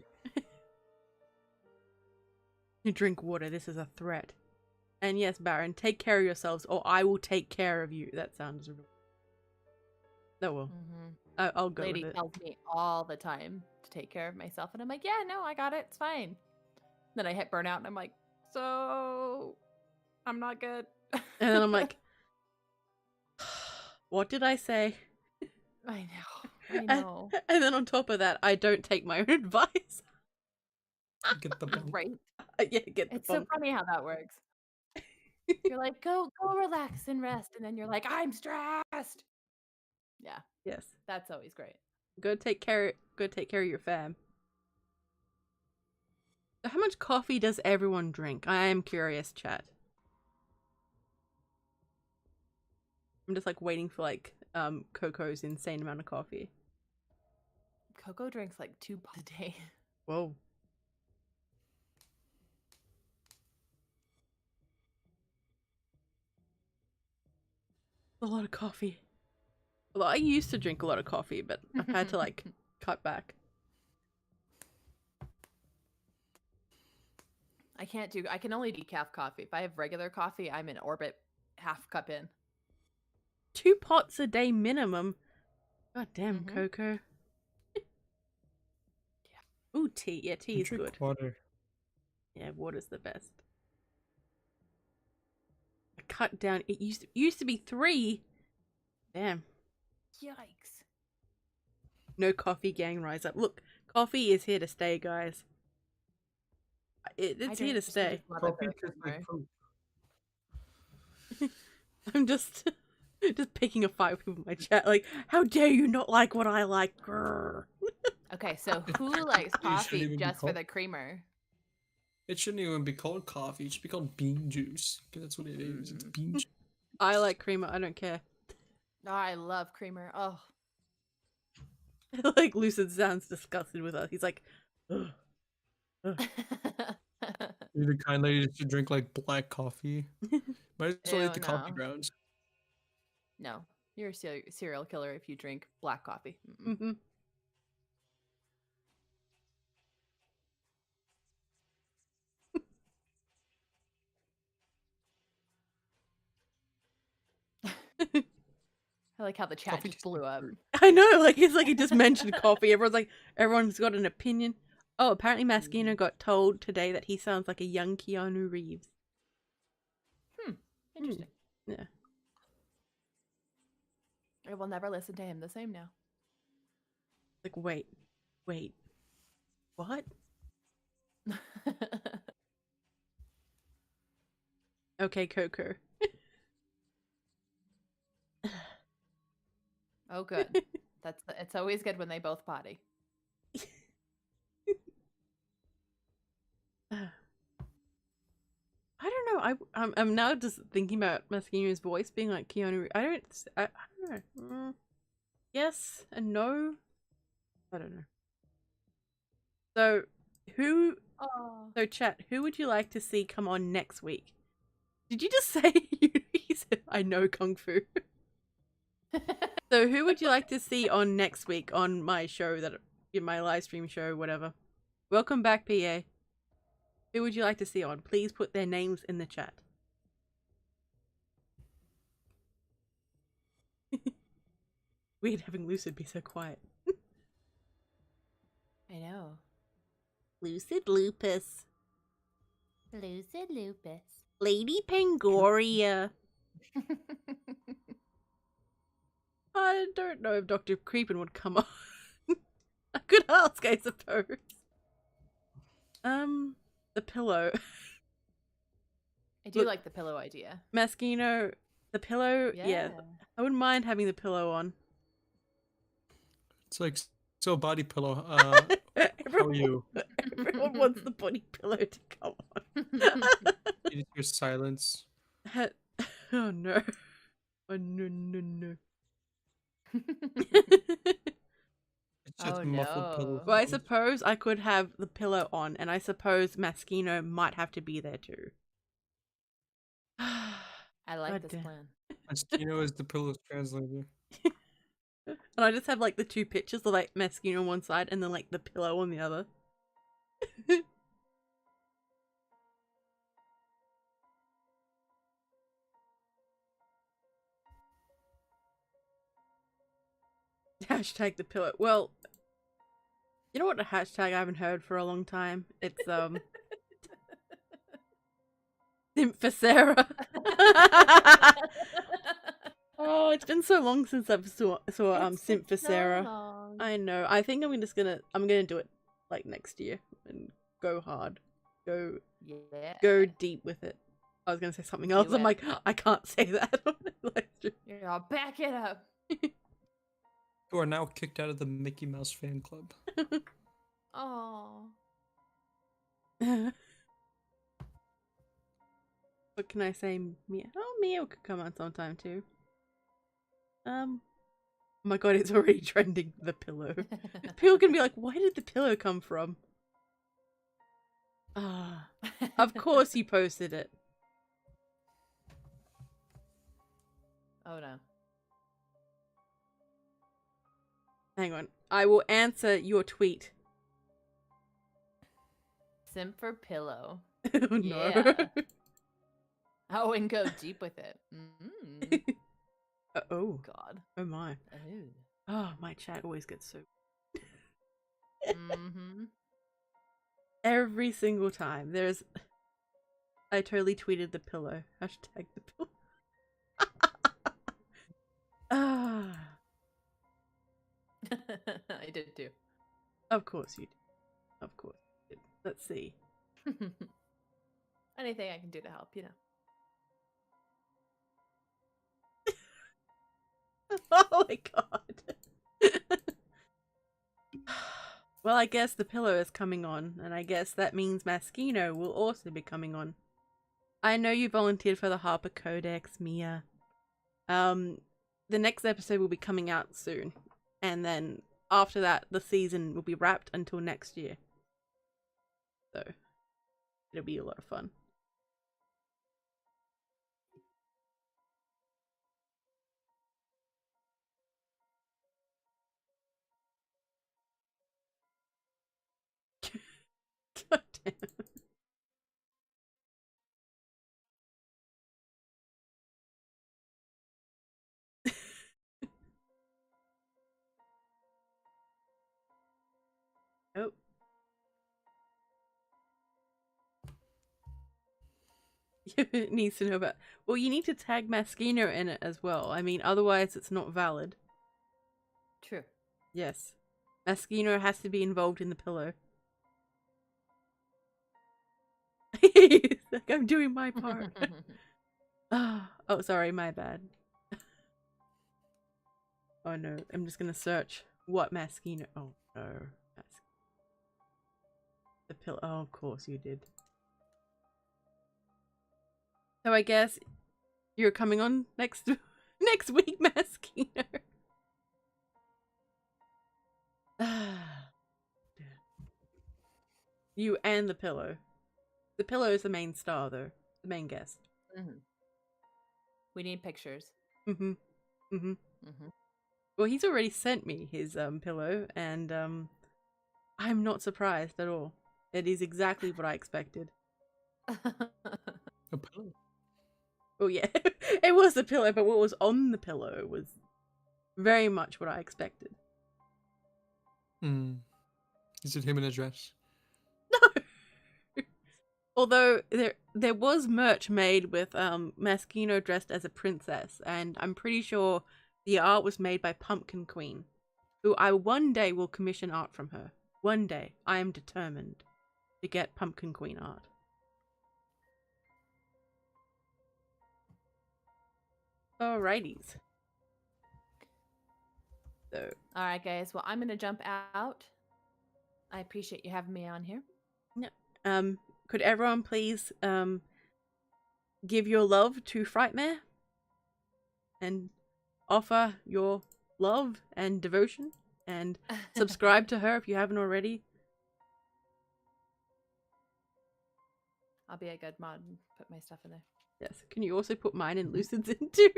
[SPEAKER 1] You drink water. This is a threat. And yes, Baron, take care of yourselves, or I will take care of you. That sounds real. Oh well. I'll go
[SPEAKER 8] Lady
[SPEAKER 1] with it.
[SPEAKER 8] tells me all the time to take care of myself, and I'm like, yeah, no, I got it. It's fine. Then I hit burnout, and I'm like, so I'm not good.
[SPEAKER 1] And then I'm like, what did I say?
[SPEAKER 8] I know.
[SPEAKER 1] And then on top of that, I don't take my own advice.
[SPEAKER 4] Get the bunk.
[SPEAKER 8] Right?
[SPEAKER 1] Yeah, get the
[SPEAKER 8] It's so
[SPEAKER 1] bunk.
[SPEAKER 8] funny how that works. You're like, go relax and rest, and then you're like, I'm stressed. Yeah.
[SPEAKER 1] Yes.
[SPEAKER 8] That's always great.
[SPEAKER 1] Go take care of your fam. So how much coffee does everyone drink? I am curious, chat. I'm just like waiting for like Koko's insane amount of coffee.
[SPEAKER 8] Koko drinks like 2 pots a day.
[SPEAKER 1] Whoa. A lot of coffee. Well, I used to drink a lot of coffee, but I've had to like cut back.
[SPEAKER 8] I can only decaf coffee. If I have regular coffee, I'm in orbit, half cup in.
[SPEAKER 1] 2 pots a day minimum. God damn, Koko. Yeah. Ooh, tea. Yeah, tea is good.
[SPEAKER 2] Water.
[SPEAKER 1] Yeah, water's the best. I cut down. It used to be 3. Damn.
[SPEAKER 8] Yikes.
[SPEAKER 1] No coffee gang, rise up. Look, coffee is here to stay, guys. It's here to stay.
[SPEAKER 2] Coffee tastes like poop.
[SPEAKER 1] I'm just picking a fight with people in my chat. Like, how dare you not like what I like? Grrr.
[SPEAKER 8] Okay, so who likes coffee
[SPEAKER 2] even be
[SPEAKER 8] just for
[SPEAKER 2] called-
[SPEAKER 8] the creamer?
[SPEAKER 4] It shouldn't even be called coffee. It should be called bean juice. Because that's what it is. It's bean juice.
[SPEAKER 1] I like creamer. I don't care.
[SPEAKER 8] Oh, I love creamer. Oh.
[SPEAKER 1] Like, Lucid sounds disgusted with us. He's like, ugh. Ugh.
[SPEAKER 4] You're the kind lady that should drink like black coffee. Might as well
[SPEAKER 8] Ew,
[SPEAKER 4] eat the coffee
[SPEAKER 8] no.
[SPEAKER 4] grounds.
[SPEAKER 8] No, you're a serial killer if you drink black coffee.
[SPEAKER 1] Mhm.
[SPEAKER 8] I like how the chat
[SPEAKER 4] Coffee
[SPEAKER 8] just
[SPEAKER 4] tastes
[SPEAKER 8] blew
[SPEAKER 4] like
[SPEAKER 8] up.
[SPEAKER 4] fruit.
[SPEAKER 1] I know, like, it's like he just mentioned coffee. Everyone's got an opinion. Oh, apparently Maskino got told today that he sounds like a young Keanu Reeves.
[SPEAKER 8] Interesting.
[SPEAKER 1] Yeah.
[SPEAKER 8] I will never listen to him the same now.
[SPEAKER 1] Like, wait. What? Okay, Koko.
[SPEAKER 8] Oh, good. It's always good when they both potty.
[SPEAKER 1] I don't know. I'm now just thinking about Maskino's voice being like Keanu. I don't know. Yes and no. I don't know. So, So, chat. Who would you like to see come on next week? Did you just say he said I know kung fu? So, who would you like to see on next week on my show in my live stream show, whatever? Welcome back, PA. Who would you like to see on? Please put their names in the chat. Weird having Lucid be so quiet.
[SPEAKER 8] I know.
[SPEAKER 1] Lucid Lupus.
[SPEAKER 8] Lucid Lupus.
[SPEAKER 1] Lady Pangoria. I don't know if Dr. Creepin would come on. I could ask, I suppose. The pillow.
[SPEAKER 8] I do
[SPEAKER 1] Look,
[SPEAKER 8] like the pillow idea.
[SPEAKER 1] Maskino, the pillow, yeah. I wouldn't mind having the pillow on.
[SPEAKER 4] It's like, so body pillow. How are you?
[SPEAKER 1] Everyone wants the body pillow to come on.
[SPEAKER 4] You just hear silence.
[SPEAKER 1] Oh no. Oh no.
[SPEAKER 4] It's just
[SPEAKER 8] Oh,
[SPEAKER 4] muffled pillow.
[SPEAKER 8] no.
[SPEAKER 1] Well, I suppose I could have the pillow on, and I suppose Maskino might have to be there too.
[SPEAKER 8] I like
[SPEAKER 1] God
[SPEAKER 8] this
[SPEAKER 1] damn.
[SPEAKER 8] plan.
[SPEAKER 4] Maskino is the pillow's translator.
[SPEAKER 1] And I just have like the 2 pictures of like Maskino on one side and then like the pillow on the other. Hashtag the pillow. Well, you know what a hashtag I haven't heard for a long time? It's Simp for Sarah. Oh, it's been so long since I've saw Simp for Sarah. I know. I think I'm gonna do it like next year and go hard. Go deep with it. I was gonna say something else. I'm like, I can't say that.
[SPEAKER 8] Yeah, back it up.
[SPEAKER 4] You are now kicked out of the Mickey Mouse fan club.
[SPEAKER 8] Oh.
[SPEAKER 1] What can I say? Mia? Oh, Mia could come on sometime too. Oh my god, it's already trending, the pillow. People can be like, where did the pillow come from? Ah, of course you posted it.
[SPEAKER 8] Oh no.
[SPEAKER 1] Hang on. I will answer your tweet.
[SPEAKER 8] Simp for pillow.
[SPEAKER 1] Oh no.
[SPEAKER 8] Yeah. Oh, and go deep with it. Mm.
[SPEAKER 1] Oh.
[SPEAKER 8] God.
[SPEAKER 1] Oh my.
[SPEAKER 8] Ooh.
[SPEAKER 1] Oh, my chat always gets so...
[SPEAKER 8] Mm-hmm.
[SPEAKER 1] Every single time. There's... I totally tweeted the pillow. Hashtag the pillow. Ah.
[SPEAKER 8] I did too.
[SPEAKER 1] Of course you did. Of course you did. Let's see.
[SPEAKER 8] Anything I can do to help, you know.
[SPEAKER 1] Oh my god. Well, I guess the pillow is coming on, and I guess that means Maskino will also be coming on. I know you volunteered for the Harper Codex, Mia. The next episode will be coming out soon, and then after that, the season will be wrapped until next year. So, it'll be a lot of fun. God damn. Oh. It needs to know about... Well, you need to tag Maskino in it as well. I mean, otherwise it's not valid.
[SPEAKER 8] True.
[SPEAKER 1] Yes. Maskino has to be involved in the pillow. He's like, I'm doing my part. Oh, sorry, my bad. Oh no, I'm just gonna search what Maskino... Oh no. The pillow... Oh, of course you did. So I guess you're coming on next week, Maskino. You and the pillow. The pillow is the main star, though. The main guest.
[SPEAKER 8] Mm-hmm. We need pictures.
[SPEAKER 1] Mm-hmm. Mm-hmm.
[SPEAKER 8] Mm-hmm.
[SPEAKER 1] Well, he's already sent me his pillow, and I'm not surprised at all. It is exactly what I expected.
[SPEAKER 4] A pillow.
[SPEAKER 1] Oh yeah, it was the pillow, but what was on the pillow was very much what I expected.
[SPEAKER 4] Is it him in a dress?
[SPEAKER 1] No. Although there was merch made with Maskino dressed as a princess, and I'm pretty sure the art was made by Pumpkin Queen, who I one day will commission art from her. One day, I am determined to get Pumpkin Queen art. Alrighties. So.
[SPEAKER 8] All right, guys. Well, I'm gonna jump out. I appreciate you having me on here.
[SPEAKER 1] Yeah. Could everyone please give your love to Frightmare and offer your love and devotion and subscribe to her if you haven't already.
[SPEAKER 8] I'll be a good mod and put my stuff in there.
[SPEAKER 1] Yes. Can you also put mine and Lucid's in too?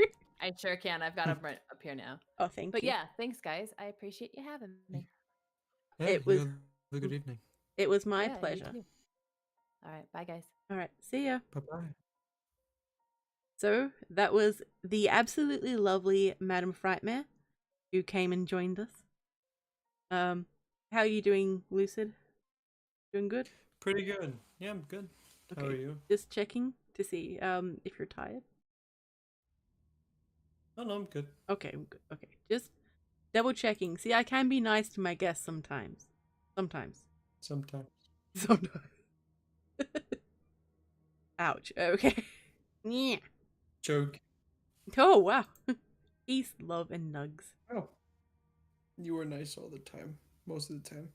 [SPEAKER 8] I sure can. I've got them right up here now.
[SPEAKER 1] Oh, thank
[SPEAKER 8] But
[SPEAKER 1] you.
[SPEAKER 8] yeah, thanks, guys. I appreciate you having me.
[SPEAKER 4] Yeah,
[SPEAKER 1] It was
[SPEAKER 4] have a good evening.
[SPEAKER 1] It was my
[SPEAKER 8] Yeah, you
[SPEAKER 1] pleasure.
[SPEAKER 8] too. All right, bye, guys.
[SPEAKER 1] All right. See ya.
[SPEAKER 4] Bye-bye.
[SPEAKER 1] So that was the absolutely lovely Madame Frightmare who came and joined us. How are you doing, Lucid? Doing good?
[SPEAKER 4] Pretty good. Yeah, I'm good.
[SPEAKER 1] Okay.
[SPEAKER 4] How are you?
[SPEAKER 1] Just checking to see if you're tired.
[SPEAKER 4] Oh, no, I'm good.
[SPEAKER 1] Okay, I'm good. Okay, just double checking. See, I can be nice to my guests sometimes. Sometimes.
[SPEAKER 4] Sometimes.
[SPEAKER 1] Ouch. Okay. Yeah.
[SPEAKER 4] Joke.
[SPEAKER 1] Oh, wow. Peace, love, and nugs.
[SPEAKER 4] Oh. You were nice all the time. Most of the time.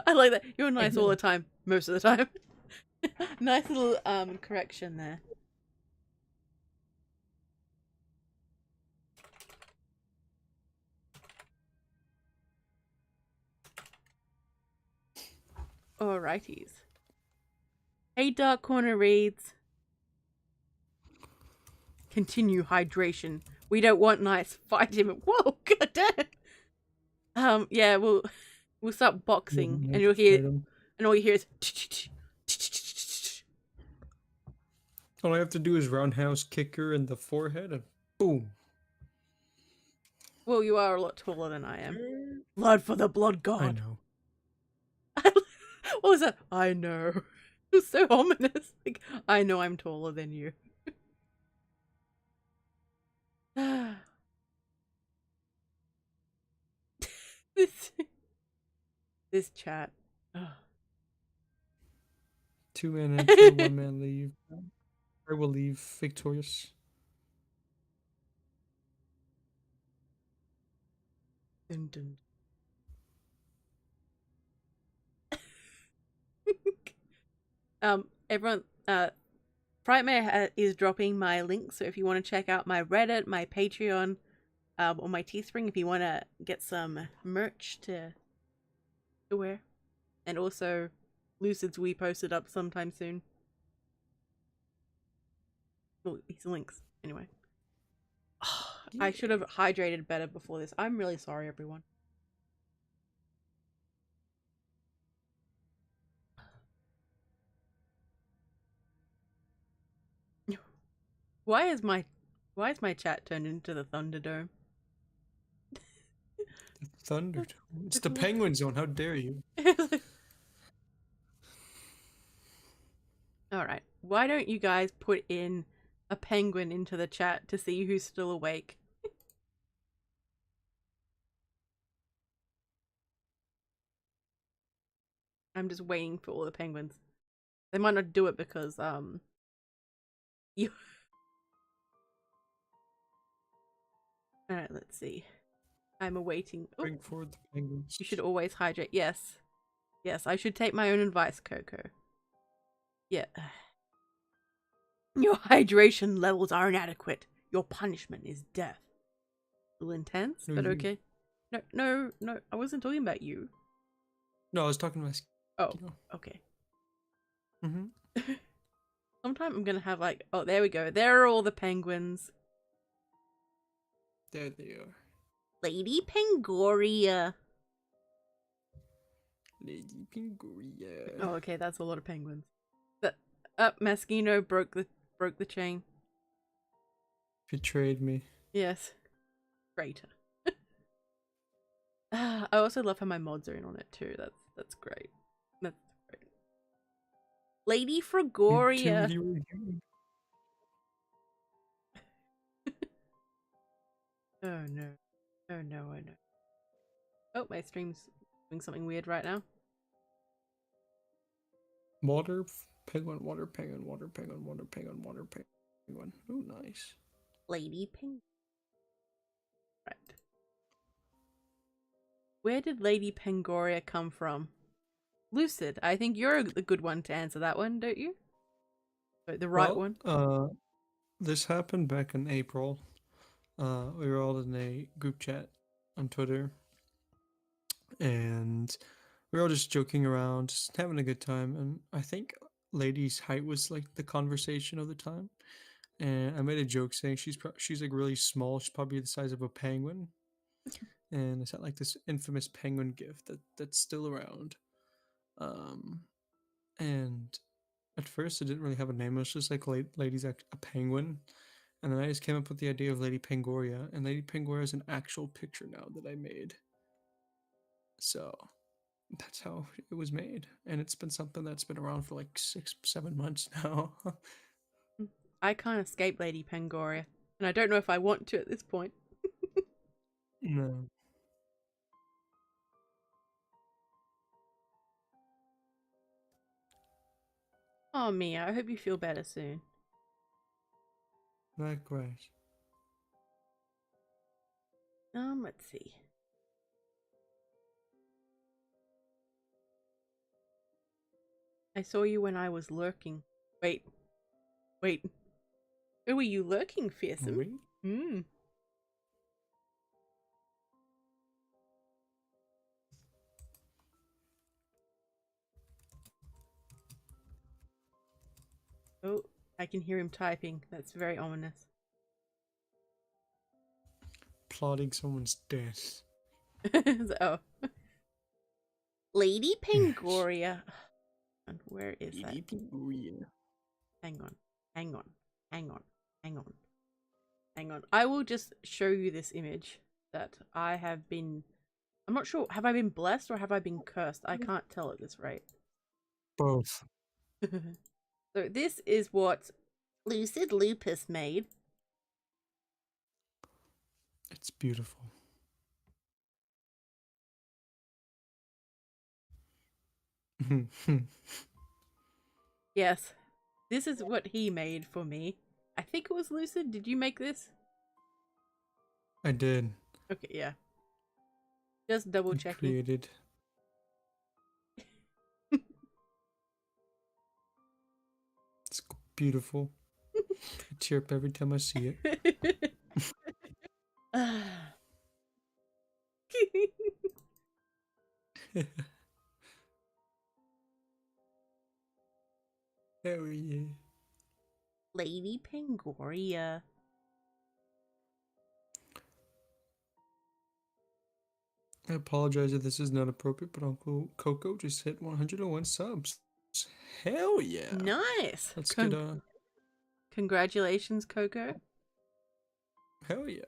[SPEAKER 1] I like that. You're nice all the time. Most of the time. Nice little correction there. Alrighties. Hey, Dark Corner reads. Continue hydration. We don't want nice. Fight him. Whoa, goddamn. Yeah, we'll start boxing, and you'll hear, and all you hear is.
[SPEAKER 4] All I have to do is roundhouse kick her in the forehead, and boom.
[SPEAKER 1] Well, you are a lot taller than I am. Blood for the blood god.
[SPEAKER 4] I know.
[SPEAKER 1] What was that? I know. It was so ominous. Like, I know I'm taller than you. this chat.
[SPEAKER 4] Two men enter, one man leave. I will leave victorious.
[SPEAKER 1] Dun, dun. Everyone, Frightmare is dropping my link, so if you want to check out my Reddit, my Patreon, or my Teespring, if you want to get some merch to wear, and also Lucid's we posted up sometime soon. Well, these links anyway. I should have hydrated better before this. I'm really sorry, everyone. Why is my chat turned into the Thunderdome?
[SPEAKER 4] The Thunderdome. It's the Penguin Zone. How dare you?
[SPEAKER 1] Alright. Why don't you guys put in a penguin into the chat to see who's still awake? I'm just waiting for all the penguins. They might not do it because, you... Alright, let's see. I'm awaiting. Oh,
[SPEAKER 4] Bring forward the penguins.
[SPEAKER 1] you should always hydrate. Yes. Yes, I should take my own advice, Koko. Yeah. Your hydration levels are inadequate. Your punishment is death. A little intense, but okay. No, I wasn't talking about you.
[SPEAKER 4] No, I was talking about...
[SPEAKER 1] Oh, okay.
[SPEAKER 4] Mm-hmm.
[SPEAKER 1] Sometime I'm gonna have like... Oh, there we go. There are all the penguins.
[SPEAKER 4] There they are.
[SPEAKER 1] Lady Pengoria.
[SPEAKER 4] Lady Pengoria.
[SPEAKER 1] Oh, okay, that's a lot of penguins. But Maskino broke the chain.
[SPEAKER 4] Betrayed me.
[SPEAKER 1] Yes. Traitor. I also love how my mods are in on it too. That's great. That's great. Lady Fregoria. Oh no. Oh no, oh no. Oh, my stream's doing something weird right now.
[SPEAKER 4] Water, penguin, water, penguin, water, penguin, water, penguin, water, penguin. Oh, nice.
[SPEAKER 1] Lady Penguin. Right. Where did Lady Pengoria come from? Lucid, I think you're a good one to answer that one, don't you? The right one?
[SPEAKER 4] This happened back in April. We were all in a group chat on Twitter. And we were all just joking around, just having a good time. And I think Lady's height was like the conversation of the time. And I made a joke saying she's like really small. She's probably the size of a penguin. And it's like this infamous penguin gif that's still around. And at first it didn't really have a name. It was just like Lady's a penguin. And then I just came up with the idea of Lady Pengoria. And Lady Pengoria is an actual picture now that I made. So that's how it was made. And it's been something that's been around for like 6-7 months now.
[SPEAKER 1] I can't escape Lady Pengoria. And I don't know if I want to at this point.
[SPEAKER 4] No.
[SPEAKER 1] Oh, Mia, I hope you feel better soon.
[SPEAKER 4] Likewise.
[SPEAKER 1] Let's see. I saw you when I was lurking. Wait. Who were you lurking, Fearsome? Oh, I can hear him typing. That's very ominous.
[SPEAKER 4] Plotting someone's death.
[SPEAKER 1] Oh. Lady Pengoria. And where is that?
[SPEAKER 5] Lady Pengoria.
[SPEAKER 1] Hang on. Hang on. Hang on. Hang on. Hang on. I will just show you this image that I have been... I'm not sure. Have I been blessed or have I been cursed? I can't tell at this rate.
[SPEAKER 4] Both.
[SPEAKER 1] So this is what Lucid Lupus made.
[SPEAKER 4] It's beautiful.
[SPEAKER 1] Yes. This is what he made for me. I think it was Lucid. Did you make this?
[SPEAKER 4] I did.
[SPEAKER 1] Okay, yeah. Just double
[SPEAKER 4] I
[SPEAKER 1] checking.
[SPEAKER 4] created. It's beautiful. I tear up every time I see it. Hell yeah.
[SPEAKER 1] Lady Pengoria.
[SPEAKER 4] I apologize if this is not appropriate, but Uncle Koko just hit 101 subs. Hell yeah.
[SPEAKER 1] Nice.
[SPEAKER 4] Let's get
[SPEAKER 1] Congratulations, Koko.
[SPEAKER 4] Hell yeah.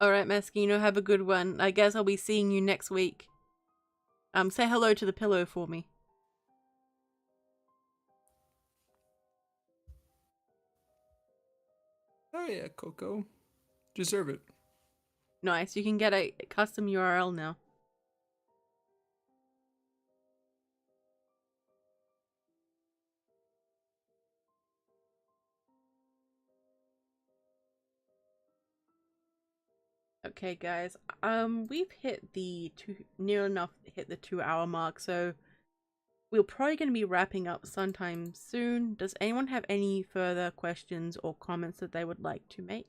[SPEAKER 1] Alright, Maskino, have a good one. I guess I'll be seeing you next week. Say hello to the pillow for me.
[SPEAKER 4] Oh yeah, Koko. Deserve it.
[SPEAKER 1] Nice, you can get a custom URL now. Okay, guys. We've hit the near enough hit the 2-hour mark, so we're probably going to be wrapping up sometime soon. Does anyone have any further questions or comments that they would like to make?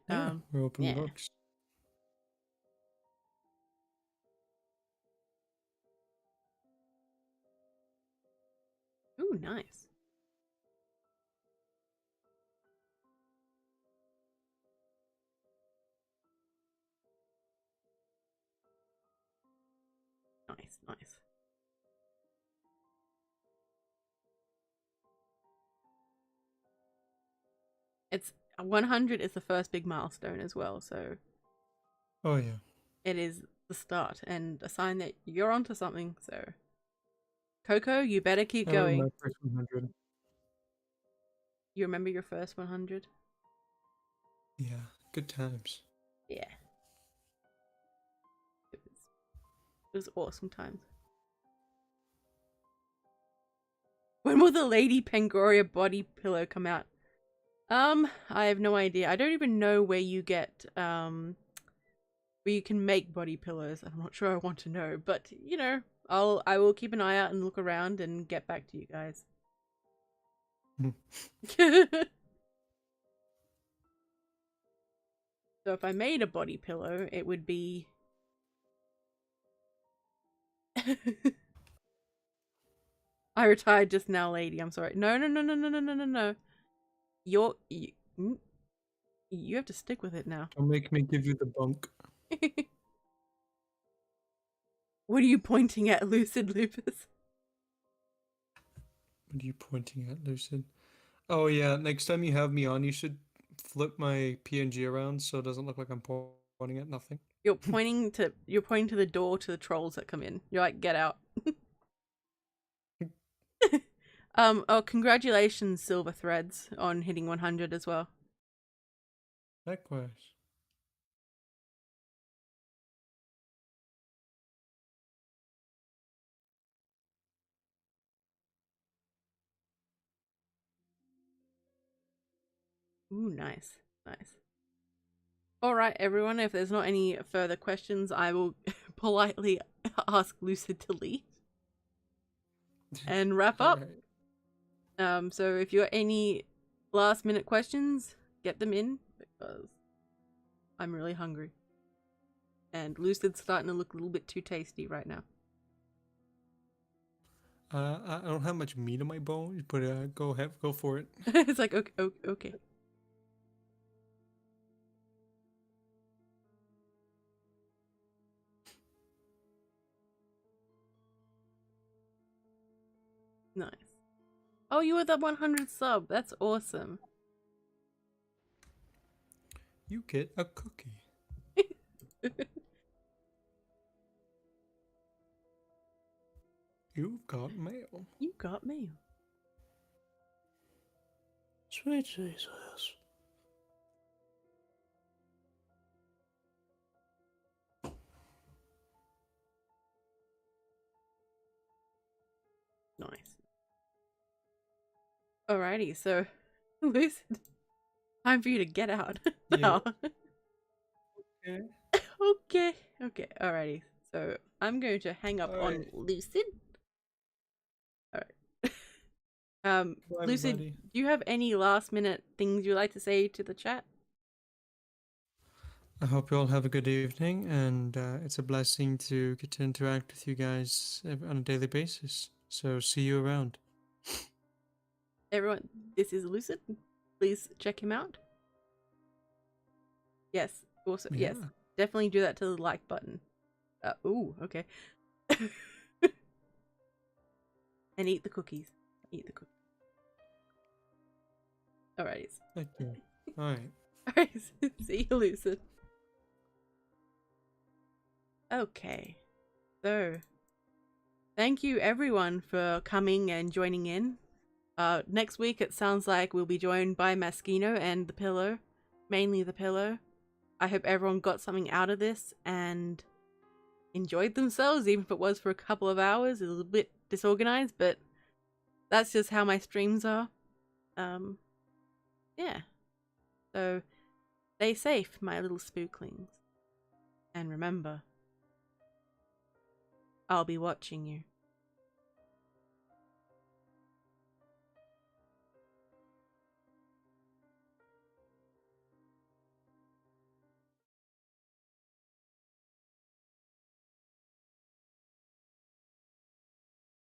[SPEAKER 4] Yeah, we're open books.
[SPEAKER 1] Ooh, nice. Nice, nice. It's 100 is the first big milestone as well, so
[SPEAKER 4] Oh yeah.
[SPEAKER 1] it is the start and a sign that you're onto something. So, Koko, you better keep going.
[SPEAKER 4] My first 100.
[SPEAKER 1] You remember your first 100?
[SPEAKER 4] Yeah, good times.
[SPEAKER 1] Yeah. It was awesome times. When will the Lady Pengoria body pillow come out? I have no idea. I don't even know where you get, where you can make body pillows. I'm not sure I want to know, but, you know, I will keep an eye out and look around and get back to you guys. So if I made a body pillow, it would be... I retired just now, lady. I'm sorry. No. You have to stick with it now.
[SPEAKER 4] Don't make me give you the bunk.
[SPEAKER 1] What are you pointing at, Lucid Lupus?
[SPEAKER 4] What are you pointing at, Lucid? Oh yeah, next time you have me on, you should flip my PNG around so it doesn't look like I'm pointing at nothing.
[SPEAKER 1] You're pointing to the door to the trolls that come in. You're like, get out. Oh, congratulations, Silver Threads, on hitting 100 as well.
[SPEAKER 4] Likewise.
[SPEAKER 1] Ooh, nice. Nice. Alright, everyone, if there's not any further questions, I will politely ask Lucid to leave. And wrap up.
[SPEAKER 4] Right.
[SPEAKER 1] So if you got any last minute questions, get them in, because I'm really hungry. And Lucid's starting to look a little bit too tasty right now.
[SPEAKER 4] I don't have much meat on my bones, but go for it.
[SPEAKER 1] It's like, okay, okay. Nice. Oh, you were the 100 sub. That's awesome.
[SPEAKER 4] You get a cookie. You've got mail.
[SPEAKER 1] You got mail.
[SPEAKER 4] Sweet Jesus.
[SPEAKER 1] Nice. Alrighty, so Lucid, time for you to get out.
[SPEAKER 4] Yeah.
[SPEAKER 1] Okay. Okay. Alrighty. So I'm going to hang up on Lucid. Alright.
[SPEAKER 4] Bye,
[SPEAKER 1] Lucid,
[SPEAKER 4] everybody.
[SPEAKER 1] do you have any last minute things you'd like to say to the chat?
[SPEAKER 4] I hope you all have a good evening, and it's a blessing to get to interact with you guys on a daily basis. So see you around.
[SPEAKER 1] Everyone, this is Lucid. Please check him out. Yes. Also, yes.
[SPEAKER 4] Yeah.
[SPEAKER 1] Definitely do that to the like button. Ooh, okay. And eat the cookies. Eat the cookies. Alrighty.
[SPEAKER 4] Thank you. All right.
[SPEAKER 1] Alright, see you, Lucid. Okay. So, thank you everyone for coming and joining in. Next week it sounds like we'll be joined by Maskino and the Pillow. Mainly the Pillow. I hope everyone got something out of this and enjoyed themselves, even if it was for a couple of hours. It was a bit disorganized, but that's just how my streams are. Yeah. So, stay safe, my little spooklings. And remember, I'll be watching you.